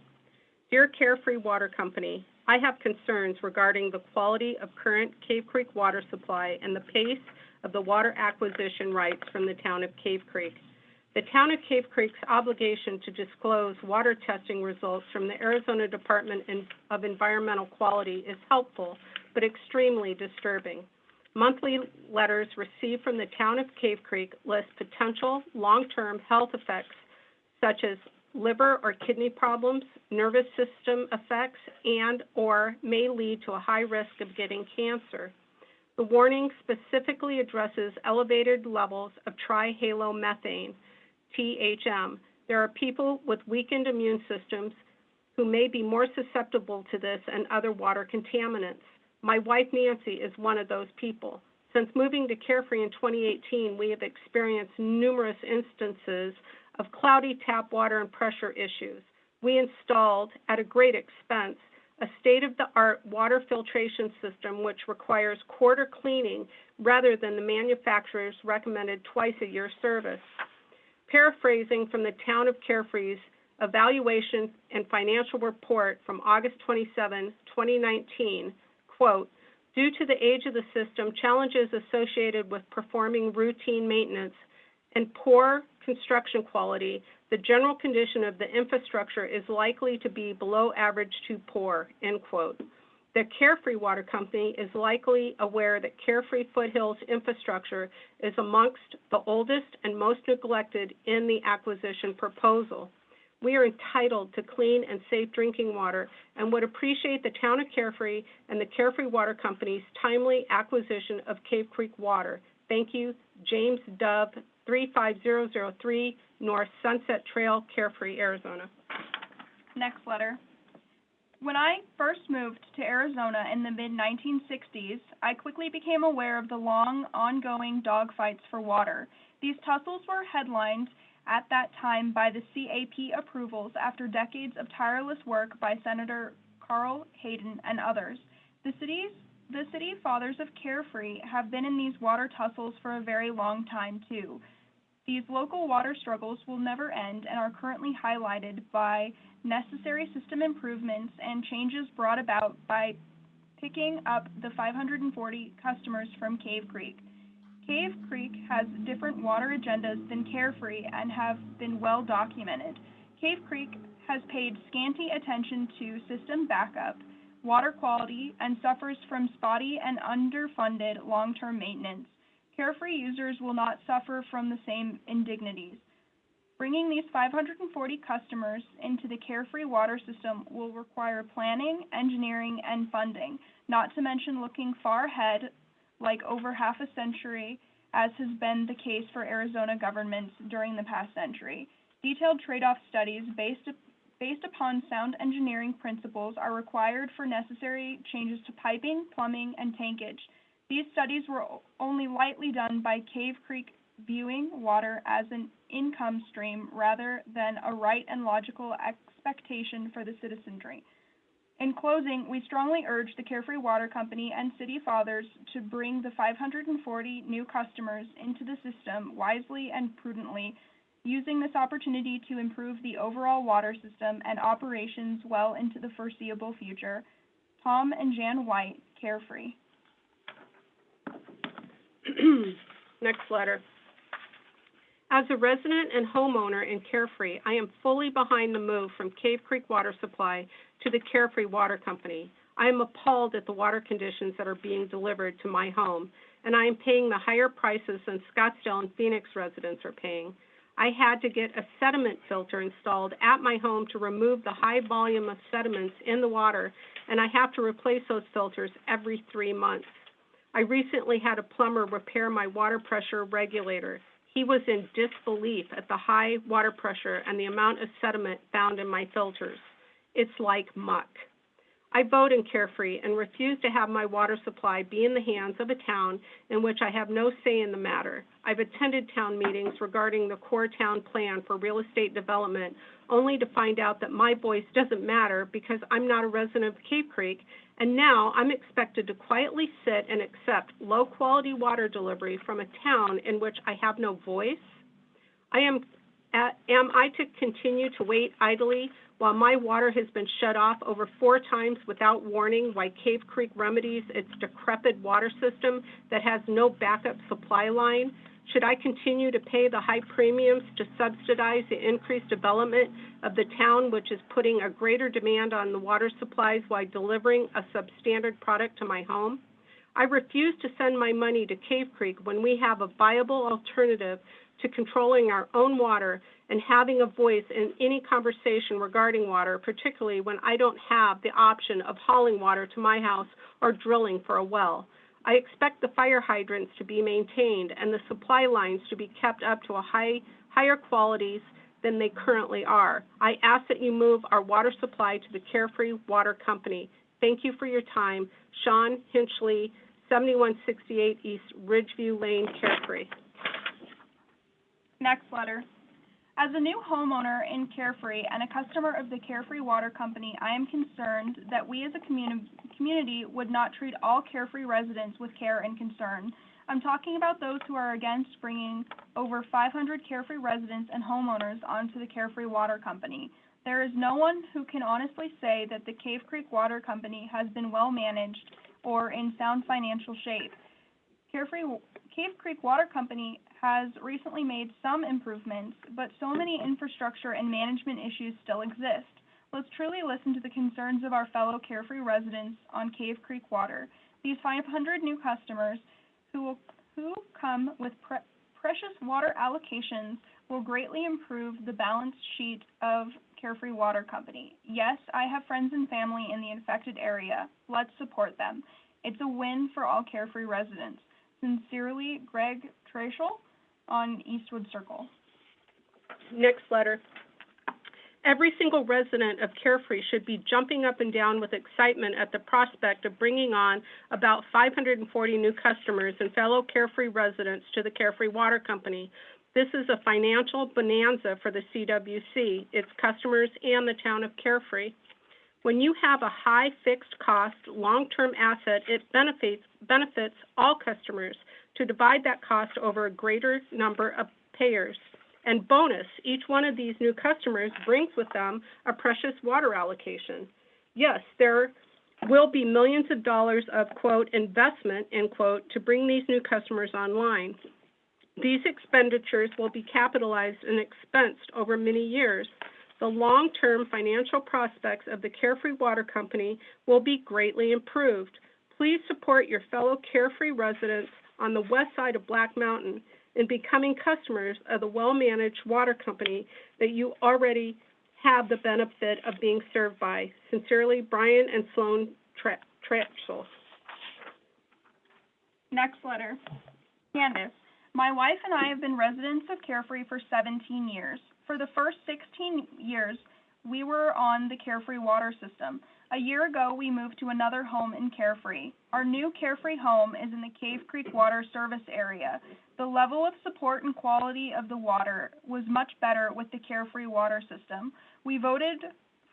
Dear Carefree Water Company, I have concerns regarding the quality of current Cave Creek water supply and the pace of the water acquisition rights from the town of Cave Creek. The town of Cave Creek's obligation to disclose water testing results from the Arizona Department of Environmental Quality is helpful, but extremely disturbing. Monthly letters received from the town of Cave Creek list potential long-term health effects such as liver or kidney problems, nervous system effects, and/or may lead to a high risk of getting cancer. The warning specifically addresses elevated levels of trihalomethane, THM. There are people with weakened immune systems who may be more susceptible to this and other water contaminants. My wife, Nancy, is one of those people. Since moving to Carefree in 2018, we have experienced numerous instances of cloudy tap water and pressure issues. We installed, at a great expense, a state-of-the-art water filtration system which requires quarter cleaning rather than the manufacturer's recommended twice-a-year service. Paraphrasing from the town of Carefree's evaluation and financial report from August 27, 2019, quote, due to the age of the system, challenges associated with performing routine maintenance, and poor construction quality, the general condition of the infrastructure is likely to be below average to poor, end quote. The Carefree Water Company is likely aware that Carefree Foothills infrastructure is amongst the oldest and most neglected in the acquisition proposal. We are entitled to clean and safe drinking water and would appreciate the town of Carefree and the Carefree Water Company's timely acquisition of Cave Creek water. Thank you, James Dove, 35003 North Sunset Trail, Carefree, Arizona. Next letter. When I first moved to Arizona in the mid-1960s, I quickly became aware of the long, ongoing dogfights for water. These tussles were headlined at that time by the CAP approvals after decades of tireless work by Senator Carl Hayden and others. The city fathers of Carefree have been in these water tussles for a very long time, too. These local water struggles will never end and are currently highlighted by necessary system improvements and changes brought about by picking up the 540 customers from Cave Creek. Cave Creek has different water agendas than Carefree and have been well documented. Cave Creek has paid scanty attention to system backup, water quality, and suffers from spotty and underfunded long-term maintenance. Carefree users will not suffer from the same indignities. Bringing these 540 customers into the Carefree water system will require planning, engineering, and funding, not to mention looking far ahead, like over half a century, as has been the case for Arizona governments during the past century. Detailed trade-off studies based upon sound engineering principles are required for necessary changes to piping, plumbing, and tankage. These studies were only lightly done by Cave Creek, viewing water as an income stream rather than a right and logical expectation for the citizenry. In closing, we strongly urge the Carefree Water Company and City Fathers to bring the 540 new customers into the system wisely and prudently, using this opportunity to improve the overall water system and operations well into the foreseeable future. Tom and Jan White, Carefree. Next letter. As a resident and homeowner in Carefree, I am fully behind the move from Cave Creek Water Supply to the Carefree Water Company. I am appalled at the water conditions that are being delivered to my home, and I am paying the higher prices than Scottsdale and Phoenix residents are paying. I had to get a sediment filter installed at my home to remove the high volume of sediments in the water, and I have to replace those filters every 3 months. I recently had a plumber repair my water pressure regulator. He was in disbelief at the high water pressure and the amount of sediment found in my filters. It's like muck. I vote in Carefree and refuse to have my water supply be in the hands of a town in which I have no say in the matter. I've attended town meetings regarding the core town plan for real estate development, only to find out that my voice doesn't matter because I'm not a resident of Cave Creek, and now I'm expected to quietly sit and accept low-quality water delivery from a town in which I have no voice? Am I to continue to wait idly while my water has been shut off over 4 times without warning while Cave Creek remedies its decrepit water system that has no backup supply line? Should I continue to pay the high premiums to subsidize the increased development of the town, which is putting a greater demand on the water supplies while delivering a substandard product to my home? I refuse to send my money to Cave Creek when we have a viable alternative to controlling our own water and having a voice in any conversation regarding water, particularly when I don't have the option of hauling water to my house or drilling for a well. I expect the fire hydrants to be maintained and the supply lines to be kept up to higher qualities than they currently are. I ask that you move our water supply to the Carefree Water Company. Thank you for your time. Sean Hinchley, 7168 East Ridgeview Lane, Carefree. Next letter. As a new homeowner in Carefree and a customer of the Carefree Water Company, I am concerned that we as a community would not treat all Carefree residents with care and concern. I'm talking about those who are against bringing over 500 Carefree residents and homeowners onto the Carefree Water Company. There is no one who can honestly say that the Cave Creek Water Company has been well managed or in sound financial shape. Cave Creek Water Company has recently made some improvements, but so many infrastructure and management issues still exist. Let's truly listen to the concerns of our fellow Carefree residents on Cave Creek Water. These 500 new customers who come with precious water allocations will greatly improve the balance sheet of Carefree Water Company. Yes, I have friends and family in the infected area. Let's support them. It's a win for all Carefree residents. Sincerely, Greg Trashel on Eastwood Circle. Next letter. Every single resident of Carefree should be jumping up and down with excitement at the prospect of bringing on about 540 new customers and fellow Carefree residents to the Carefree Water Company. This is a financial bonanza for the CWC, its customers, and the town of Carefree. When you have a high fixed cost, long-term asset, it benefits all customers to divide that cost over a greater number of payers. And bonus, each one of these new customers brings with them a precious water allocation. Yes, there will be millions of dollars of, quote, investment, end quote, to bring these new customers online. These expenditures will be capitalized and expensed over many years. The long-term financial prospects of the Carefree Water Company will be greatly improved. Please support your fellow Carefree residents on the west side of Black Mountain in becoming customers of the well-managed water company that you already have the benefit of being served by. Sincerely, Brian and Sloan Trachsel. Next letter. Candace, my wife and I have been residents of Carefree for 17 years. For the first 16 years, we were on the Carefree water system. A year ago, we moved to another home in Carefree. Our new Carefree home is in the Cave Creek Water Service area. The level of support and quality of the water was much better with the Carefree water system. We voted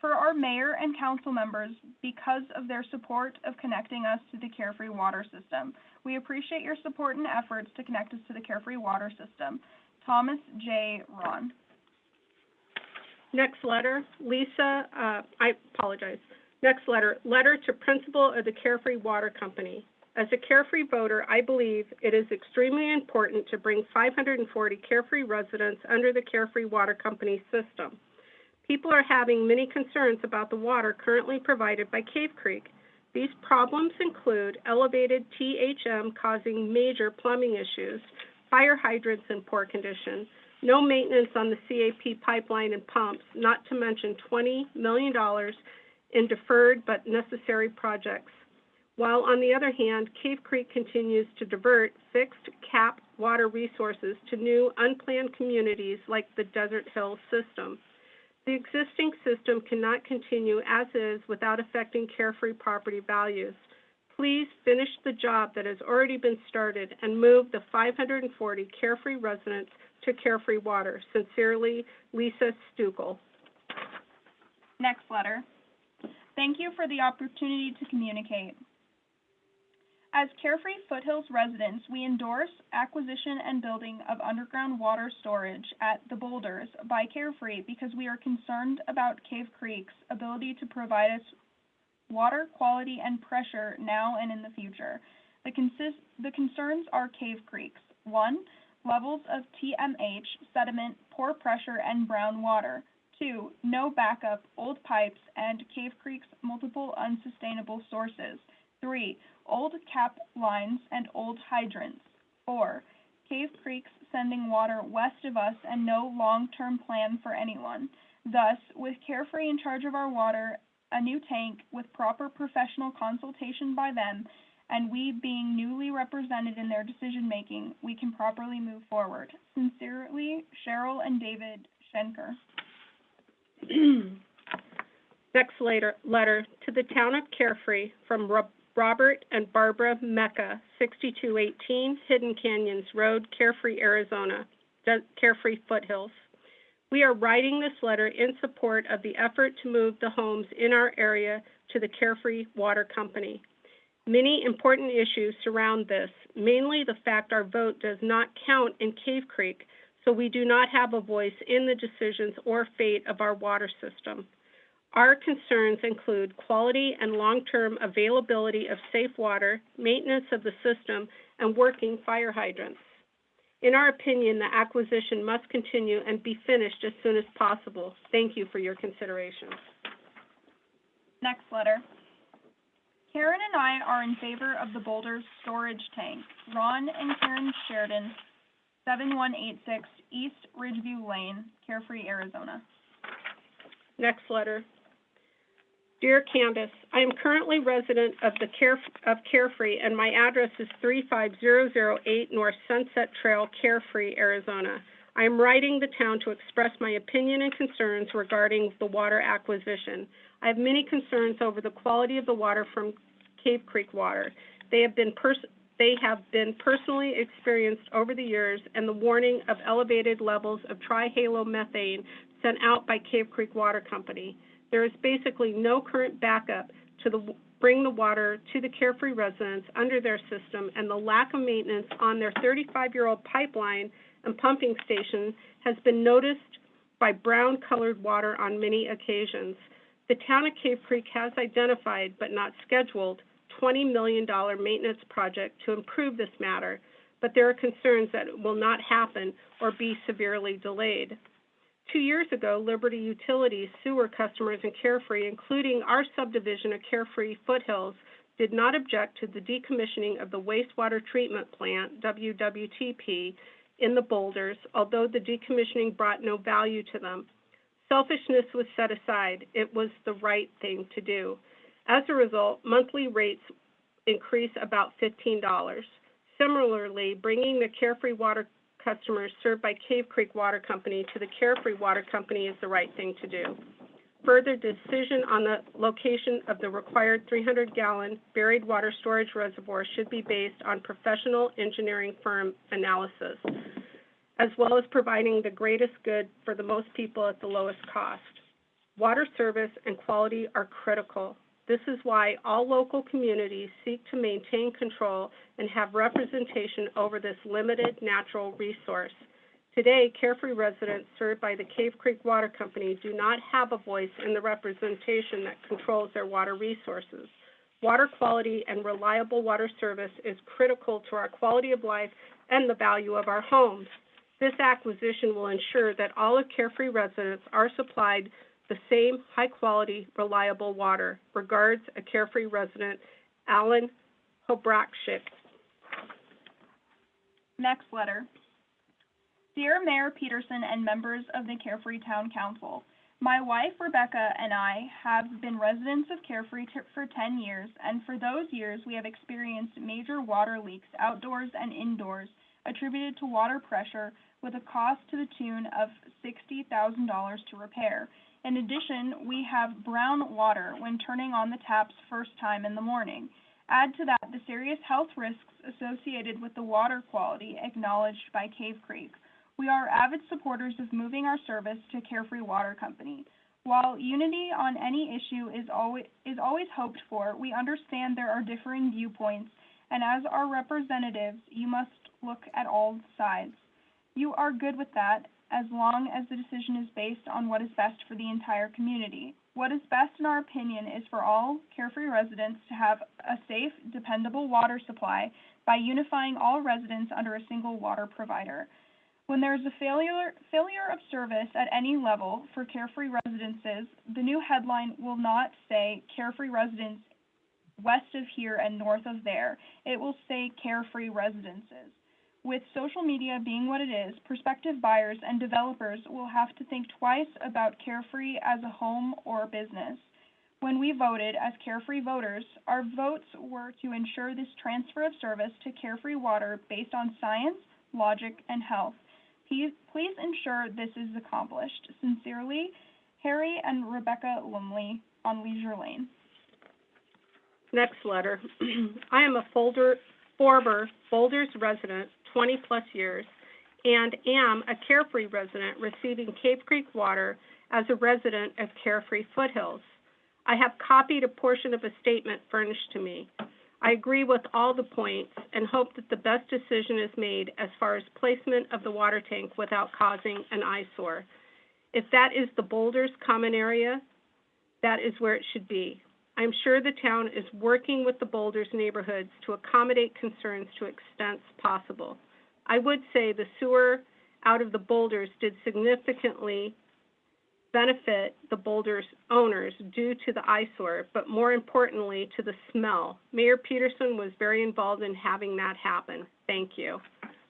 for our mayor and council members because of their support of connecting us to the Carefree water system. We appreciate your support and efforts to connect us to the Carefree water system. Thomas J. Ron. Next letter, Lisa, I apologize. Next letter to principal of the Carefree Water Company. As a Carefree voter, I believe it is extremely important to bring 540 Carefree residents under the Carefree Water Company system. People are having many concerns about the water currently provided by Cave Creek. These problems include elevated THM causing major plumbing issues, fire hydrants in poor condition, No maintenance on the CAP pipeline and pumps, not to mention $20 million in deferred but necessary projects. While on the other hand, Cave Creek continues to divert fixed cap water resources to new unplanned communities like the Desert Hills system. The existing system cannot continue as is without affecting Carefree property values. Please finish the job that has already been started and move the 540 Carefree residents to Carefree Water. Sincerely, Lisa Stukel. Next letter. Thank you for the opportunity to communicate. As Carefree Foothills residents, we endorse acquisition and building of underground water storage at the Boulders by Carefree because we are concerned about Cave Creek's ability to provide us water quality and pressure now and in the future. The concerns are Cave Creek's. 1, levels of TMH, sediment, poor pressure, and brown water. 2, no backup, old pipes, and Cave Creek's multiple unsustainable sources. 3, old cap lines and old hydrants. 4, Cave Creek's sending water west of us and no long-term plan for anyone. Thus, with Carefree in charge of our water, a new tank with proper professional consultation by them, and we being newly represented in their decision-making, we can properly move forward. Sincerely, Cheryl and David Schenker. Next letter to the town of Carefree from Robert and Barbara Mecca, 6218 Hidden Canyons Road, Carefree, Arizona, Carefree Foothills. We are writing this letter in support of the effort to move the homes in our area to the Carefree Water Company. Many important issues surround this, mainly the fact our vote does not count in Cave Creek, so we do not have a voice in the decisions or fate of our water system. Our concerns include quality and long-term availability of safe water, maintenance of the system, and working fire hydrants. In our opinion, the acquisition must continue and be finished as soon as possible. Thank you for your consideration. Next letter. Karen and I are in favor of the Boulders storage tank. Ron and Karen Sheridan, 7186 East Ridgeview Lane, Carefree, Arizona. Next letter. Dear Candace, I am currently resident of Carefree, and my address is 35008 North Sunset Trail, Carefree, Arizona. I am writing the town to express my opinion and concerns regarding the water acquisition. I have many concerns over the quality of the water from Cave Creek Water. They have been personally experienced over the years, and the warning of elevated levels of trihalomethane sent out by Cave Creek Water Company. There is basically no current backup to bring the water to the Carefree residents under their system, and the lack of maintenance on their 35-year-old pipeline and pumping station has been noticed by brown-colored water on many occasions. The town of Cave Creek has identified, but not scheduled, $20 million maintenance project to improve this matter, but there are concerns that it will not happen or be severely delayed. 2 years ago, Liberty Utilities sewer customers in Carefree, including our subdivision of Carefree Foothills, did not object to the decommissioning of the wastewater treatment plant, WWTP, in the Boulders, although the decommissioning brought no value to them. Selfishness was set aside. It was the right thing to do. As a result, monthly rates increase about $15. Similarly, bringing the Carefree Water customers served by Cave Creek Water Company to the Carefree Water Company is the right thing to do. Further decision on the location of the required 300-gallon buried water storage reservoir should be based on professional engineering firm analysis, as well as providing the greatest good for the most people at the lowest cost. Water service and quality are critical. This is why all local communities seek to maintain control and have representation over this limited natural resource. Today, Carefree residents served by the Cave Creek Water Company do not have a voice in the representation that controls their water resources. Water quality and reliable water service is critical to our quality of life and the value of our homes. This acquisition will ensure that all of Carefree residents are supplied the same high-quality, reliable water. Regards, a Carefree resident, Alan Hobrakshik. Next letter. Dear Mayor Peterson and members of the Carefree Town Council, my wife Rebecca and I have been residents of Carefree for 10 years, and for those years we have experienced major water leaks outdoors and indoors attributed to water pressure with a cost to the tune of $60,000 to repair. In addition, we have brown water when turning on the taps first time in the morning. Add to that the serious health risks associated with the water quality acknowledged by Cave Creek. We are avid supporters of moving our service to Carefree Water Company. While unity on any issue is always hoped for, we understand there are differing viewpoints, and as our representatives, you must look at all sides. You are good with that, as long as the decision is based on what is best for the entire community. What is best, in our opinion, is for all Carefree residents to have a safe, dependable water supply by unifying all residents under a single water provider. When there is a failure of service at any level for Carefree residences, the new headline will not say Carefree residents west of here and north of there. It will say Carefree residences. With social media being what it is, prospective buyers and developers will have to think twice about Carefree as a home or business. When we voted as Carefree voters, our votes were to ensure this transfer of service to Carefree Water based on science, logic, and health. Please ensure this is accomplished. Sincerely, Harry and Rebecca Lumley on Leisure Lane. Next letter. I am a former Boulders resident, 20-plus years, and am a Carefree resident receiving Cave Creek water as a resident of Carefree Foothills. I have copied a portion of a statement furnished to me. I agree with all the points and hope that the best decision is made as far as placement of the water tank without causing an eyesore. If that is the Boulders common area, that is where it should be. I'm sure the town is working with the Boulders neighborhoods to accommodate concerns to extents possible. I would say the sewer out of the Boulders did significantly benefit the Boulders owners due to the eyesore, but more importantly to the smell. Mayor Peterson was very involved in having that happen. Thank you.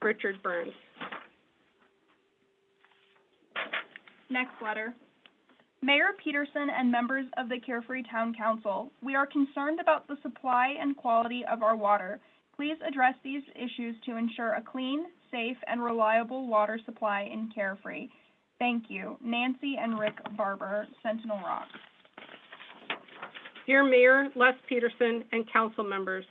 Richard Burns. Next letter. Mayor Peterson and members of the Carefree Town Council, we are concerned about the supply and quality of our water. Please address these issues to ensure a clean, safe, and reliable water supply in Carefree. Thank you. Nancy and Rick Barber, Sentinel Rock. Dear Mayor Les Peterson and council members,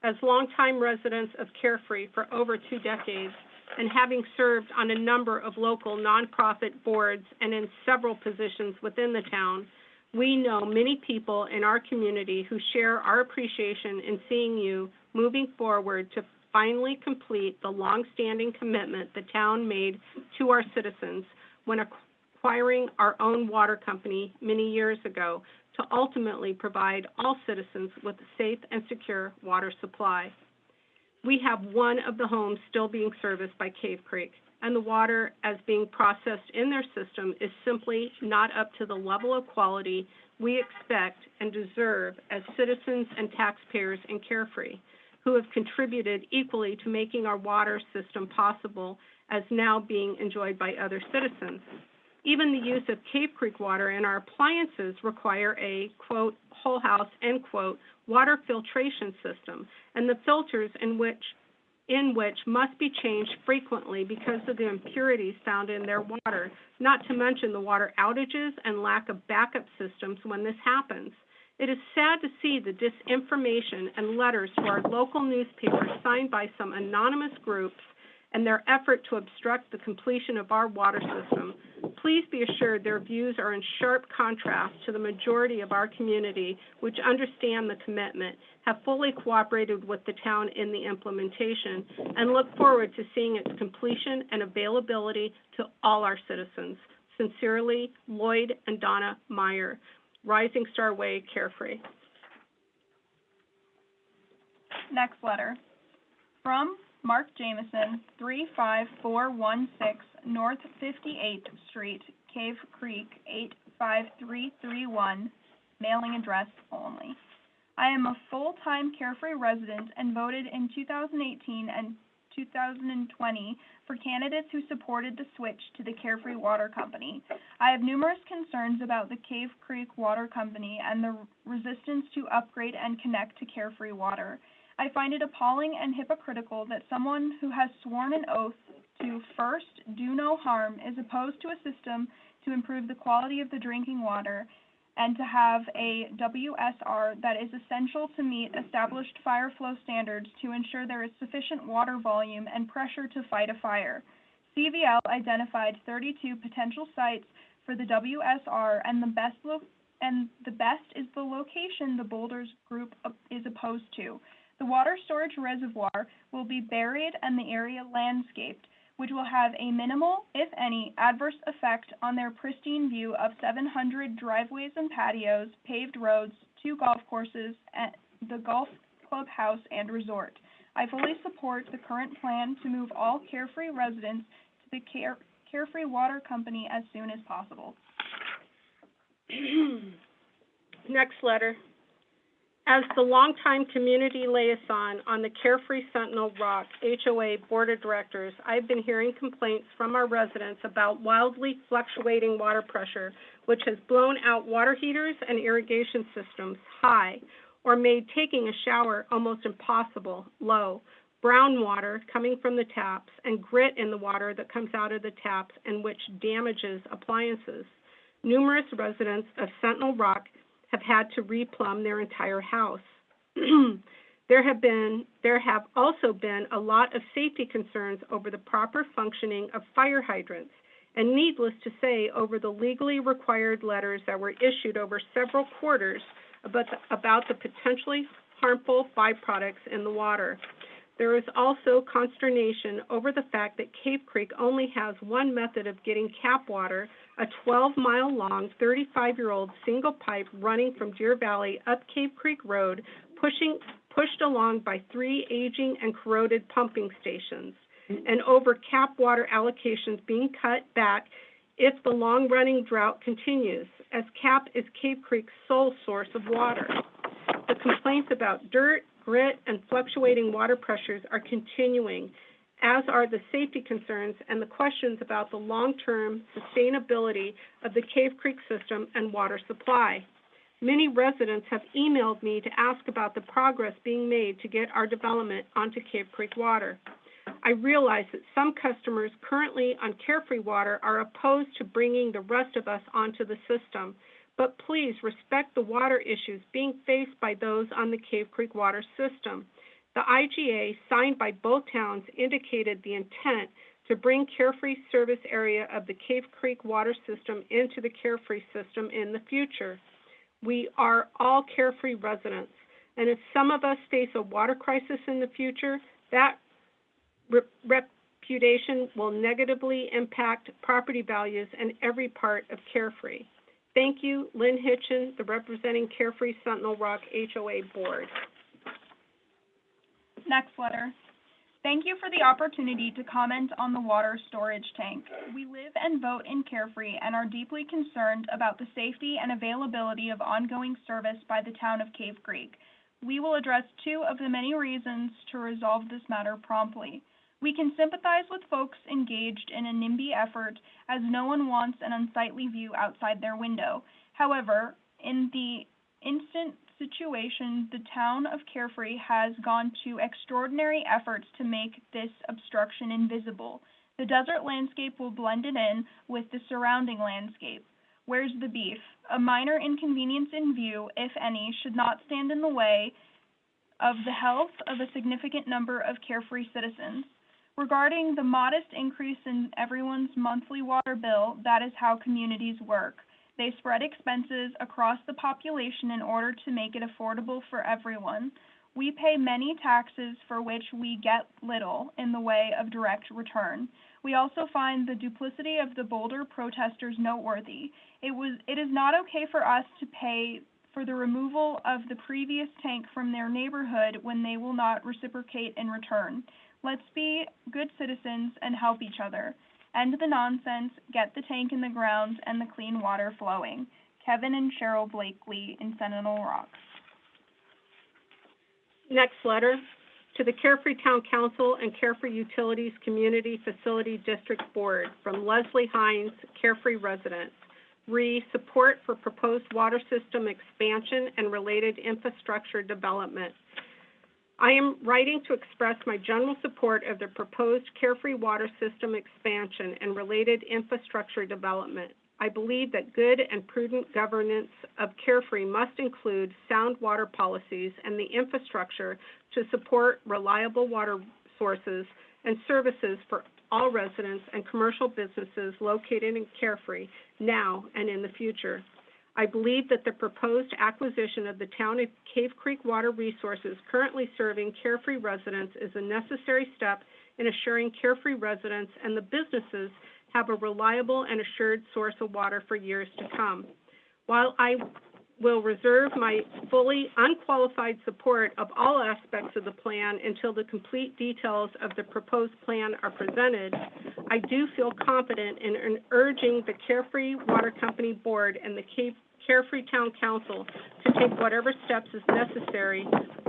as longtime residents of Carefree for over 2 decades, and having served on a number of local nonprofit boards and in several positions within the town, we know many people in our community who share our appreciation in seeing you moving forward to finally complete the long-standing commitment the town made to our citizens when acquiring our own water company many years ago to ultimately provide all citizens with a safe and secure water supply. We have one of the homes still being serviced by Cave Creek, and the water as being processed in their system is simply not up to the level of quality we expect and deserve as citizens and taxpayers in Carefree, who have contributed equally to making our water system possible as now being enjoyed by other citizens. Even the use of Cave Creek water in our appliances require a, quote, whole house, end quote, water filtration system, and the filters in which must be changed frequently because of the impurities found in their water, not to mention the water outages and lack of backup systems when this happens. It is sad to see the disinformation and letters to our local newspapers signed by some anonymous groups and their effort to obstruct the completion of our water system. Please be assured their views are in sharp contrast to the majority of our community, which understand the commitment, have fully cooperated with the town in the implementation, and look forward to seeing its completion and availability to all our citizens. Sincerely, Lloyd and Donna Meyer, Rising Star Way, Carefree. Next letter. From Mark Jameson, 35416 North 58th Street, Cave Creek, 85331, mailing address only. I am a full-time Carefree resident and voted in 2018 and 2020 for candidates who supported the switch to the Carefree Water Company. I have numerous concerns about the Cave Creek Water Company and the resistance to upgrade and connect to Carefree Water. I find it appalling and hypocritical that someone who has sworn an oath to first do no harm is opposed to a system to improve the quality of the drinking water and to have a WSR that is essential to meet established fire flow standards to ensure there is sufficient water volume and pressure to fight a fire. CVL identified 32 potential sites for the WSR, and the best is the location the Boulders Group is opposed to. The water storage reservoir will be buried and the area landscaped, which will have a minimal, if any, adverse effect on their pristine view of 700 driveways and patios, paved roads, 2 golf courses, and the golf clubhouse and resort. I fully support the current plan to move all Carefree residents to the Carefree Water Company as soon as possible. Next letter. As the longtime community liaison on the Carefree Sentinel Rock HOA Board of Directors, I've been hearing complaints from our residents about wildly fluctuating water pressure, which has blown out water heaters and irrigation systems high, or made taking a shower almost impossible, low, brown water coming from the taps, and grit in the water that comes out of the taps and which damages appliances. Numerous residents of Sentinel Rock have had to replumb their entire house. There have also been a lot of safety concerns over the proper functioning of fire hydrants, and needless to say, over the legally required letters that were issued over several quarters about the potentially harmful byproducts in the water. There is also consternation over the fact that Cave Creek only has one method of getting cap water, a 12-mile-long, 35-year-old single pipe running from Deer Valley up Cave Creek Road, pushed along by 3 aging and corroded pumping stations, and over cap water allocations being cut back if the long-running drought continues, as cap is Cave Creek's sole source of water. The complaints about dirt, grit, and fluctuating water pressures are continuing, as are the safety concerns and the questions about the long-term sustainability of the Cave Creek system and water supply. Many residents have emailed me to ask about the progress being made to get our development onto Cave Creek water. I realize that some customers currently on Carefree Water are opposed to bringing the rest of us onto the system, but please respect the water issues being faced by those on the Cave Creek water system. The IGA signed by both towns indicated the intent to bring Carefree service area of the Cave Creek water system into the Carefree system in the future. We are all Carefree residents, and if some of us face a water crisis in the future, that reputation will negatively impact property values in every part of Carefree. Thank you, Lynn Hitchen, the representing Carefree Sentinel Rock HOA Board. Next letter. Thank you for the opportunity to comment on the water storage tank. We live and vote in Carefree and are deeply concerned about the safety and availability of ongoing service by the town of Cave Creek. We will address 2 of the many reasons to resolve this matter promptly. We can sympathize with folks engaged in a NIMBY effort, as no one wants an unsightly view outside their window. However, in the instant situation, the town of Carefree has gone to extraordinary efforts to make this obstruction invisible. The desert landscape will blend it in with the surrounding landscape. Where's the beef? A minor inconvenience in view, if any, should not stand in the way of the health of a significant number of Carefree citizens. Regarding the modest increase in everyone's monthly water bill, that is how communities work. They spread expenses across the population in order to make it affordable for everyone. We pay many taxes for which we get little in the way of direct return. We also find the duplicity of the Boulder protesters noteworthy. It is not okay for us to pay for the removal of the previous tank from their neighborhood when they will not reciprocate in return. Let's be good citizens and help each other. End the nonsense, get the tank in the ground, and the clean water flowing. Kevin and Cheryl Blakely in Sentinel Rock. Next letter. To the Carefree Town Council and Carefree Utilities Community Facility District Board, from Leslie Hines, Carefree resident. Support for proposed water system expansion and related infrastructure development. I am writing to express my general support of the proposed Carefree water system expansion and related infrastructure development. I believe that good and prudent governance of Carefree must include sound water policies and the infrastructure to support reliable water sources and services for all residents and commercial businesses located in Carefree now and in the future. I believe that the proposed acquisition of the town of Cave Creek Water Resources currently serving Carefree residents is a necessary step in assuring Carefree residents and the businesses have a reliable and assured source of water for years to come. While I will reserve my fully unqualified support of all aspects of the plan until the complete details of the proposed plan are presented, I do feel confident in urging the Carefree Water Company Board and the Carefree Town Council to take whatever steps is necessary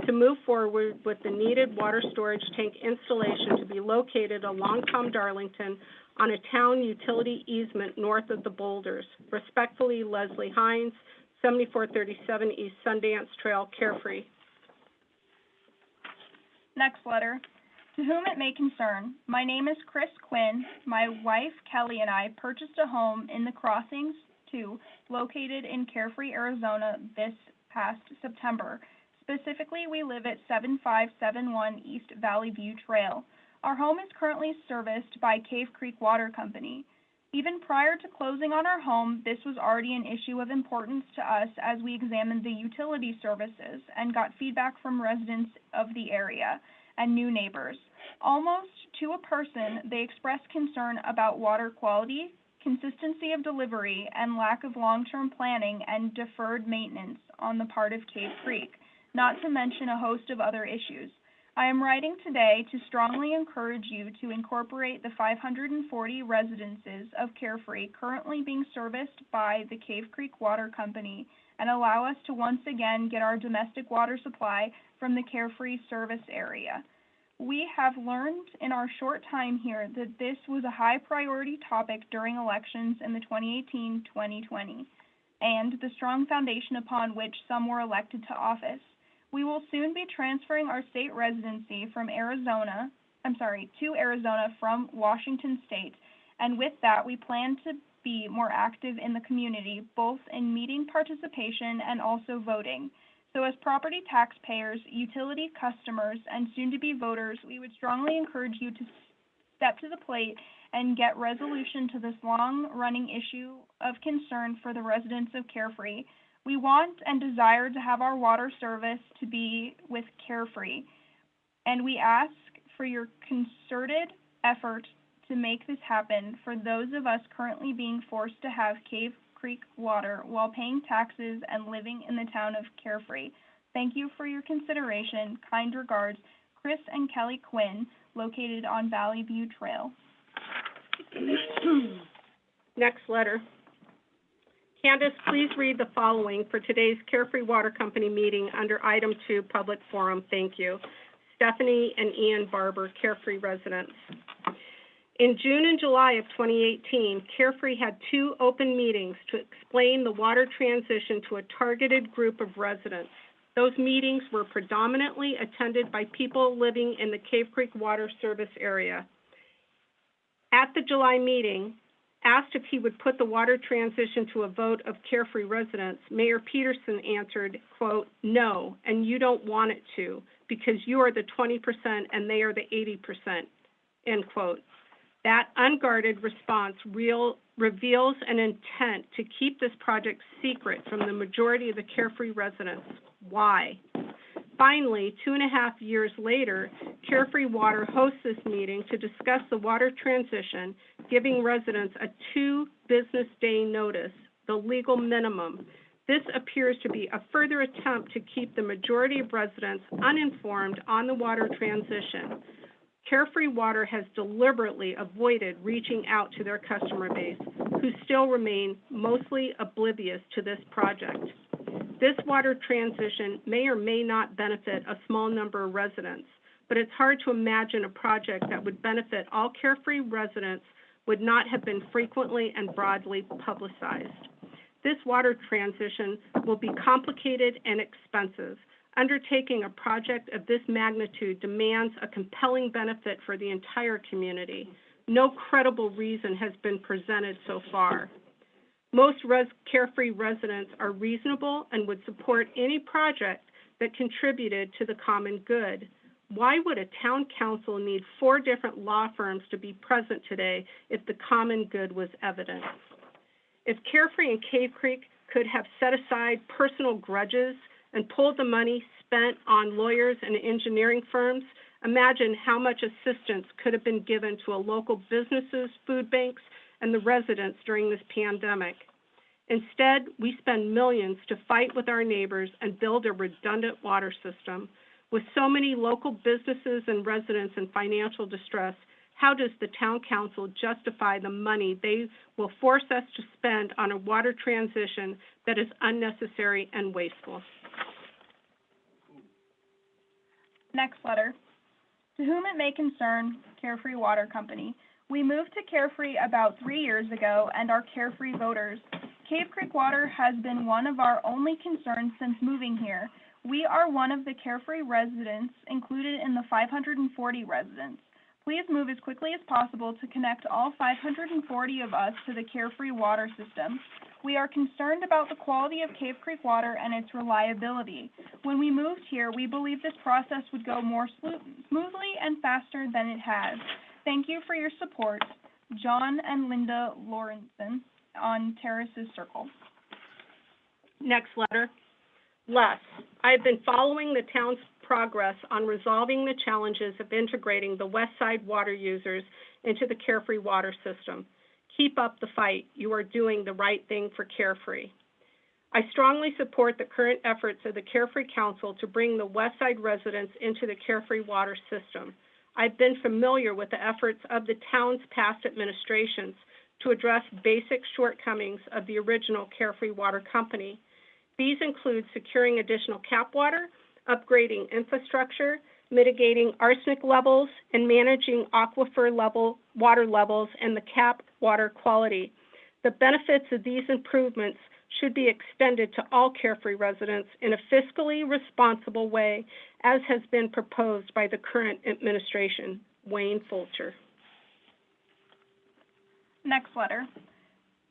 to move forward with the needed water storage tank installation to be located along Tom Darlington on a town utility easement north of the boulders. Respectfully, Leslie Hines, 7437 East Sundance Trail, Carefree. Next letter. To whom it may concern, my name is Chris Quinn. My wife, Kelly, and I purchased a home in the Crossings 2, located in Carefree, Arizona, this past September. Specifically, we live at 7571 East Valley View Trail. Our home is currently serviced by Cave Creek Water Company. Even prior to closing on our home, this was already an issue of importance to us as we examined the utility services and got feedback from residents of the area and new neighbors. Almost to a person, they expressed concern about water quality, consistency of delivery, and lack of long-term planning and deferred maintenance on the part of Cave Creek, not to mention a host of other issues. I am writing today to strongly encourage you to incorporate the 540 residences of Carefree currently being serviced by the Cave Creek Water Company and allow us to once again get our domestic water supply from the Carefree service area. We have learned in our short time here that this was a high priority topic during elections in the 2018-2020 and the strong foundation upon which some were elected to office. We will soon be transferring our state residency from to Arizona from Washington State, and with that, we plan to be more active in the community, both in meeting participation and also voting. So as property taxpayers, utility customers, and soon-to-be voters, we would strongly encourage you to step to the plate and get resolution to this long-running issue of concern for the residents of Carefree. We want and desire to have our water service to be with Carefree, and we ask for your concerted effort to make this happen for those of us currently being forced to have Cave Creek water while paying taxes and living in the town of Carefree. Thank you for your consideration. Kind regards, Chris and Kelly Quinn, located on Valley View Trail. Next letter. Candace, please read the following for today's Carefree Water Company meeting under item 2, public forum. Thank you. Stephanie and Ian Barber, Carefree residents. In June and July of 2018, Carefree had 2 open meetings to explain the water transition to a targeted group of residents. Those meetings were predominantly attended by people living in the Cave Creek Water Service area. At the July meeting, asked if he would put the water transition to a vote of Carefree residents, Mayor Peterson answered, quote, "No, and you don't want it to, because you are the 20% and they are the 80%, end quote. That unguarded response reveals an intent to keep this project secret from the majority of the Carefree residents. Why? Finally, 2.5 years later, Carefree Water hosts this meeting to discuss the water transition, giving residents a 2-business-day notice, the legal minimum. This appears to be a further attempt to keep the majority of residents uninformed on the water transition. Carefree Water has deliberately avoided reaching out to their customer base, who still remain mostly oblivious to this project. This water transition may or may not benefit a small number of residents, but it's hard to imagine a project that would benefit all Carefree residents would not have been frequently and broadly publicized. This water transition will be complicated and expensive. Undertaking a project of this magnitude demands a compelling benefit for the entire community. No credible reason has been presented so far. Most Carefree residents are reasonable and would support any project that contributed to the common good. Why would a town council need 4 different law firms to be present today if the common good was evident? If Carefree and Cave Creek could have set aside personal grudges and pulled the money spent on lawyers and engineering firms, imagine how much assistance could have been given to local businesses, food banks, and the residents during this pandemic. Instead, we spend millions to fight with our neighbors and build a redundant water system. With so many local businesses and residents in financial distress, how does the town council justify the money they will force us to spend on a water transition that is unnecessary and wasteful? Next letter. To whom it may concern, Carefree Water Company. We moved to Carefree about 3 years ago and are Carefree voters. Cave Creek Water has been one of our only concerns since moving here. We are one of the Carefree residents included in the 540 residents. Please move as quickly as possible to connect all 540 of us to the Carefree water system. We are concerned about the quality of Cave Creek water and its reliability. When we moved here, we believed this process would go more smoothly and faster than it has. Thank you for your support. John and Linda Lawrenson on Terraces Circle. Next letter. Les, I've been following the town's progress on resolving the challenges of integrating the West Side water users into the Carefree water system. Keep up the fight. You are doing the right thing for Carefree. I strongly support the current efforts of the Carefree Council to bring the West Side residents into the Carefree water system. I've been familiar with the efforts of the town's past administrations to address basic shortcomings of the original Carefree Water Company. These include securing additional cap water, upgrading infrastructure, mitigating arsenic levels, and managing aquifer water levels and the cap water quality. The benefits of these improvements should be extended to all Carefree residents in a fiscally responsible way, as has been proposed by the current administration. Wayne Fulcher. Next letter.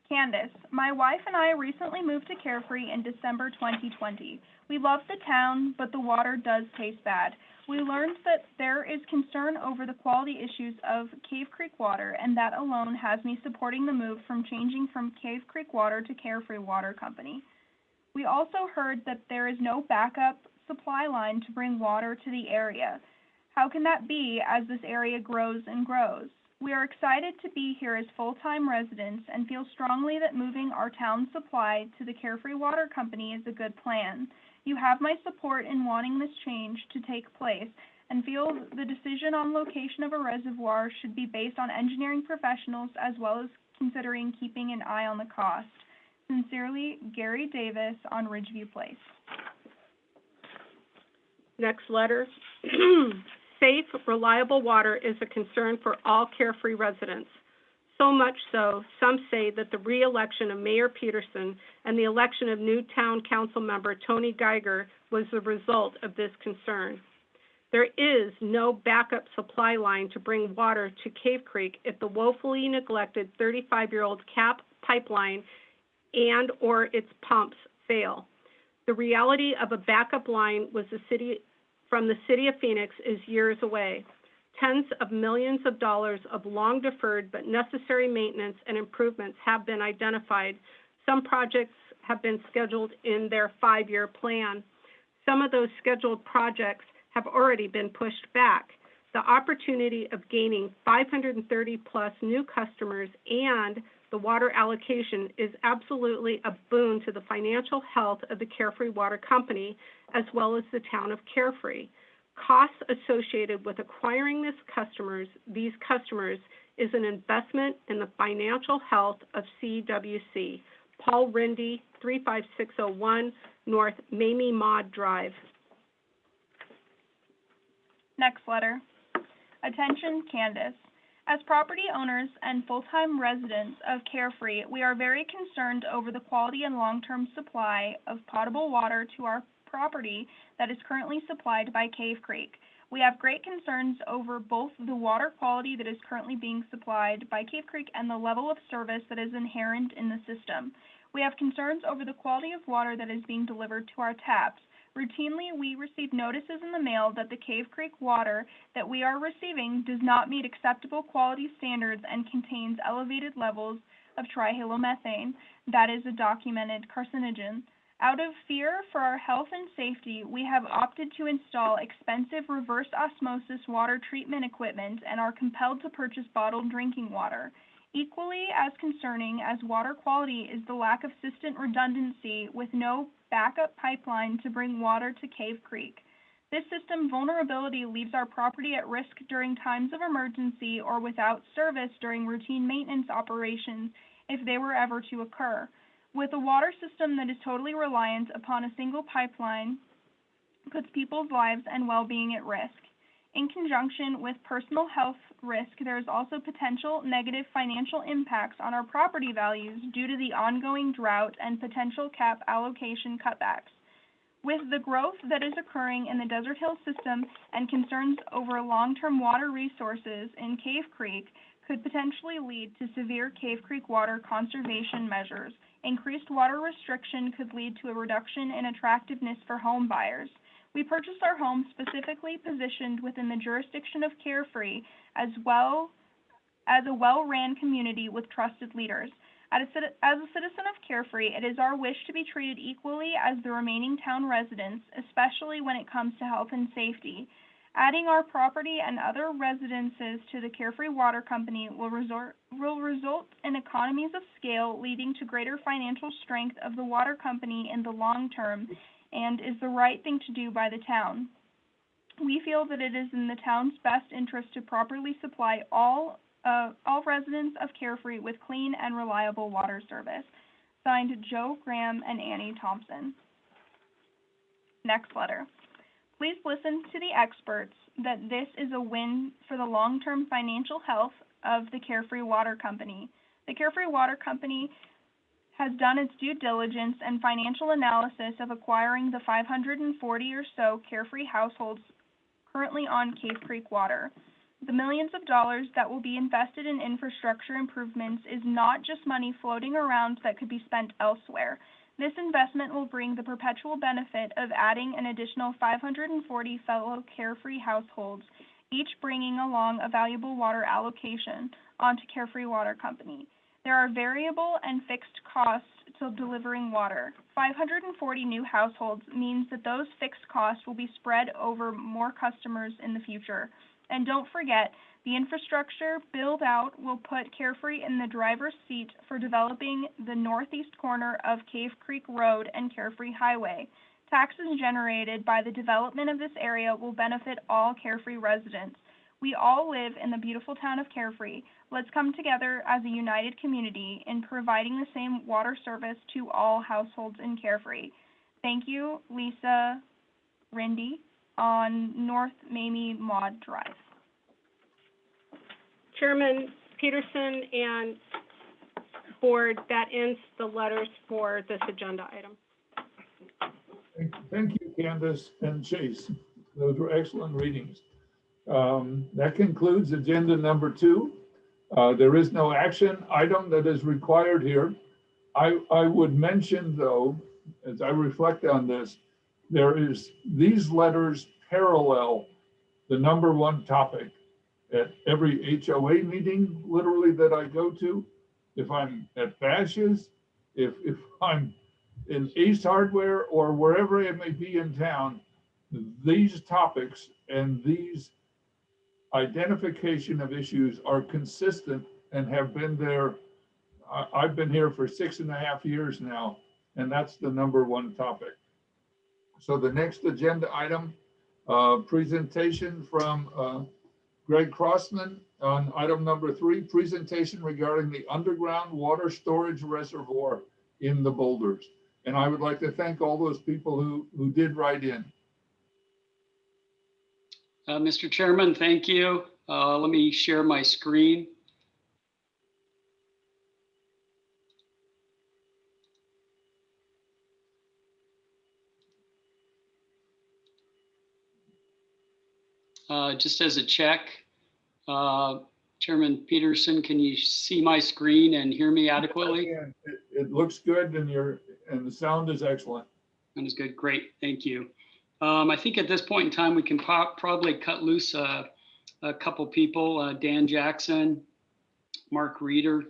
Candace, my wife and I recently moved to Carefree in December 2020. We love the town, but the water does taste bad. We learned that there is concern over the quality issues of Cave Creek water, and that alone has me supporting the move from changing from Cave Creek Water to Carefree Water Company. We also heard that there is no backup supply line to bring water to the area. How can that be as this area grows and grows? We are excited to be here as full-time residents and feel strongly that moving our town supply to the Carefree Water Company is a good plan. You have my support in wanting this change to take place and feel the decision on location of a reservoir should be based on engineering professionals as well as considering keeping an eye on the cost. Sincerely, Gary Davis on Ridgeview Place. Next letter. Safe, reliable water is a concern for all Carefree residents. So much so, some say that the re-election of Mayor Peterson and the election of new town council member Tony Geiger was the result of this concern. There is no backup supply line to bring water to Cave Creek if the woefully neglected 35-year-old cap pipeline and or its pumps fail. The reality of a backup line from the city of Phoenix is years away. Tens of millions of dollars of long deferred but necessary maintenance and improvements have been identified. Some projects have been scheduled in their 5-year plan. Some of those scheduled projects have already been pushed back. The opportunity of gaining 530 plus new customers and the water allocation is absolutely a boon to the financial health of the Carefree Water Company as well as the town of Carefree. Costs associated with acquiring these customers is an investment in the financial health of CWC. Paul Rindy, 35601 North Mamie Maud Drive. Next letter. Attention, Candace. As property owners and full-time residents of Carefree, we are very concerned over the quality and long-term supply of potable water to our property that is currently supplied by Cave Creek. We have great concerns over both the water quality that is currently being supplied by Cave Creek and the level of service that is inherent in the system. We have concerns over the quality of water that is being delivered to our taps. Routinely, we receive notices in the mail that the Cave Creek water that we are receiving does not meet acceptable quality standards and contains elevated levels of trihalomethane, that is a documented carcinogen. Out of fear for our health and safety, we have opted to install expensive reverse osmosis water treatment equipment and are compelled to purchase bottled drinking water. Equally as concerning as water quality is the lack of system redundancy with no backup pipeline to bring water to Cave Creek. This system vulnerability leaves our property at risk during times of emergency or without service during routine maintenance operations if they were ever to occur. With a water system that is totally reliant upon a single pipeline, puts people's lives and well-being at risk. In conjunction with personal health risk, there is also potential negative financial impacts on our property values due to the ongoing drought and potential cap allocation cutbacks. With the growth that is occurring in the Desert Hills system and concerns over long-term water resources in Cave Creek could potentially lead to severe Cave Creek water conservation measures. Increased water restriction could lead to a reduction in attractiveness for home buyers. We purchased our home specifically positioned within the jurisdiction of Carefree as well as a well-ran community with trusted leaders. As a citizen of Carefree, it is our wish to be treated equally as the remaining town residents, especially when it comes to health and safety. Adding our property and other residences to the Carefree Water Company will result in economies of scale, leading to greater financial strength of the water company in the long term, and is the right thing to do by the town. We feel that it is in the town's best interest to properly supply all residents of Carefree with clean and reliable water service. Signed, Joe Graham and Annie Thompson. Next letter. Please listen to the experts that this is a win for the long-term financial health of the Carefree Water Company. The Carefree Water Company has done its due diligence and financial analysis of acquiring the 540 or so Carefree households currently on Cave Creek water. The millions of dollars that will be invested in infrastructure improvements is not just money floating around that could be spent elsewhere. This investment will bring the perpetual benefit of adding an additional 540 fellow Carefree households, each bringing along a valuable water allocation onto Carefree Water Company. There are variable and fixed costs to delivering water. 540 new households means that those fixed costs will be spread over more customers in the future. And don't forget, the infrastructure build-out will put Carefree in the driver's seat for developing the northeast corner of Cave Creek Road and Carefree Highway. Taxes generated by the development of this area will benefit all Carefree residents. We all live in the beautiful town of Carefree. Let's come together as a united community in providing the same water service to all households in Carefree. Thank you, Lisa Rindy, on North Mamie Maud Drive. Chairman Peterson and Board, that ends the letters for this agenda item. Thank you, Candace and Chase. Those were excellent readings. That concludes agenda number 2. There is no action item that is required here. I would mention, though, as I reflect on this, these letters parallel the number 1 topic at every HOA meeting, literally, that I go to. If I'm at Bash's, if I'm in Ace Hardware or wherever it may be in town, these topics and these identification of issues are consistent and have been there. I've been here for 6.5 years now, and that's the number 1 topic. So the next agenda item, presentation from Greg Crossman on item number 3, presentation regarding the underground water storage reservoir in the boulders. And I would like to thank all those people who did write in. Mr. Chairman, thank you. Let me share my screen. Just as a check, Chairman Peterson, can you see my screen and hear me adequately? And it looks good and the sound is excellent. That is good. Great. Thank you. I think at this point in time, we can probably cut loose a couple people, Dan Jackson, Mark Reeder,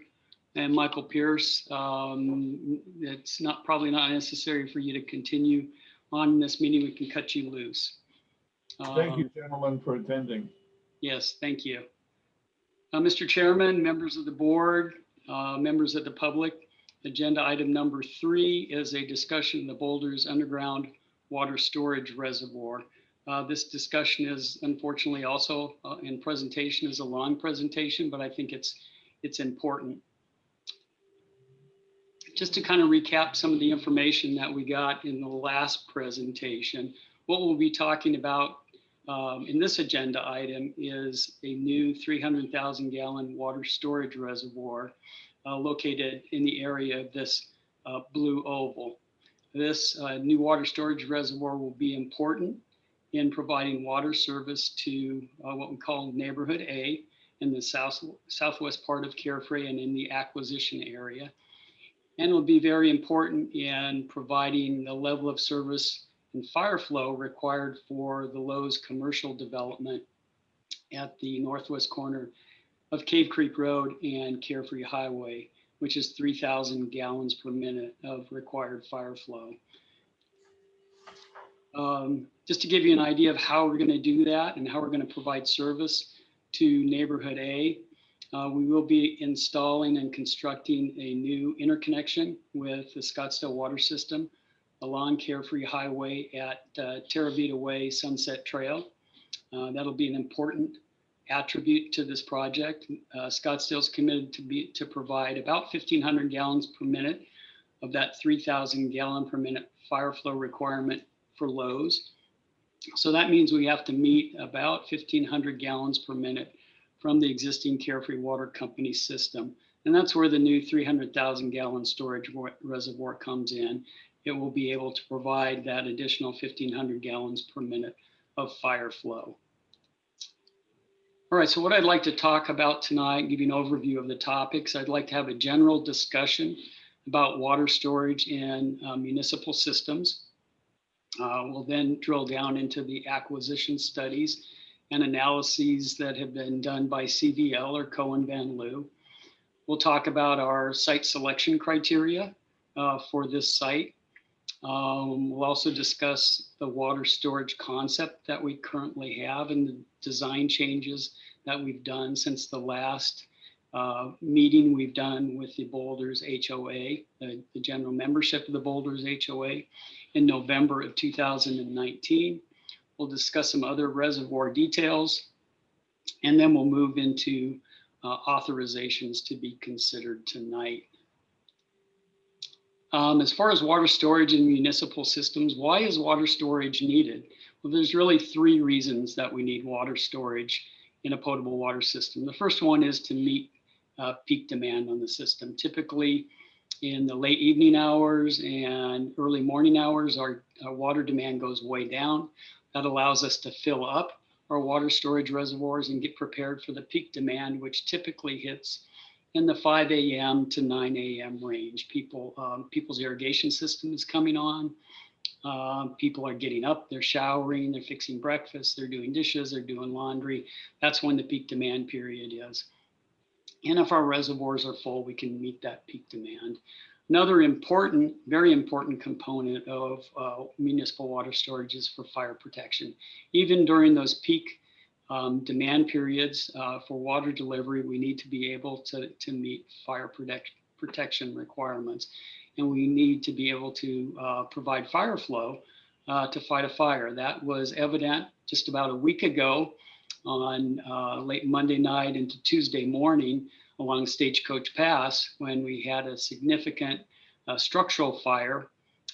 and Michael Pierce. It's probably not necessary for you to continue on this meeting. We can cut you loose. Thank you, gentlemen, for attending. Yes, thank you. Mr. Chairman, members of the board, members of the public, agenda item number 3 is a discussion of the Boulders Underground Water Storage Reservoir. This discussion is unfortunately also in presentation is a long presentation, but I think it's important. Just to kind of recap some of the information that we got in the last presentation, what we'll be talking about in this agenda item is a new 300,000 gallon water storage reservoir located in the area of this blue oval. This new water storage reservoir will be important in providing water service to what we call neighborhood A in the southwest part of Carefree and in the acquisition area. And it will be very important in providing the level of service and fire flow required for the Lowe's commercial development at the northwest corner of Cave Creek Road and Carefree Highway, which is 3,000 gallons per minute of required fire flow. Just to give you an idea of how we're going to do that and how we're going to provide service to neighborhood A, we will be installing and constructing a new interconnection with the Scottsdale water system along Carefree Highway at Terravita Way Sunset Trail. That'll be an important attribute to this project. Scottsdale's committed to provide about 1,500 gallons per minute of that 3,000 gallon per minute fire flow requirement for Lowe's. So that means we have to meet about 1,500 gallons per minute from the existing Carefree Water Company system. And that's where the new 300,000 gallon storage reservoir comes in. It will be able to provide that additional 1,500 gallons per minute of fire flow. All right, so what I'd like to talk about tonight, give you an overview of the topics. I'd like to have a general discussion about water storage in municipal systems. We'll then drill down into the acquisition studies and analyses that have been done by CVL or Cohen Van Loo. We'll talk about our site selection criteria for this site. We'll also discuss the water storage concept that we currently have and the design changes that we've done since the last meeting we've done with the Boulders HOA, the general membership of the Boulders HOA in November of 2019. We'll discuss some other reservoir details, and then we'll move into authorizations to be considered tonight. As far as water storage in municipal systems, why is water storage needed? Well, there's really 3 reasons that we need water storage in a potable water system. The first one is to meet peak demand on the system. Typically in the late evening hours and early morning hours, our water demand goes way down. That allows us to fill up our water storage reservoirs and get prepared for the peak demand, which typically hits in the 5 a.m. to 9 a.m. range. People's irrigation system is coming on. People are getting up, they're showering, they're fixing breakfast, they're doing dishes, they're doing laundry. That's when the peak demand period is. And if our reservoirs are full, we can meet that peak demand. Another important, very important component of municipal water storage is for fire protection. Even during those peak demand periods for water delivery, we need to be able to meet fire protection requirements. And we need to be able to provide fire flow to fight a fire. That was evident just about a week ago on late Monday night into Tuesday morning along Stagecoach Pass, when we had a significant structural fire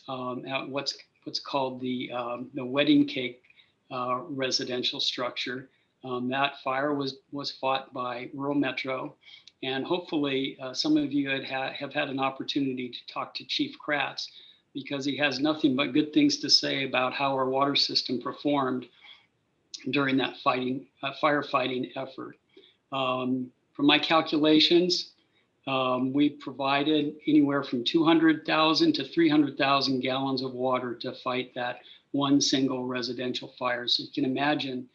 at what's called the wedding cake residential structure. That fire was fought by Rural Metro, and hopefully some of you have had an opportunity to talk to Chief Kratz, because he has nothing but good things to say about how our water system performed during that firefighting effort. From my calculations, we provided anywhere from 200,000 to 300,000 gallons of water to fight that one single residential fire. So you can imagine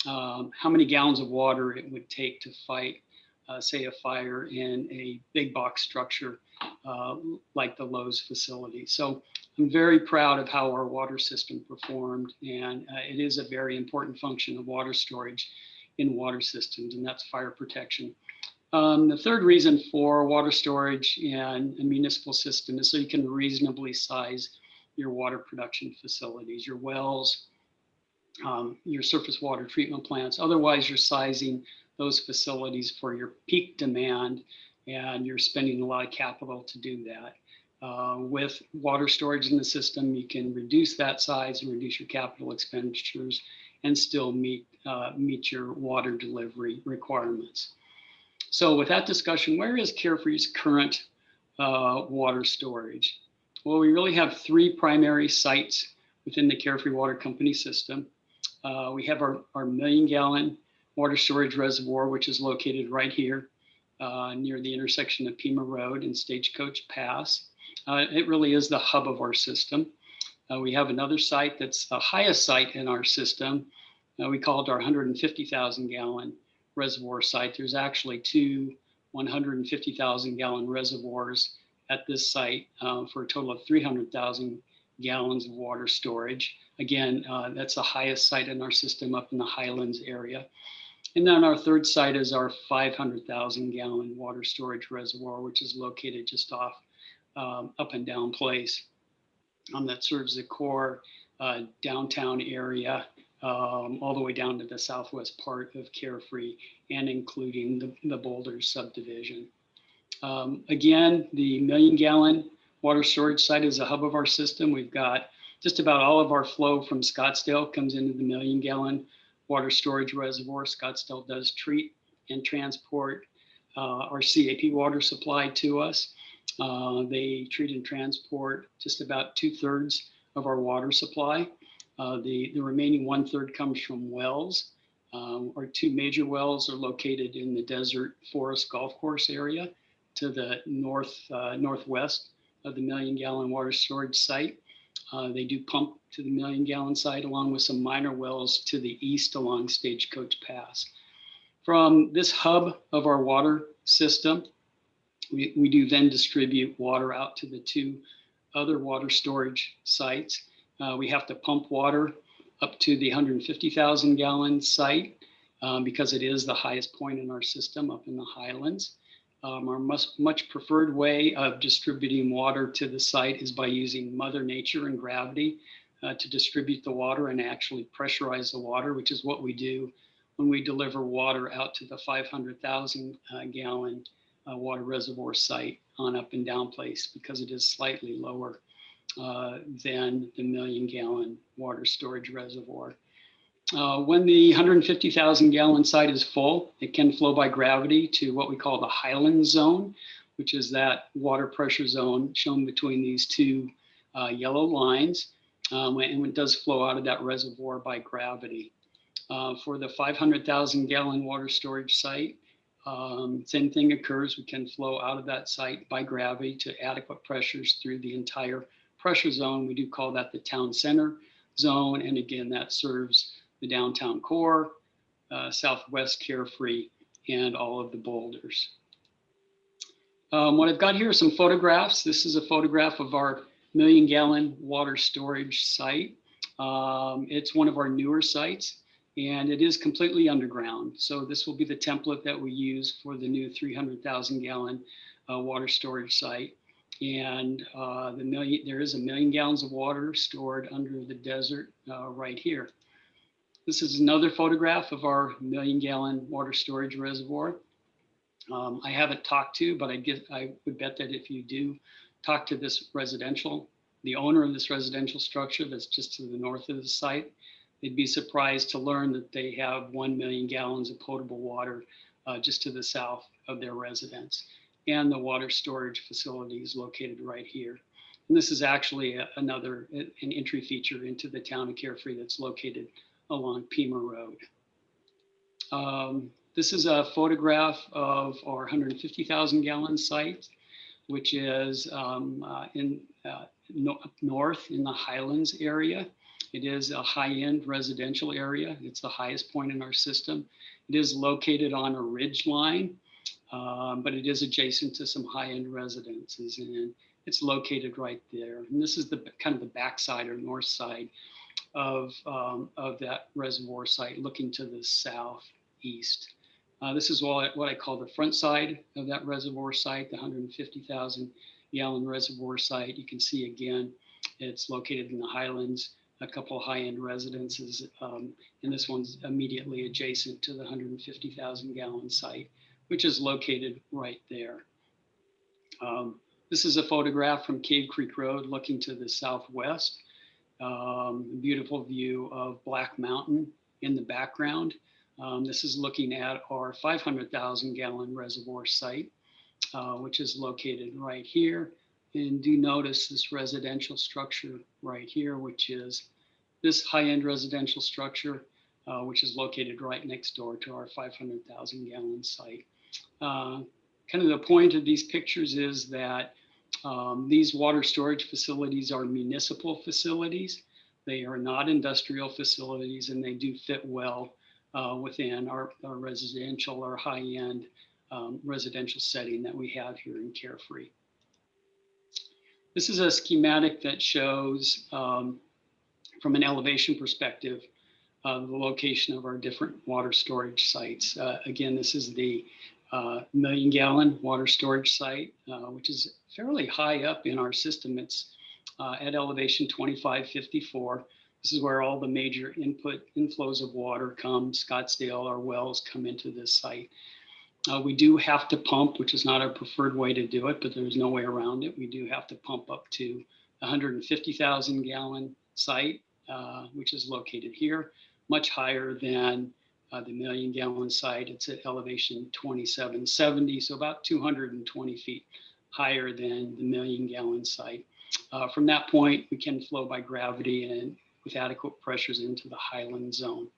how many gallons of water it would take to fight, say, a fire in a big box structure like the Lowe's facility. So I'm very proud of how our water system performed, and it is a very important function of water storage in water systems, and that's fire protection. The third reason for water storage in a municipal system is so you can reasonably size your water production facilities, your wells, your surface water treatment plants. Otherwise, you're sizing those facilities for your peak demand, and you're spending a lot of capital to do that. With water storage in the system, you can reduce that size and reduce your capital expenditures and still meet your water delivery requirements. So with that discussion, where is Carefree's current water storage? Well, we really have three primary sites within the Carefree Water Company system. We have our 1 million gallon water storage reservoir, which is located right here near the intersection of Pima Road and Stagecoach Pass. It really is the hub of our system. We have another site that's the highest site in our system. We call it our 150,000 gallon reservoir site. There's actually two 150,000 gallon reservoirs at this site for a total of 300,000 gallons of water storage. Again, that's the highest site in our system up in the Highlands area. And then our third site is our 500,000 gallon water storage reservoir, which is located just off Up and Down Place. That serves the core downtown area all the way down to the southwest part of Carefree and including the Boulders subdivision. Again, the 1 million gallon water storage site is the hub of our system. We've got just about all of our flow from Scottsdale comes into the 1 million gallon water storage reservoir. Scottsdale does treat and transport our CAP water supply to us. They treat and transport just about 2/3 of our water supply. The remaining 1/3 comes from wells. Our two major wells are located in the Desert Forest Golf Course area to the northwest of the 1 million gallon water storage site. They do pump to the 1 million gallon site along with some minor wells to the east along Stagecoach Pass. From this hub of our water system, we do then distribute water out to the two other water storage sites. We have to pump water up to the 150,000 gallon site because it is the highest point in our system up in the Highlands. Our much preferred way of distributing water to the site is by using Mother Nature and gravity to distribute the water and actually pressurize the water, which is what we do when we deliver water out to the 500,000 gallon water reservoir site on Up and Down Place, because it is slightly lower than the 1 million gallon water storage reservoir. When the 150,000 gallon site is full, it can flow by gravity to what we call the Highlands zone, which is that water pressure zone shown between these two yellow lines. And it does flow out of that reservoir by gravity. For the 500,000 gallon water storage site, same thing occurs. We can flow out of that site by gravity to adequate pressures through the entire pressure zone. We do call that the town center zone. And again, that serves the downtown core, southwest Carefree, and all of the Boulders. What I've got here are some photographs. This is a photograph of our 1 million gallon water storage site. It's one of our newer sites, and it is completely underground. So this will be the template that we use for the new 300,000 gallon water storage site. And there is 1 million gallons of water stored under the desert right here. This is another photograph of our 1 million gallon water storage reservoir. I haven't talked to, but I would bet that if you do talk to the owner of this residential structure that's just to the north of the site, they'd be surprised to learn that they have 1 million gallons of potable water just to the south of their residence. And the water storage facility is located right here. And this is actually an entry feature into the town of Carefree that's located along Pima Road. This is a photograph of our 150,000 gallon site, which is up north in the Highlands area. It is a high-end residential area. It's the highest point in our system. It is located on a ridge line, but it is adjacent to some high-end residences, and it's located right there. And this is the kind of the backside or north side of that reservoir site, looking to the southeast. This is what I call the front side of that reservoir site, the 150,000 gallon reservoir site. You can see again, it's located in the Highlands, a couple of high-end residences, and this one's immediately adjacent to the 150,000 gallon site, which is located right there. This is a photograph from Cave Creek Road looking to the southwest. A beautiful view of Black Mountain in the background. This is looking at our 500,000 gallon reservoir site, which is located right here. And do notice this residential structure right here, which is this high-end residential structure, which is located right next door to our 500,000 gallon site. Kind of the point of these pictures is that these water storage facilities are municipal facilities. They are not industrial facilities, and they do fit well within our residential or high-end residential setting that we have here in Carefree. This is a schematic that shows from an elevation perspective the location of our different water storage sites. Again, this is the million gallon water storage site, which is fairly high up in our system. It's at elevation 2554. This is where all the major inflows of water come. Scottsdale, our wells come into this site. We do have to pump, which is not our preferred way to do it, but there's no way around it. We do have to pump up to 150,000 gallon site, which is located here, much higher than the million gallon site. It's at elevation 2770, so about 220 feet higher than the million gallon site. From that point, we can flow by gravity and with adequate pressures into the highland zone.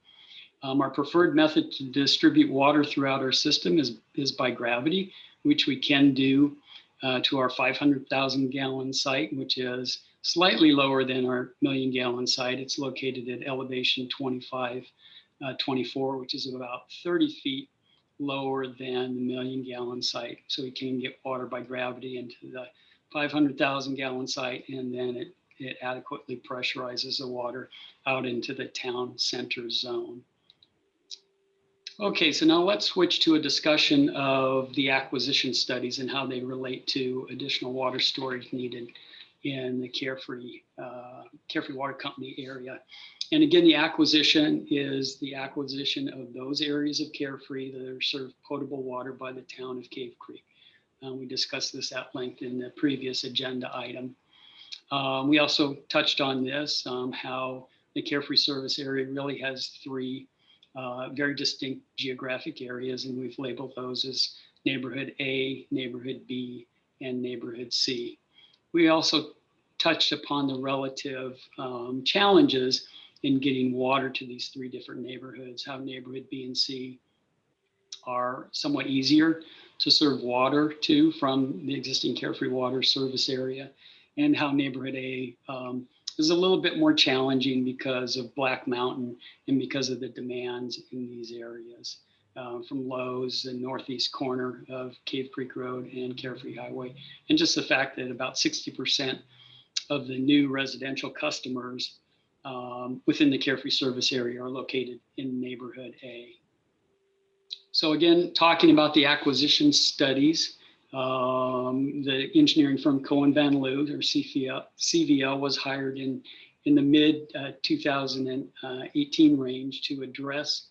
Our preferred method to distribute water throughout our system is by gravity, which we can do to our 500,000 gallon site, which is slightly lower than our million gallon site. It's located at elevation 2524, which is about 30 feet lower than the million gallon site. So we can get water by gravity into the 500,000 gallon site, and then it adequately pressurizes the water out into the town center zone. Okay, so now let's switch to a discussion of the acquisition studies and how they relate to additional water storage needed in the Carefree Water Company area. And again, the acquisition is the acquisition of those areas of Carefree that are served potable water by the town of Cave Creek. We discussed this at length in the previous agenda item. We also touched on this, how the Carefree service area really has three very distinct geographic areas, and we've labeled those as Neighborhood A, Neighborhood B, and Neighborhood C. We also touched upon the relative challenges in getting water to these three different neighborhoods, how Neighborhood B and C are somewhat easier to serve water to from the existing Carefree water service area, and how Neighborhood A is a little bit more challenging because of Black Mountain and because of the demands in these areas. From Lowe's, the northeast corner of Cave Creek Road and Carefree Highway, and just the fact that about 60% of the new residential customers within the Carefree service area are located in Neighborhood A. So again, talking about the acquisition studies, the engineering firm Cohen Van Leeuwen, or CVL, was hired in the mid 2018 range to address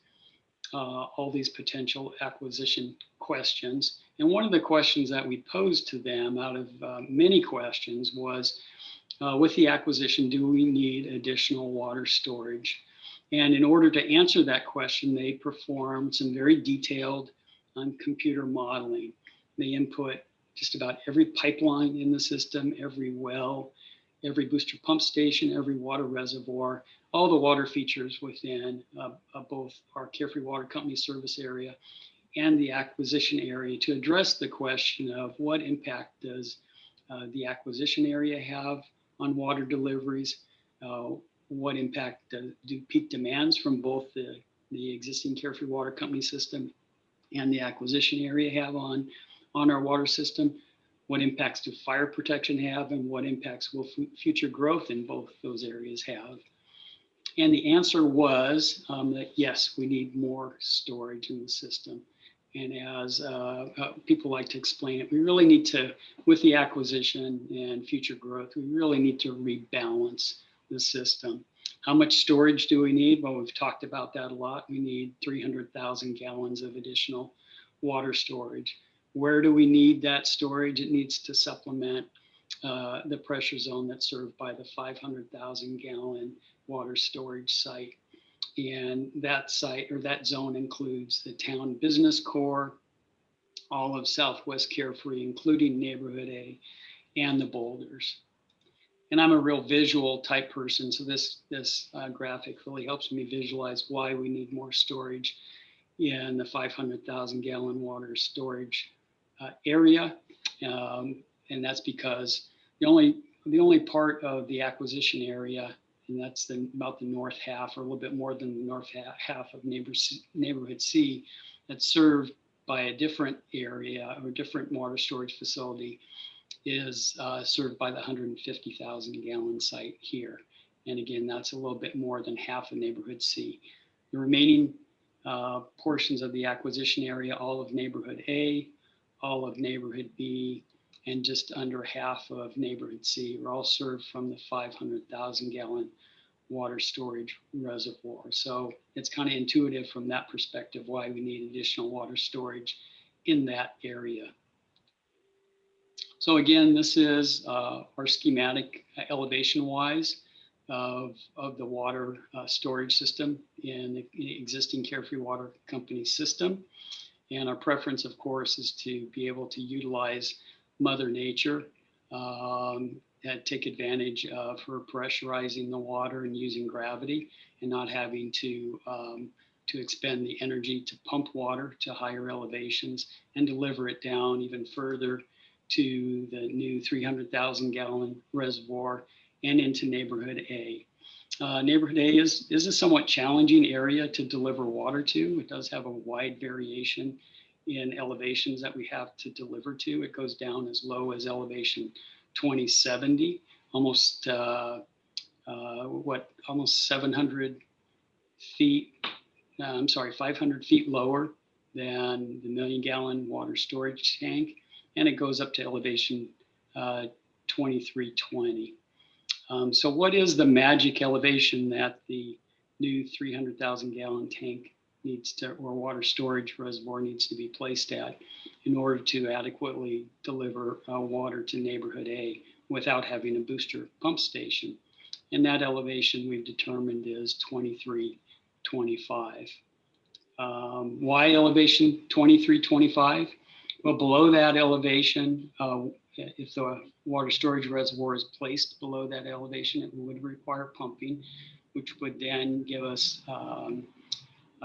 all these potential acquisition questions. And one of the questions that we posed to them out of many questions was, with the acquisition, do we need additional water storage? And in order to answer that question, they performed some very detailed computer modeling. They input just about every pipeline in the system, every well, every booster pump station, every water reservoir, all the water features within both our Carefree Water Company service area and the acquisition area to address the question of what impact does the acquisition area have on water deliveries, what impact do peak demands from both the existing Carefree Water Company system and the acquisition area have on our water system, what impacts do fire protection have, and what impacts will future growth in both those areas have. And the answer was that yes, we need more storage in the system. And as people like to explain it, we really need to, with the acquisition and future growth, we really need to rebalance the system. How much storage do we need? Well, we've talked about that a lot. We need 300,000 gallons of additional water storage. Where do we need that storage? It needs to supplement the pressure zone that's served by the 500,000 gallon water storage site. And that site or that zone includes the town business core, all of Southwest Carefree, including Neighborhood A and the boulders. And I'm a real visual type person, so this graphic really helps me visualize why we need more storage in the 500,000 gallon water storage area. And that's because the only part of the acquisition area, and that's about the north half or a little bit more than the north half of Neighborhood C, that's served by a different area or different water storage facility, is served by the 150,000 gallon site here. And again, that's a little bit more than half of Neighborhood C. The remaining portions of the acquisition area, all of Neighborhood A, all of Neighborhood B, and just under half of Neighborhood C are all served from the 500,000 gallon water storage reservoir. So it's kind of intuitive from that perspective why we need additional water storage in that area. So again, this is our schematic elevation wise of the water storage system in the existing Carefree Water Company system. And our preference, of course, is to be able to utilize Mother Nature and take advantage of her pressurizing the water and using gravity and not having to expend the energy to pump water to higher elevations and deliver it down even further to the new 300,000 gallon reservoir and into Neighborhood A. Neighborhood A is a somewhat challenging area to deliver water to. It does have a wide variation in elevations that we have to deliver to. It goes down as low as elevation 2070, almost 700 feet, 500 feet lower than the 1,000,000 gallon water storage tank. And it goes up to elevation 2320. So what is the magic elevation that the new 300,000 gallon tank needs to, or water storage reservoir needs to be placed at in order to adequately deliver water to Neighborhood A without having a booster pump station? And that elevation we've determined is 2325. Why elevation 2325? Well, below that elevation, if the water storage reservoir is placed below that elevation, it would require pumping, which would then give us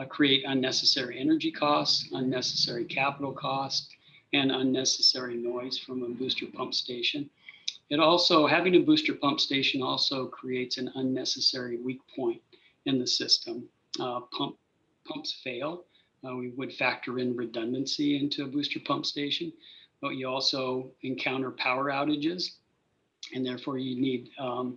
create unnecessary energy costs, unnecessary capital costs, and unnecessary noise from a booster pump station. It also, having a booster pump station also creates an unnecessary weak point in the system. Pumps fail. We would factor in redundancy into a booster pump station, but you also encounter power outages, and therefore you need a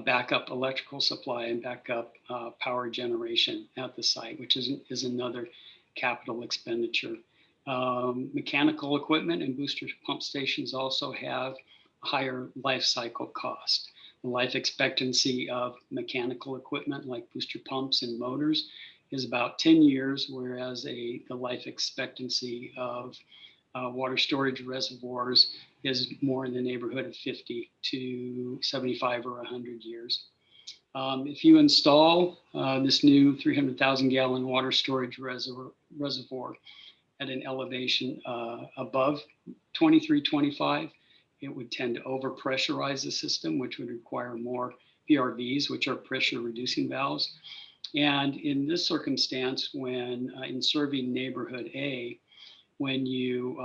backup electrical supply and backup power generation at the site, which is another capital expenditure. Mechanical equipment and booster pump stations also have a higher life cycle cost. The life expectancy of mechanical equipment like booster pumps and motors is about 10 years, whereas the life expectancy of water storage reservoirs is more in the neighborhood of 50 to 75 or 100 years. If you install this new 300,000 gallon water storage reservoir at an elevation above 2325, it would tend to overpressurize the system, which would require more PRVs, which are pressure reducing valves. And in this circumstance, when in serving neighborhood A, when you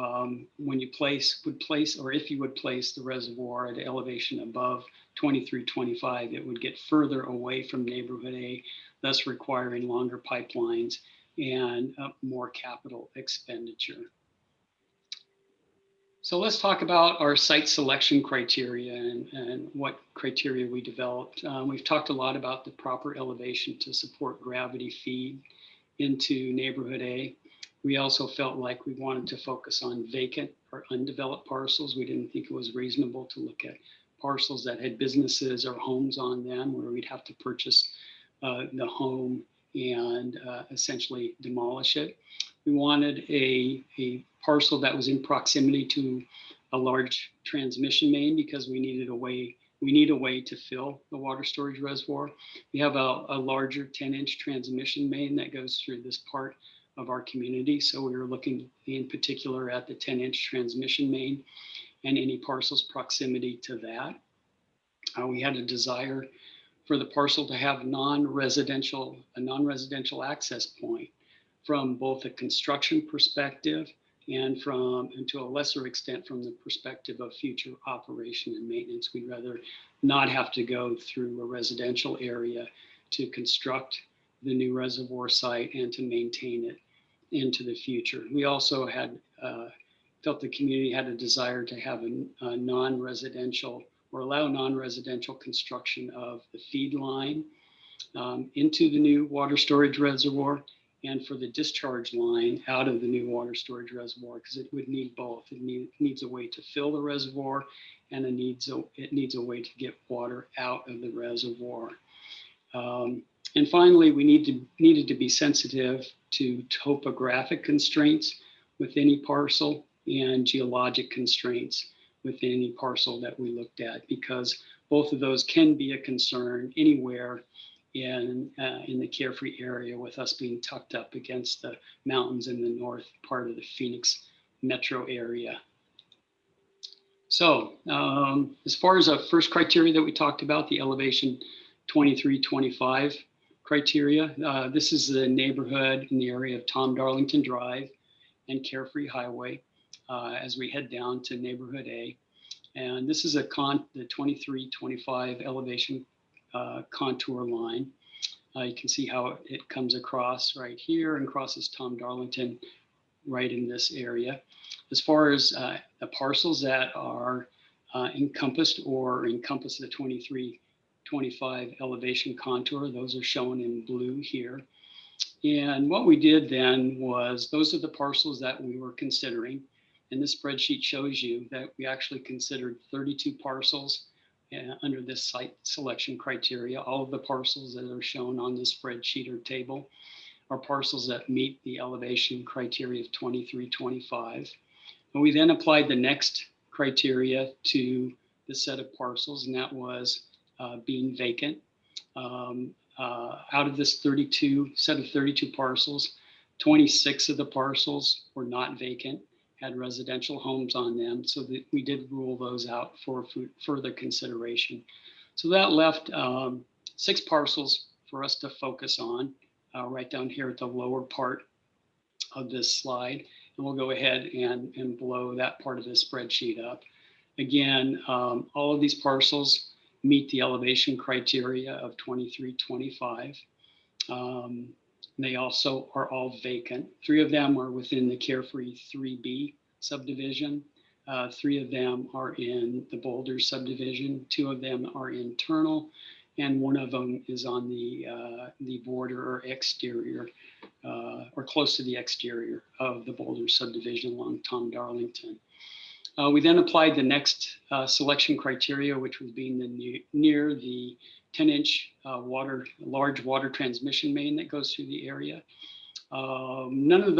would place the reservoir at an elevation above 2325, it would get further away from neighborhood A, thus requiring longer pipelines and more capital expenditure. So let's talk about our site selection criteria and what criteria we developed. We've talked a lot about the proper elevation to support gravity feed into neighborhood A. We also felt like we wanted to focus on vacant or undeveloped parcels. We didn't think it was reasonable to look at parcels that had businesses or homes on them where we'd have to purchase the home and essentially demolish it. We wanted a parcel that was in proximity to a large transmission main because we need a way to fill the water storage reservoir. We have a larger 10-inch transmission main that goes through this part of our community. So we were looking in particular at the 10-inch transmission main and any parcel's proximity to that. We had a desire for the parcel to have a non-residential access point from both a construction perspective and to a lesser extent from the perspective of future operation and maintenance. We'd rather not have to go through a residential area to construct the new reservoir site and to maintain it into the future. We also had felt the community had a desire to have a non-residential or allow non-residential construction of the feed line into the new water storage reservoir and for the discharge line out of the new water storage reservoir, because it would need both. It needs a way to fill the reservoir and it needs a way to get water out of the reservoir. And finally, we needed to be sensitive to topographic constraints with any parcel and geologic constraints with any parcel that we looked at, because both of those can be a concern anywhere in the Carefree area, with us being tucked up against the mountains in the north part of the Phoenix metro area. So as far as our first criteria that we talked about, the elevation 2325 criteria, this is the neighborhood in the area of Tom Darlington Drive and Carefree Highway as we head down to neighborhood A. And this is the 2325 elevation contour line. You can see how it comes across right here and crosses Tom Darlington right in this area. As far as the parcels that are encompass the 2325 elevation contour, those are shown in blue here. And what we did then was, those are the parcels that we were considering. And this spreadsheet shows you that we actually considered 32 parcels under this site selection criteria. All of the parcels that are shown on this spreadsheet or table are parcels that meet the elevation criteria of 2325. And we then applied the next criteria to the set of parcels, and that was being vacant. Out of this set of 32 parcels, 26 of the parcels were not vacant, had residential homes on them, so that we did rule those out for further consideration. So that left 6 parcels for us to focus on right down here at the lower part of this slide. And we'll go ahead and blow that part of the spreadsheet up. Again, all of these parcels meet the elevation criteria of 2325. They also are all vacant. 3 of them are within the Carefree 3B subdivision. 3 of them are in the Boulder subdivision. 2 of them are internal, and 1 of them is on the border or exterior, or close to the exterior of the Boulder subdivision along Tom Darlington. We then applied the next selection criteria, which was being near the 10-inch large water transmission main that goes through the area. None of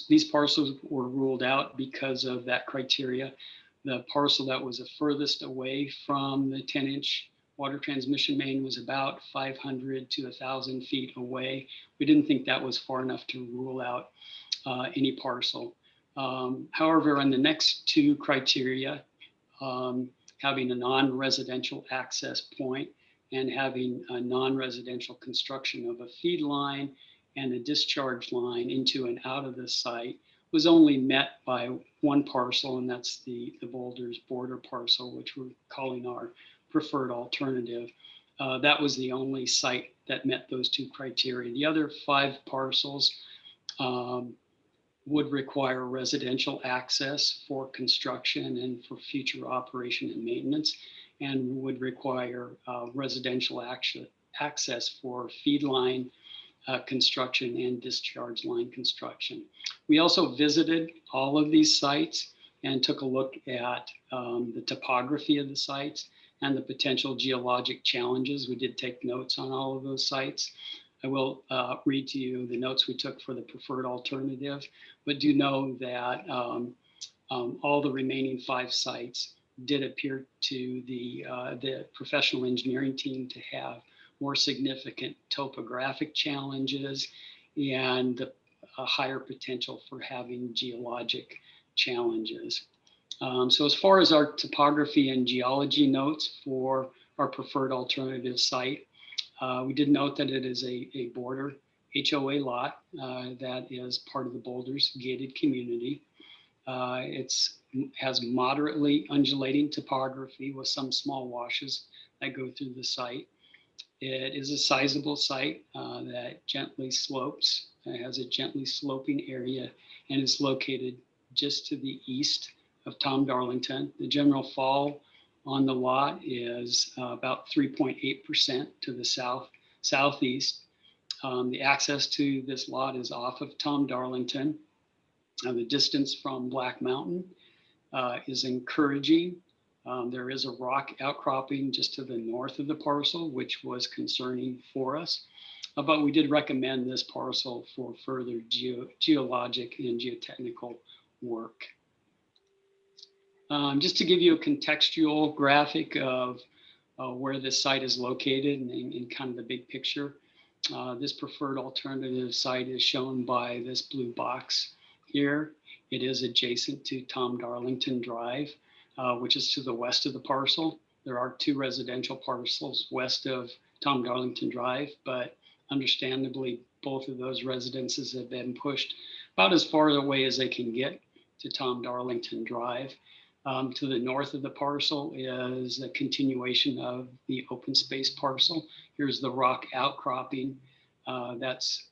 these parcels were ruled out because of that criteria. The parcel that was the furthest away from the 10-inch water transmission main was about 500 to 1,000 feet away. We didn't think that was far enough to rule out any parcel. However, on the next two criteria, having a non-residential access point and having a non-residential construction of a feed line and a discharge line into and out of the site was only met by one parcel, and that's the Boulders border parcel, which we're calling our preferred alternative. That was the only site that met those two criteria. The other 5 parcels would require residential access for construction and for future operation and maintenance, and would require residential access for feed line construction and discharge line construction. We also visited all of these sites and took a look at the topography of the sites and the potential geologic challenges. We did take notes on all of those sites. I will read to you the notes we took for the preferred alternative, but do know that all the remaining 5 sites did appear to the professional engineering team to have more significant topographic challenges and a higher potential for having geologic challenges. So as far as our topography and geology notes for our preferred alternative site, we did note that it is a border HOA lot that is part of the Boulders gated community. It has moderately undulating topography with some small washes that go through the site. It is a sizable site that gently slopes. It has a gently sloping area and is located just to the east of Tom Darlington. The general fall on the lot is about 3.8% to the southeast. The access to this lot is off of Tom Darlington. The distance from Black Mountain is encouraging. There is a rock outcropping just to the north of the parcel, which was concerning for us. But we did recommend this parcel for further geologic and geotechnical work. Just to give you a contextual graphic of where this site is located and kind of the big picture, this preferred alternative site is shown by this blue box here. It is adjacent to Tom Darlington Drive, which is to the west of the parcel. There are 2 residential parcels west of Tom Darlington Drive, but understandably, both of those residences have been pushed about as far away as they can get to Tom Darlington Drive. To the north of the parcel is a continuation of the open space parcel. Here's the rock outcropping that's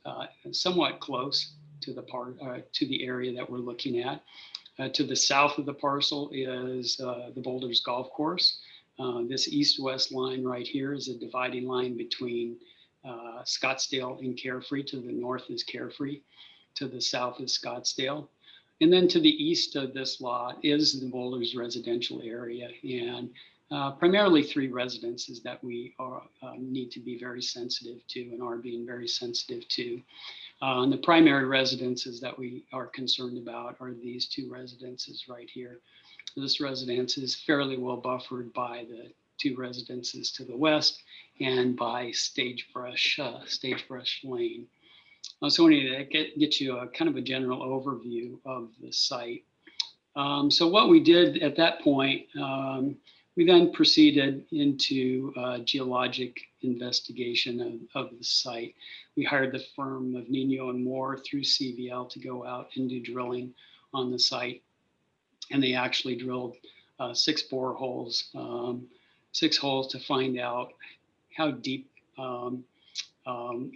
somewhat close to the area that we're looking at. To the south of the parcel is the Boulders Golf Course. This east-west line right here is a dividing line between Scottsdale and Carefree. To the north is Carefree. To the south is Scottsdale. And then to the east of this lot is the Boulders residential area, and primarily 3 residences that we need to be very sensitive to and are being very sensitive to. And the primary residences that we are concerned about are these 2 residences right here. This residence is fairly well buffered by the 2 residences to the west and by Sagebrush Lane. So I wanted to get you a kind of a general overview of the site. So what we did at that point, we then proceeded into geologic investigation of the site. We hired the firm of Nino and Moore through CVL to go out and do drilling on the site. And they actually drilled 6 boreholes, 6 holes to find out how deep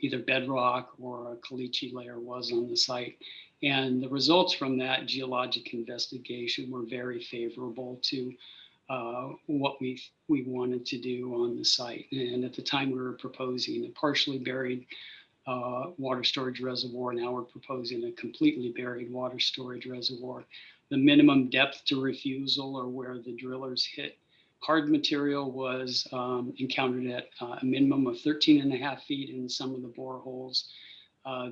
either bedrock or a caliche layer was on the site. And the results from that geologic investigation were very favorable to what we wanted to do on the site. And at the time we were proposing a partially buried water storage reservoir. Now we're proposing a completely buried water storage reservoir. The minimum depth to refusal, or where the drillers hit hard material, was encountered at a minimum of 13.5 feet. In some of the boreholes,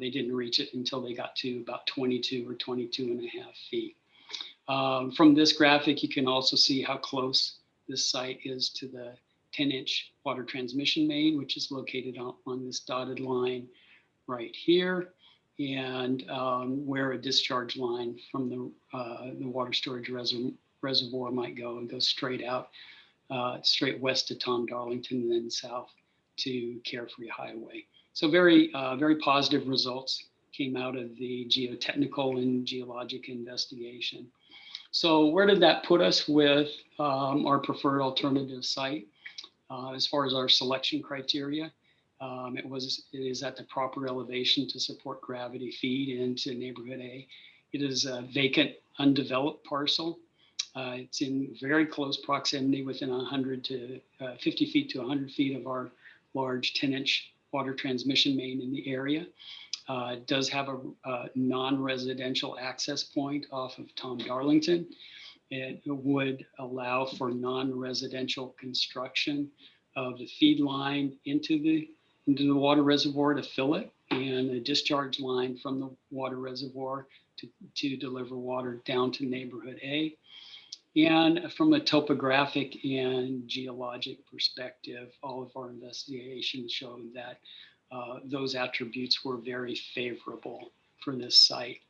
they didn't reach it until they got to about 22 or 22.5 feet. From this graphic, you can also see how close this site is to the 10-inch water transmission main, which is located on this dotted line right here, and where a discharge line from the water storage reservoir might go, and go straight out, straight west to Tom Darlington, and then south to Carefree Highway. So very positive results came out of the geotechnical and geologic investigation. So where did that put us with our preferred alternative site as far as our selection criteria? It is at the proper elevation to support gravity feed into neighborhood A. It is a vacant, undeveloped parcel. It's in very close proximity, within 100 to 50 feet to 100 feet of our large 10-inch water transmission main in the area. It does have a non-residential access point off of Tom Darlington. It would allow for non-residential construction of the feed line into the water reservoir to fill it, and a discharge line from the water reservoir to deliver water down to neighborhood A. And from a topographic and geologic perspective, all of our investigations showed that those attributes were very favorable for this site.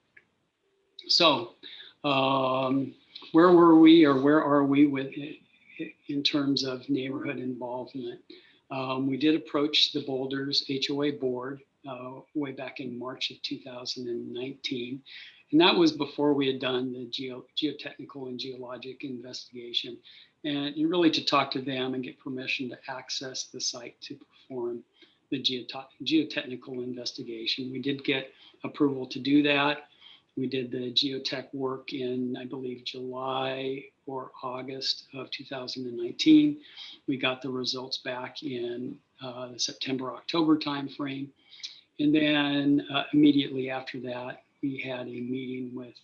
So where were we, or where are we with it in terms of neighborhood involvement? We did approach the Boulders HOA board way back in March of 2019. And that was before we had done the geotechnical and geologic investigation, and really to talk to them and get permission to access the site to perform the geotechnical investigation. We did get approval to do that. We did the geotech work in, I believe, July or August of 2019. We got the results back in the September, October timeframe. And then immediately after that, we had a meeting with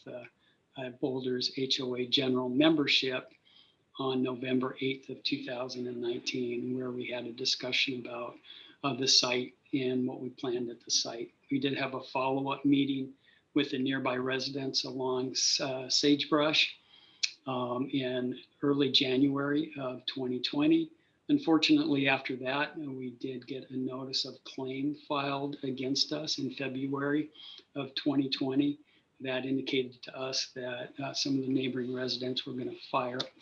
Boulders HOA general membership on November 8th of 2019, where we had a discussion about the site and what we planned at the site. We did have a follow-up meeting with the nearby residents along Sagebrush in early January of 2020. Unfortunately, after that, we did get a notice of claim filed against us in February of 2020 that indicated to us that some of the neighboring residents were going to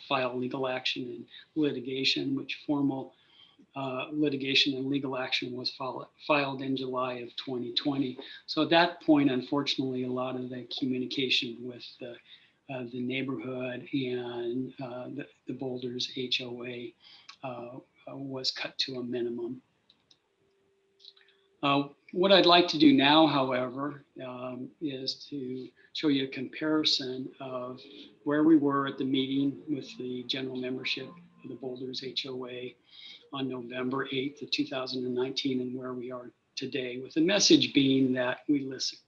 file legal action and litigation, which formal litigation and legal action was filed in July of 2020. So at that point, unfortunately, a lot of the communication with the neighborhood and the Boulders HOA was cut to a minimum. What I'd like to do now, however, is to show you a comparison of where we were at the meeting with the general membership of the Boulders HOA on November 8th of 2019 and where we are today, with the message being that we listened.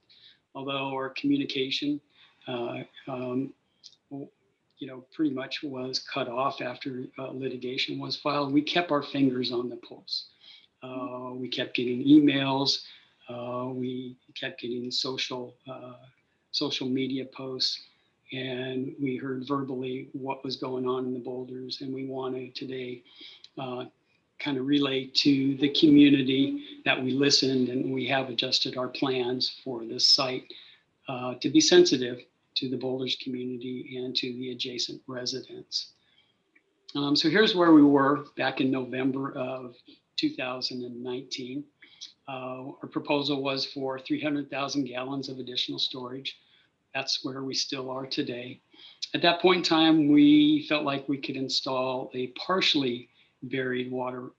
Although our communication pretty much was cut off after litigation was filed, we kept our fingers on the pulse. We kept getting emails, we kept getting social media posts, and we heard verbally what was going on in the Boulders, and we wanted today kind of relay to the community that we listened and we have adjusted our plans for this site to be sensitive to the Boulders community and to the adjacent residents. So here's where we were back in November of 2019. Our proposal was for 300,000 gallons of additional storage. That's where we still are today. At that point in time, we felt like we could install a partially buried water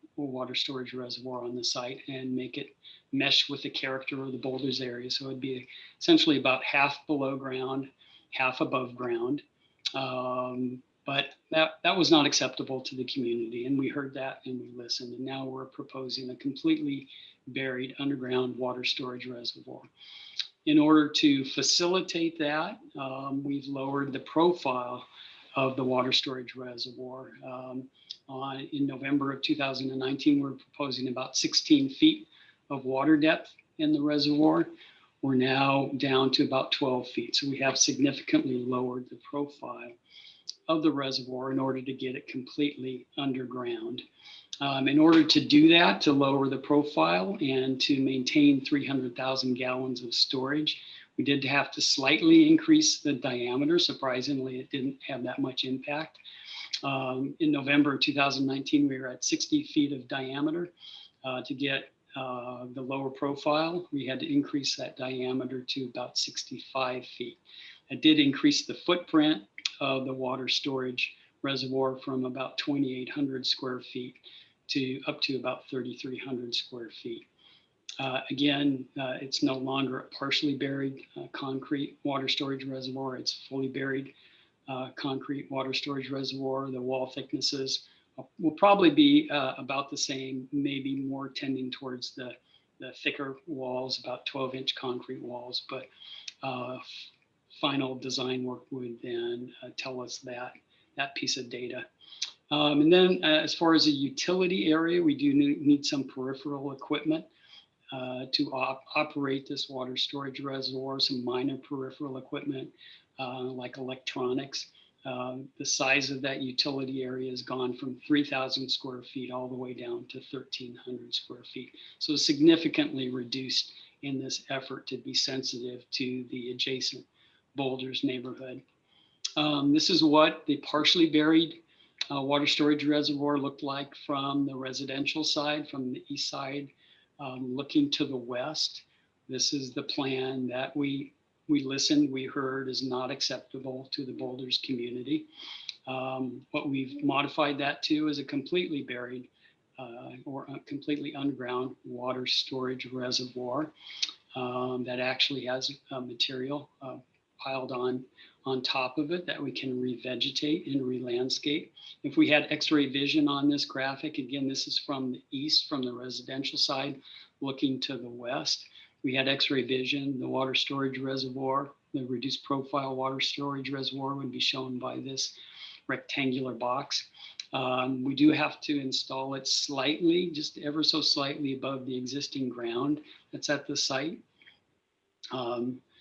storage reservoir on the site and make it mesh with the character of the Boulders area. So it'd be essentially about half below ground, half above ground. But that was not acceptable to the community, and we heard that and we listened. And now we're proposing a completely buried underground water storage reservoir. In order to facilitate that, we've lowered the profile of the water storage reservoir. In November of 2019, we're proposing about 16 feet of water depth in the reservoir. We're now down to about 12 feet. So we have significantly lowered the profile of the reservoir in order to get it completely underground. In order to do that, to lower the profile and to maintain 300,000 gallons of storage, we did have to slightly increase the diameter. Surprisingly, it didn't have that much impact. In November 2019, we were at 60 feet of diameter. To get the lower profile, we had to increase that diameter to about 65 feet. It did increase the footprint of the water storage reservoir from about 2,800 square feet to up to about 3,300 square feet. Again, it's no longer a partially buried concrete water storage reservoir. It's fully buried concrete water storage reservoir. The wall thicknesses will probably be about the same, maybe more tending towards the thicker walls, about 12-inch concrete walls, but final design work would then tell us that piece of data. And then as far as a utility area, we do need some peripheral equipment to operate this water storage reservoir, some minor peripheral equipment like electronics. The size of that utility area has gone from 3,000 square feet all the way down to 1,300 square feet. So significantly reduced in this effort to be sensitive to the adjacent Boulders neighborhood. This is what the partially buried water storage reservoir looked like from the residential side, from the east side, looking to the west. This is the plan that we listened, we heard is not acceptable to the Boulders community. What we've modified that to is a completely buried or a completely underground water storage reservoir that actually has material piled on top of it that we can revegetate and re-landscape. If we had X-ray vision on this graphic, again, this is from the east, from the residential side, looking to the west. We had X-ray vision, the water storage reservoir, the reduced profile water storage reservoir would be shown by this rectangular box. We do have to install it slightly, just ever so slightly above the existing ground that's at the site.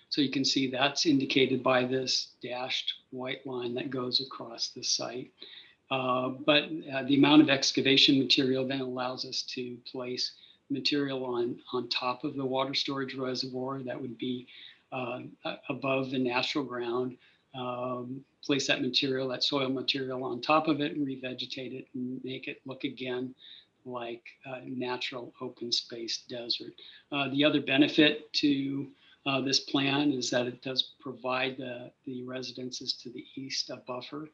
So you can see that's indicated by this dashed white line that goes across the site. But the amount of excavation material then allows us to place material on top of the water storage reservoir that would be above the natural ground, place that material, that soil material on top of it and revegetate it and make it look again like natural open space desert. The other benefit to this plan is that it does provide the residences to the east a buffer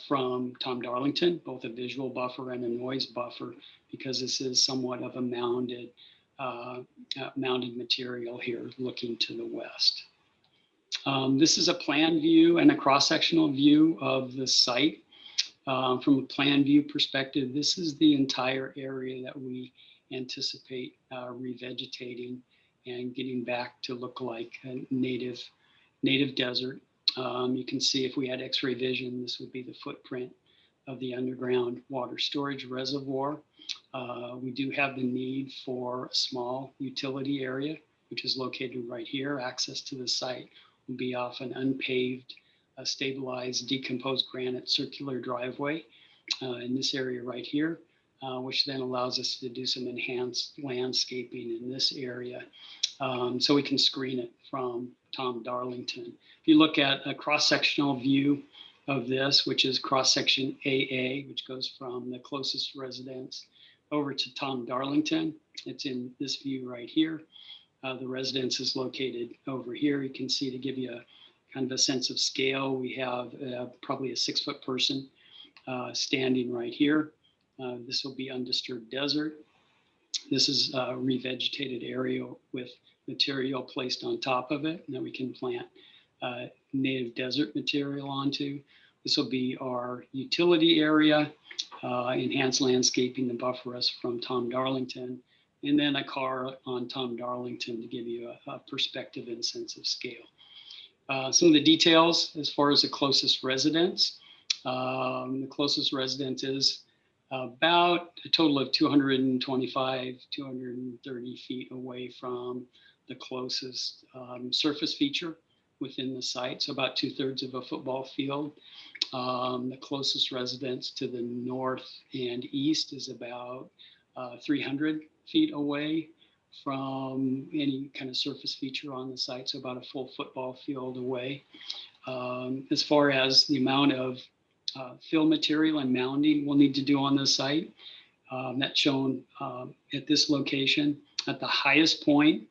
from Tom Darlington, both a visual buffer and a noise buffer, because this is somewhat of a mounded material here looking to the west. This is a plan view and a cross-sectional view of the site. From a plan view perspective, this is the entire area that we anticipate revegetating and getting back to look like a native desert. You can see if we had X-ray vision, this would be the footprint of the underground water storage reservoir. We do have the need for a small utility area, which is located right here. Access to the site will be off an unpaved, stabilized, decomposed granite circular driveway in this area right here, which then allows us to do some enhanced landscaping in this area. So we can screen it from Tom Darlington. If you look at a cross-sectional view of this, which is cross-section AA, which goes from the closest residence over to Tom Darlington, it's in this view right here. The residence is located over here. You can see, to give you a kind of a sense of scale, we have probably a 6-foot person standing right here. This will be undisturbed desert. This is a revegetated area with material placed on top of it that we can plant native desert material onto. This will be our utility area, enhanced landscaping to buffer us from Tom Darlington, and then a car on Tom Darlington to give you a perspective and sense of scale. Some of the details as far as the closest residence. The closest residence is about a total of 225, 230 feet away from the closest surface feature within the site, so about 2/3 of a football field. The closest residence to the north and east is about 300 feet away from any kind of surface feature on the site, so about a full football field away. As far as the amount of fill material and mounding we'll need to do on the site, that's shown at this location. At the highest point,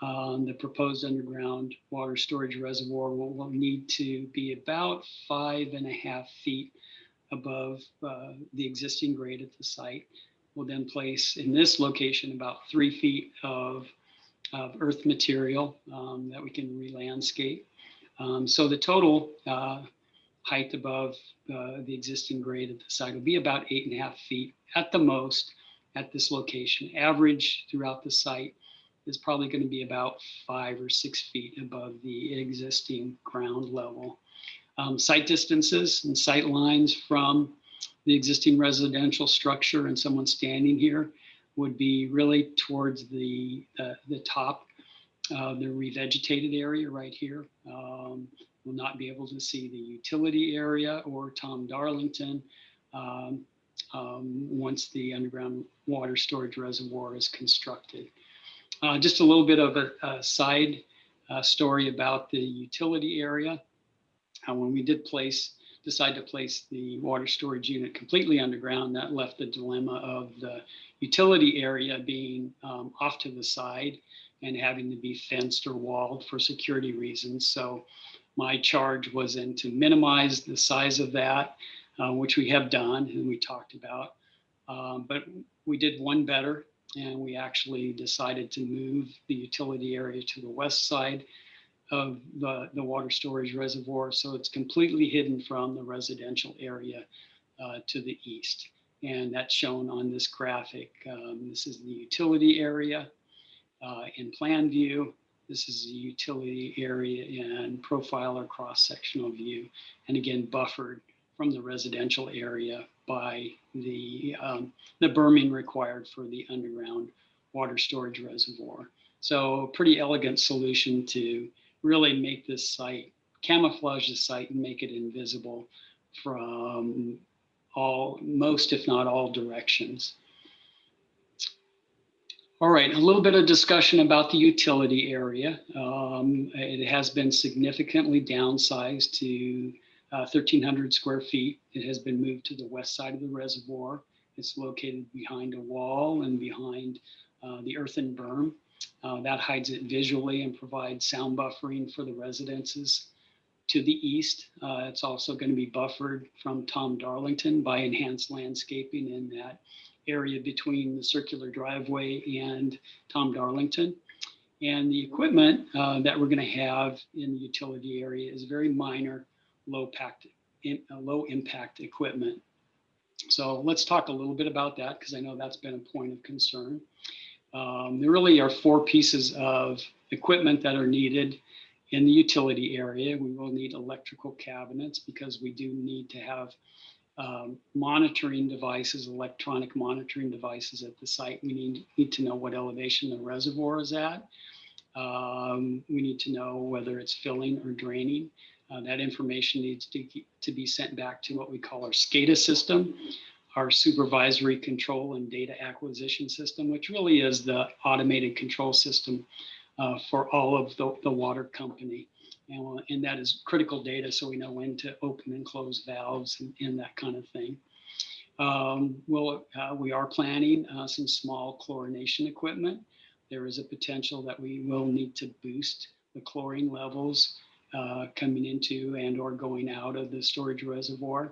the proposed underground water storage reservoir will need to be about 5.5 feet above the existing grade at the site. We'll then place in this location about 3 feet of earth material that we can re-landscape. So the total height above the existing grade at the site will be about 8.5 feet at the most at this location. Average throughout the site is probably going to be about 5 or 6 feet above the existing ground level. Site distances and sight lines from the existing residential structure and someone standing here would be really towards the top, the revegetated area right here. Will not be able to see the utility area or Tom Darlington once the underground water storage reservoir is constructed. Just a little bit of a side story about the utility area. When we did decide to place the water storage unit completely underground, that left the dilemma of the utility area being off to the side and having to be fenced or walled for security reasons. So my charge was then to minimize the size of that, which we have done and we talked about. But we did one better, and we actually decided to move the utility area to the west side of the water storage reservoir. So it's completely hidden from the residential area to the east. And that's shown on this graphic. This is the utility area in plan view. This is the utility area and profile or cross-sectional view. And again, buffered from the residential area by the berming required for the underground water storage reservoir. So pretty elegant solution to really make this site, camouflage the site and make it invisible from most, if not all, directions. All right, a little bit of discussion about the utility area. It has been significantly downsized to 1,300 square feet. It has been moved to the west side of the reservoir. It's located behind a wall and behind the earthen berm. That hides it visually and provides sound buffering for the residences to the east. It's also going to be buffered from Tom Darlington by enhanced landscaping in that area between the circular driveway and Tom Darlington. And the equipment that we're going to have in the utility area is very minor, low impact equipment. So let's talk a little bit about that, because I know that's been a point of concern. There really are 4 pieces of equipment that are needed in the utility area. We will need electrical cabinets because we do need to have monitoring devices, electronic monitoring devices at the site. We need to know what elevation the reservoir is at. We need to know whether it's filling or draining. That information needs to be sent back to what we call our SCADA system, our supervisory control and data acquisition system, which really is the automated control system for all of the water company. And that is critical data, so we know when to open and close valves and that kind of thing. We are planning some small chlorination equipment. There is a potential that we will need to boost the chlorine levels coming into and or going out of the storage reservoir.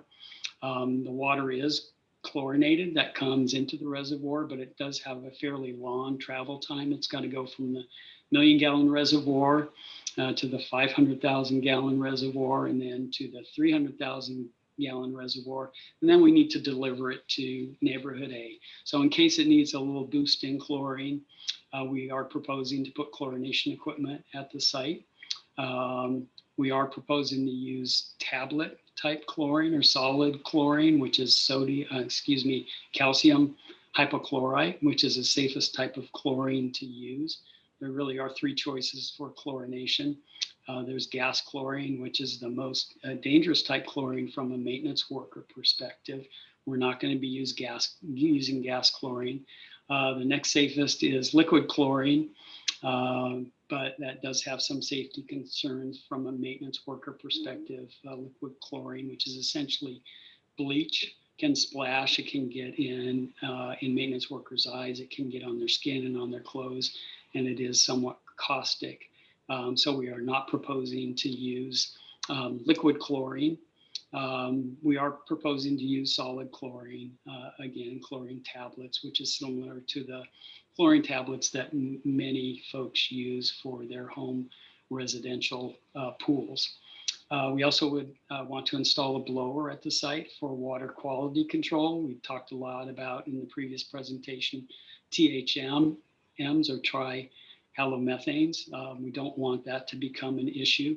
The water is chlorinated that comes into the reservoir, but it does have a fairly long travel time. It's got to go from the 1,000,000-gallon reservoir to the 500,000-gallon reservoir, and then to the 300,000-gallon reservoir. And then we need to deliver it to neighborhood A. So in case it needs a little boost in chlorine, we are proposing to put chlorination equipment at the site. We are proposing to use tablet type chlorine or solid chlorine, which is calcium hypochlorite, which is the safest type of chlorine to use. There really are 3 choices for chlorination. There's gas chlorine, which is the most dangerous type chlorine from a maintenance worker perspective. We're not going to be using gas chlorine. The next safest is liquid chlorine, but that does have some safety concerns from a maintenance worker perspective. Liquid chlorine, which is essentially bleach, can splash. It can get in maintenance workers' eyes. It can get on their skin and on their clothes, and it is somewhat caustic. So we are not proposing to use liquid chlorine. We are proposing to use solid chlorine, again, chlorine tablets, which is similar to the chlorine tablets that many folks use for their home residential pools. We also would want to install a blower at the site for water quality control. We talked a lot about in the previous presentation, THMs or trihalomethanes. We don't want that to become an issue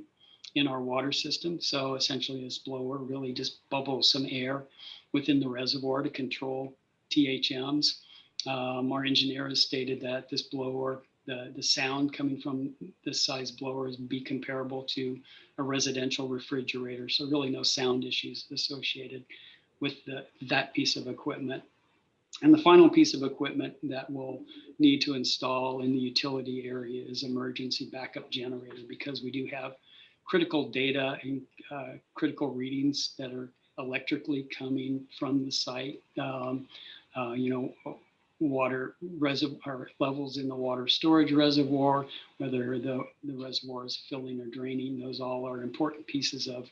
in our water system. So essentially this blower really just bubbles some air within the reservoir to control THMs. Our engineer has stated that this blower, the sound coming from this size blower is be comparable to a residential refrigerator. So really no sound issues associated with that piece of equipment. And the final piece of equipment that we'll need to install in the utility area is emergency backup generator, because we do have critical data and critical readings that are electrically coming from the site. Water reservoir levels in the water storage reservoir, whether the reservoir is filling or draining, those all are important pieces of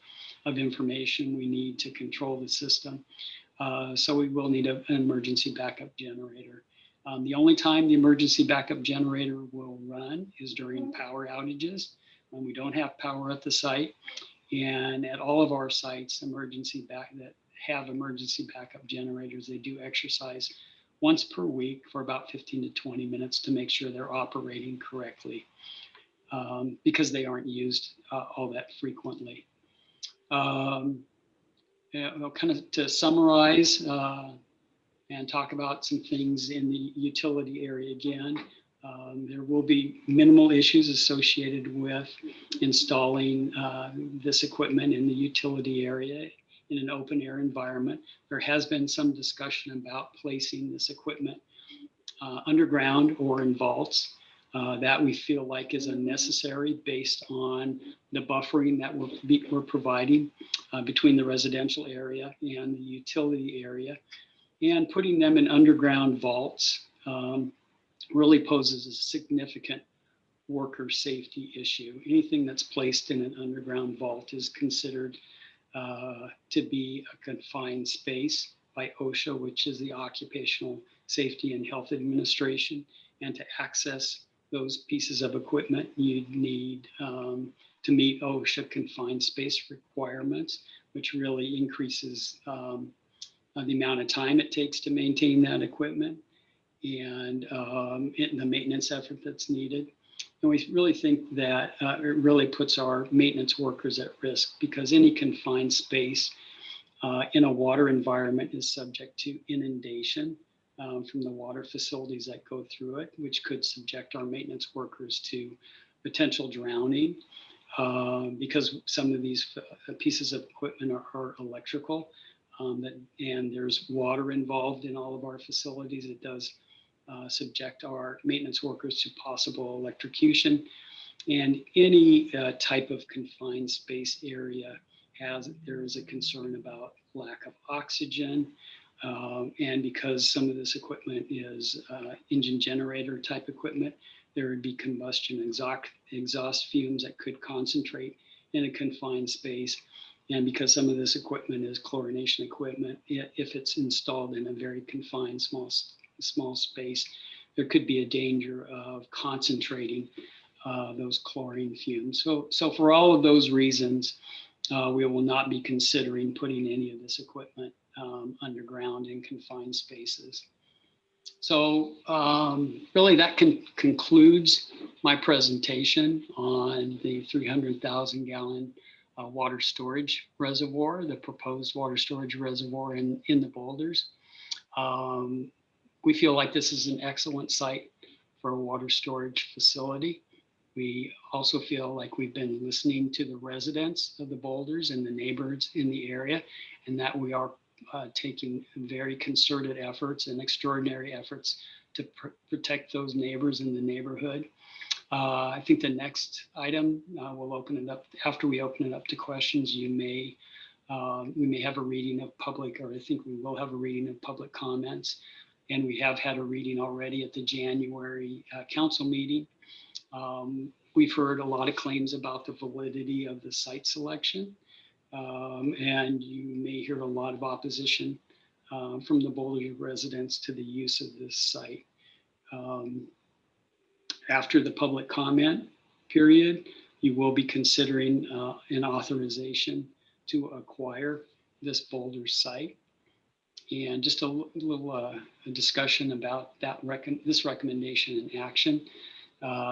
information we need to control the system. So we will need an emergency backup generator. The only time the emergency backup generator will run is during power outages, when we don't have power at the site. And at all of our sites, that have emergency backup generators, they do exercise once per week for about 15 to 20 minutes to make sure they're operating correctly, because they aren't used all that frequently. Kind of to summarize and talk about some things in the utility area again, there will be minimal issues associated with installing this equipment in the utility area in an open air environment. There has been some discussion about placing this equipment underground or in vaults. That we feel like is unnecessary based on the buffering that we're providing between the residential area and the utility area. And putting them in underground vaults really poses a significant worker safety issue. Anything that's placed in an underground vault is considered to be a confined space by OSHA, which is the Occupational Safety and Health Administration. And to access those pieces of equipment, you'd need to meet OSHA confined space requirements, which really increases the amount of time it takes to maintain that equipment and the maintenance effort that's needed. And we really think that it really puts our maintenance workers at risk, because any confined space in a water environment is subject to inundation from the water facilities that go through it, which could subject our maintenance workers to potential drowning, because some of these pieces of equipment are electrical, and there's water involved in all of our facilities. It does subject our maintenance workers to possible electrocution. And any type of confined space area there is a concern about lack of oxygen. And because some of this equipment is engine generator type equipment, there would be combustion exhaust fumes that could concentrate in a confined space. And because some of this equipment is chlorination equipment, if it's installed in a very confined small space, there could be a danger of concentrating those chlorine fumes. So for all of those reasons, we will not be considering putting any of this equipment underground in confined spaces. So really that concludes my presentation on the 300,000 gallon water storage reservoir, the proposed water storage reservoir in the boulders. We feel like this is an excellent site for a water storage facility. We also feel like we've been listening to the residents of the boulders and the neighbors in the area, and that we are taking very concerted efforts and extraordinary efforts to protect those neighbors in the neighborhood. I think the next item, we'll open it up. After we open it up to questions, we may have a reading of public, or I think we will have a reading of public comments. And we have had a reading already at the January council meeting. We've heard a lot of claims about the validity of the site selection. And you may hear a lot of opposition from the Boulder residents to the use of this site. After the public comment period, you will be considering an authorization to acquire this Boulder site. And just a little discussion about that this recommendation in action.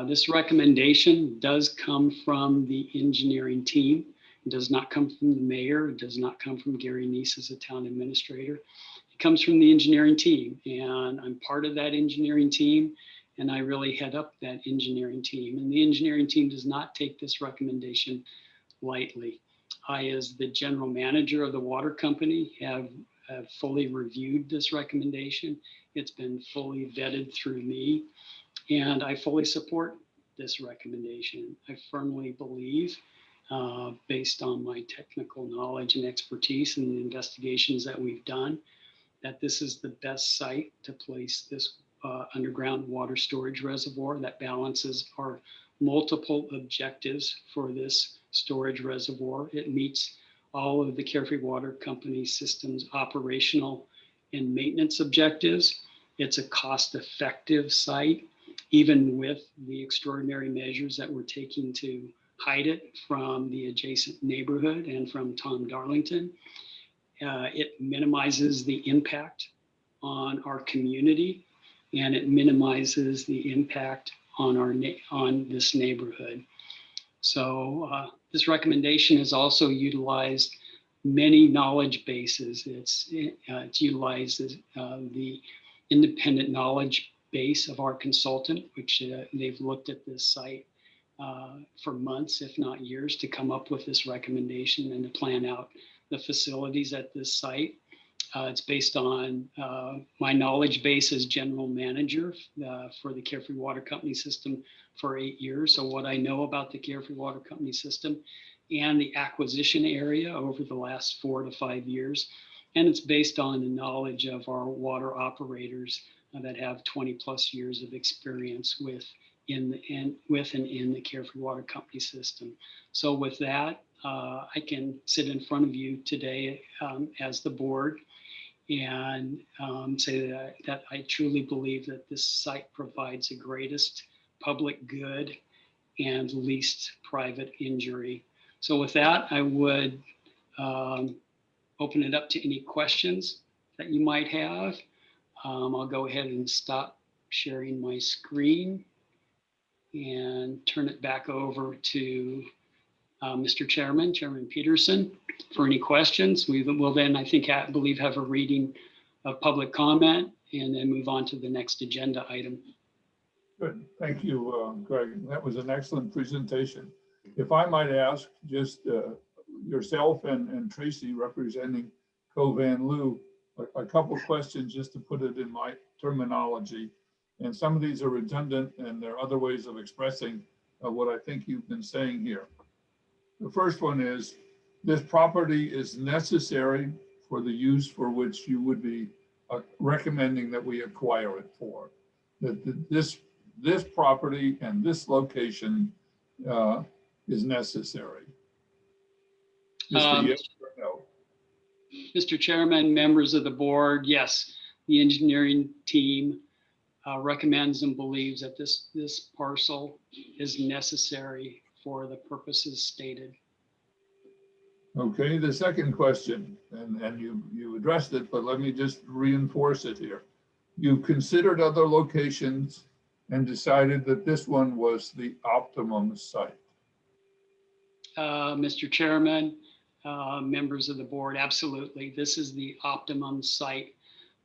This recommendation does come from the engineering team. It does not come from the mayor. It does not come from Gary Neese as a town administrator. It comes from the engineering team, and I'm part of that engineering team, and I really head up that engineering team. And the engineering team does not take this recommendation lightly. I, as the general manager of the water company, have fully reviewed this recommendation. It's been fully vetted through me, and I fully support this recommendation. I firmly believe, based on my technical knowledge and expertise and the investigations that we've done, that this is the best site to place this underground water storage reservoir that balances our multiple objectives for this storage reservoir. It meets all of the Carefree Water Company system's operational and maintenance objectives. It's a cost-effective site, even with the extraordinary measures that we're taking to hide it from the adjacent neighborhood and from Tom Darlington. It minimizes the impact on our community, and it minimizes the impact on on this neighborhood. So this recommendation has also utilized many knowledge bases. It utilizes the independent knowledge base of our consultant, which they've looked at this site for months, if not years, to come up with this recommendation and to plan out the facilities at this site. It's based on my knowledge base as general manager for the Carefree Water Company system for 8 years. So what I know about the Carefree Water Company system and the acquisition area over the last 4 to 5 years. And it's based on the knowledge of our water operators that have 20 plus years of experience with and in the Carefree Water Company system. So with that, I can sit in front of you today as the board and say that I truly believe that this site provides the greatest public good and least private injury. So with that, I would open it up to any questions that you might have. I'll go ahead and stop sharing my screen and turn it back over to Mr. Chairman, Chairman Peterson, for any questions. We will then, I believe, have a reading of public comment and then move on to the next agenda item. Good, thank you, Greg. That was an excellent presentation. If I might ask, just yourself and Tracy representing Covan Lou, a couple questions just to put it in my terminology. And some of these are redundant and there are other ways of expressing what I think you've been saying here. The first one is, this property is necessary for the use for which you would be recommending that we acquire it for. That this property and this location is necessary. Yes or no? Mr. Chairman, members of the board, yes, the engineering team recommends and believes that this parcel is necessary for the purposes stated. Okay, the second question, and you addressed it, but let me just reinforce it here. You considered other locations and decided that this one was the optimum site. Mr. Chairman, members of the board, absolutely. This is the optimum site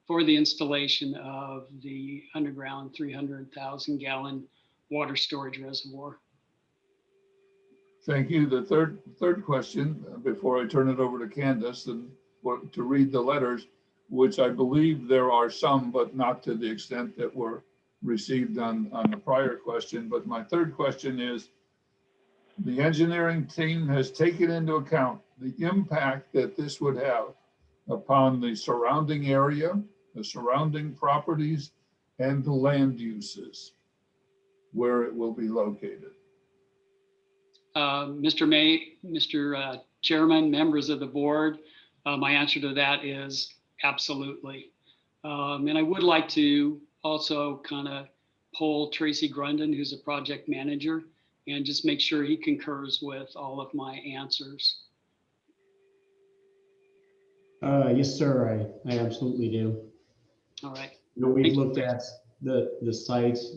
for the installation of the underground 300,000 gallon water storage reservoir. Thank you. The third question, before I turn it over to Candace and to read the letters, which I believe there are some, but not to the extent that were received on the prior question. But my third question is, the engineering team has taken into account the impact that this would have upon the surrounding area, the surrounding properties, and the land uses where it will be located. Mr. Chairman, members of the board, my answer to that is absolutely. And I would like to also kind of poll Tracy Grundon, who's a project manager, and just make sure he concurs with all of my answers. Yes, sir, I absolutely do. All right. You know, we've Thank you. looked at the sites,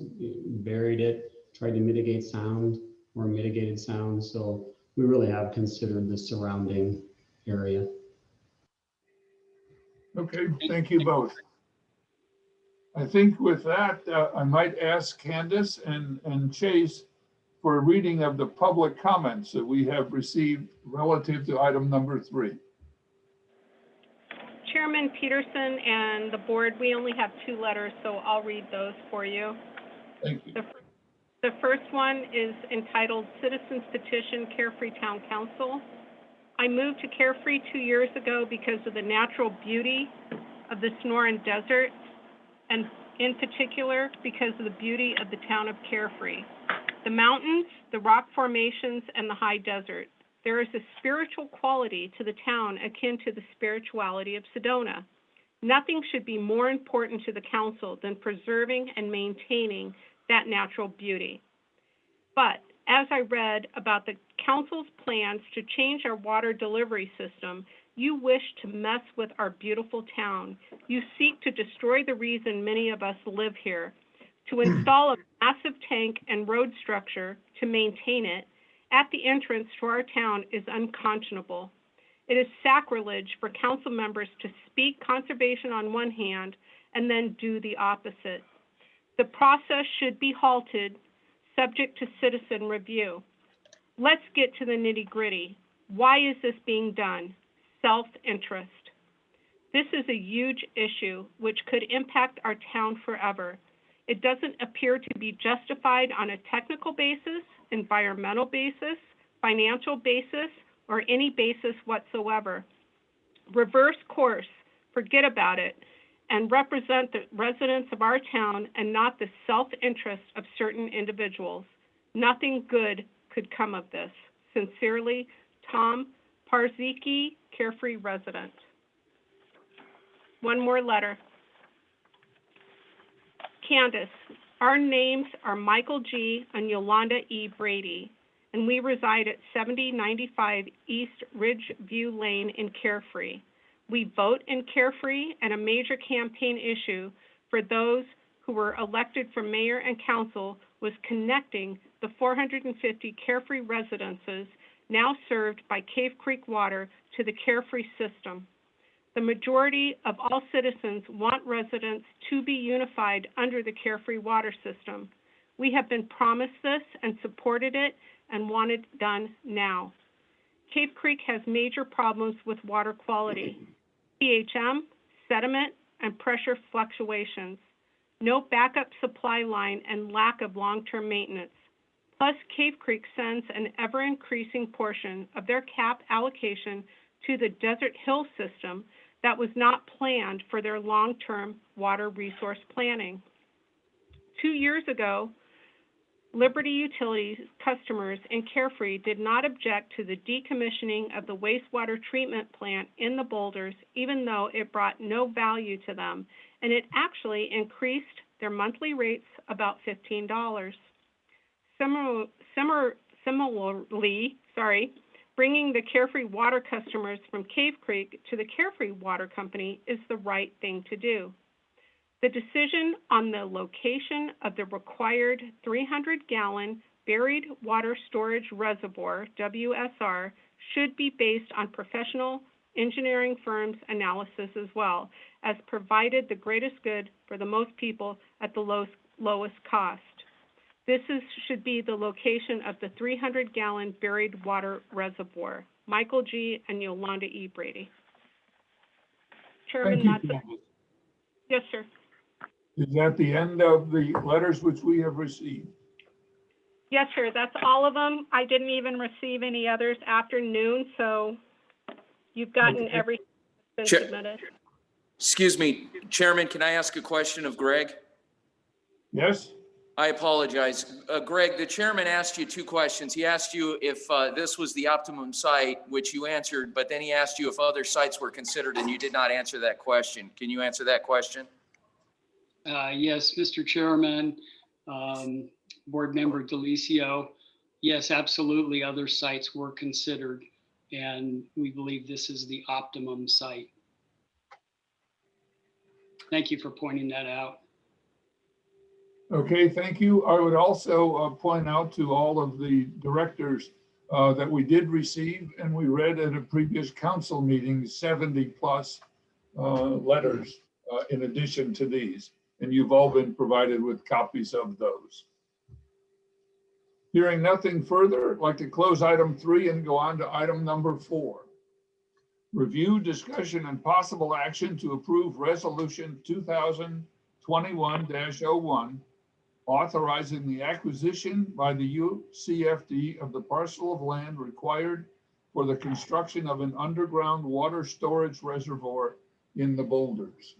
buried it, tried to mitigate sound or mitigated sound. So we really have considered the surrounding area. Okay, thank you both. I think with that, I might ask Candace and Chase for a reading of the public comments that we have received relative to item number 3. Chairman Peterson and the board, we only have 2 letters, so I'll read those for you. Thank you. The first one is entitled Citizens Petition Carefree Town Council. I moved to Carefree 2 years ago because of the natural beauty of the Sonoran Desert, and in particular because of the beauty of the town of Carefree. The mountains, the rock formations, and the high desert. There is a spiritual quality to the town akin to the spirituality of Sedona. Nothing should be more important to the council than preserving and maintaining that natural beauty. But as I read about the council's plans to change our water delivery system, you wish to mess with our beautiful town. You seek to destroy the reason many of us live here. To install a massive tank and road structure to maintain it at the entrance to our town is unconscionable. It is sacrilege for council members to speak conservation on one hand and then do the opposite. The process should be halted, subject to citizen review. Let's get to the nitty-gritty. Why is this being done? Self-interest. This is a huge issue which could impact our town forever. It doesn't appear to be justified on a technical basis, environmental basis, financial basis, or any basis whatsoever. Reverse course, forget about it, and represent the residents of our town and not the self-interest of certain individuals. Nothing good could come of this. Sincerely, Tom Parzicki, Carefree resident. One more letter. Candace, our names are Michael G. and Yolanda E. Brady, and we reside at 7095 East Ridgeview Lane in Carefree. We vote in Carefree, and a major campaign issue for those who were elected for mayor and council was connecting the 450 Carefree residences now served by Cave Creek Water to the Carefree system. The majority of all citizens want residents to be unified under the Carefree water system. We have been promised this and supported it and want it done now. Cave Creek has major problems with water quality, pHM, sediment, and pressure fluctuations, no backup supply line, and lack of long-term maintenance. Plus, Cave Creek sends an ever-increasing portion of their CAP allocation to the Desert Hill system that was not planned for their long-term water resource planning. 2 years ago, Liberty Utilities customers in Carefree did not object to the decommissioning of the wastewater treatment plant in the boulders, even though it brought no value to them, and it actually increased their monthly rates about $15. Similarly, bringing the Carefree water customers from Cave Creek to the Carefree Water Company is the right thing to do. The decision on the location of the required 300-gallon buried water storage reservoir, WSR, should be based on professional engineering firms' analysis as well, as provided the greatest good for the most people at the lowest cost. should be the location of the 300-gallon buried water reservoir. Michael G. and Yolanda E. Brady. Chairman, Thank you, that's it. Candace. Yes, sir. Is that the end of the letters which we have received? Yes, sir. That's all of them. I didn't even receive any others after noon, so you've gotten Okay. everything that's Chair- been submitted. Excuse me, Chairman, can I ask a question of Greg? Yes? I apologize. Greg, the chairman asked you two questions. He asked you if this was the optimum site, which you answered, but then he asked you if other sites were considered, and you did not answer that question. Can you answer that question? Yes, Mr. Chairman, Board Member Delicio. Yes, absolutely, other sites were considered, and we believe this is the optimum site. Thank you for pointing that out. Okay, thank you. I would also point out to all of the directors that we did receive, and we read at a previous council meeting, 70 plus letters in addition to these. And you've all been provided with copies of those. Hearing nothing further, I'd like to close item 3 and go on to item number 4. Review, discussion, and possible action to approve resolution 2021-01, authorizing the acquisition by the UCFD of the parcel of land required for the construction of an underground water storage reservoir in the boulders.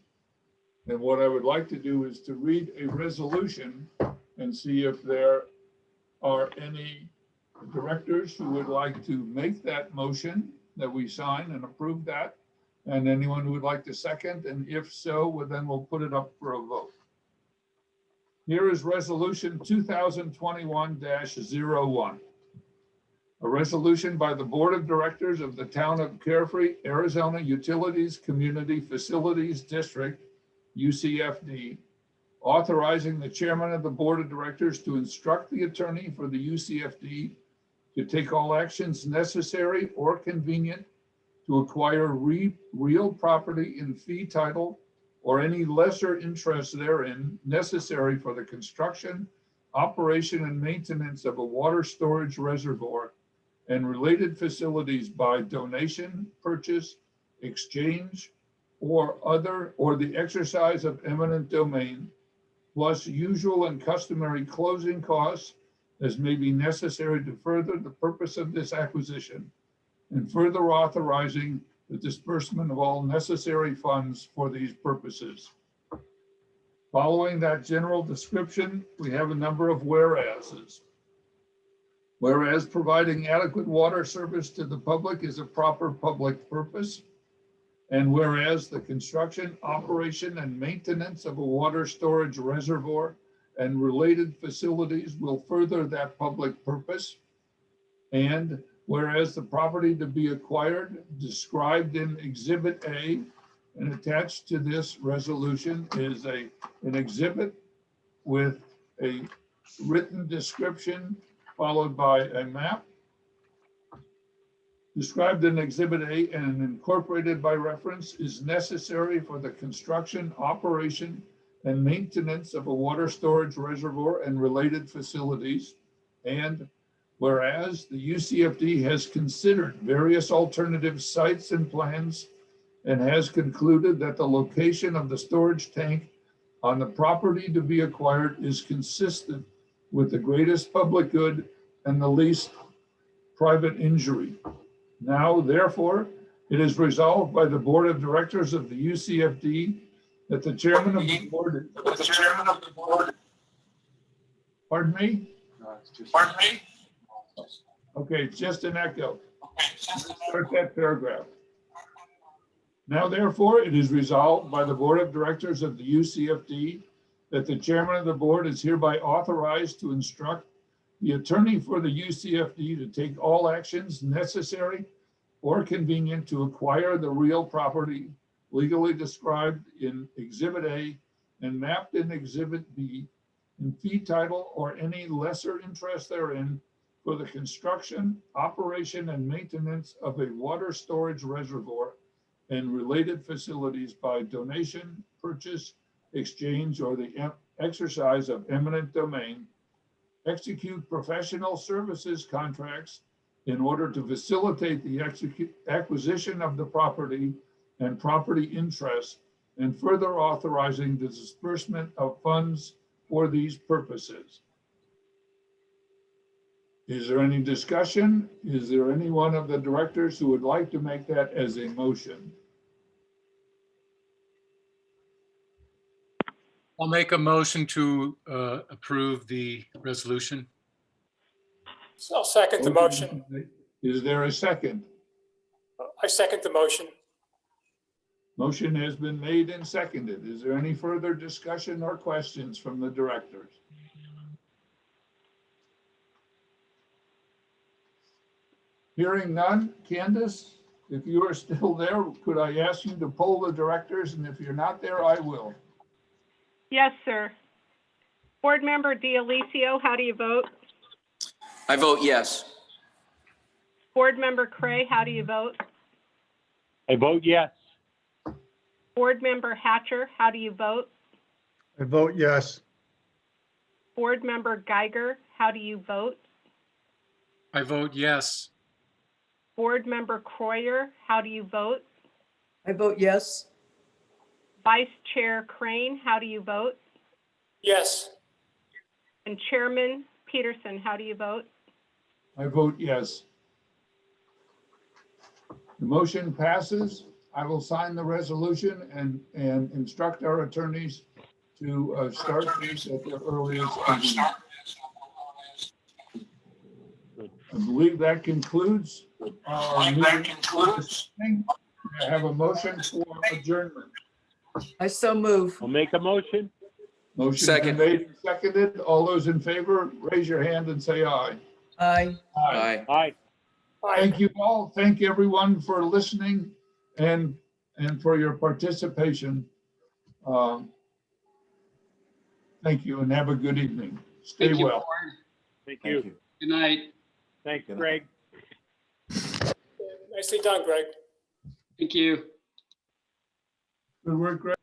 And what I would like to do is to read a resolution and see if there are any directors who would like to make that motion that we sign and approve that, and anyone who would like to second, and if so, well, then we'll put it up for a vote. Here is resolution 2021-01. A resolution by the Board of Directors of the Town of Carefree, Arizona Utilities Community Facilities District, UCFD, authorizing the chairman of the Board of Directors to instruct the attorney for the UCFD to take all actions necessary or convenient to acquire real property in fee title or any lesser interest therein necessary for the construction, operation, and maintenance of a water storage reservoir and related facilities by donation, purchase, exchange, or the exercise of eminent domain, plus usual and customary closing costs as may be necessary to further the purpose of this acquisition, and further authorizing the disbursement of all necessary funds for these purposes. Following that general description, we have a number of whereases. Whereas providing adequate water service to the public is a proper public purpose. And whereas the construction, operation, and maintenance of a water storage reservoir and related facilities will further that public purpose. And whereas the property to be acquired described in Exhibit A and attached to this resolution is an exhibit with a written description followed by a map described in Exhibit A and incorporated by reference is necessary for the construction, operation, and maintenance of a water storage reservoir and related facilities. And whereas the UCFD has considered various alternative sites and plans and has concluded that the location of the storage tank on the property to be acquired is consistent with the greatest public good and the least private injury. Now, therefore, it is resolved by the Board of Directors of the UCFD that the chairman of the board. Pardon me? Pardon me? Okay, it's just an echo. Start that paragraph. Now, therefore, it is resolved by the Board of Directors of the UCFD that the chairman of the board is hereby authorized to instruct the attorney for the UCFD to take all actions necessary or convenient to acquire the real property legally described in Exhibit A and mapped in Exhibit B in fee title or any lesser interest therein for the construction, operation, and maintenance of a water storage reservoir and related facilities by donation, purchase, exchange, or the exercise of eminent domain, execute professional services contracts in order to facilitate the acquisition of the property and property interest, and further authorizing the disbursement of funds for these purposes. Is there any discussion? Is there any one of the directors who would like to make that as a motion? I'll make a motion to approve the resolution. So I'll second the motion. Is there a second? I second the motion. Motion has been made and seconded. Is there any further discussion or questions from the directors? Hearing none, Candace, if you are still there, could I ask you to poll the directors? And if you're not there, I will. Yes, sir. Board Member D'Alessio, how do you vote? I vote yes. Board Member Cray, how do you vote? I vote yes. Board Member Hatcher, how do you vote? I vote yes. Board Member Geiger, how do you vote? I vote yes. Board Member Croyer, how do you vote? I vote yes. Vice Chair Crane, how do you vote? Yes. And Chairman Peterson, how do you vote? I vote yes. The motion passes. I will sign the resolution and instruct our attorneys to start these at their earliest convenience. I believe that concludes our meeting. I have a motion for adjournment. I so move. I'll make a motion. Motion Second. made and seconded. All those in favor, raise your hand and say aye. Aye. Aye. Aye. Thank you all. Thank everyone for listening and for your participation. Thank you and have a good evening. Stay Thank you, well. Board. Thank you. Good night. Thanks, Greg. Nicely done, Greg. Thank you. Good work, Greg.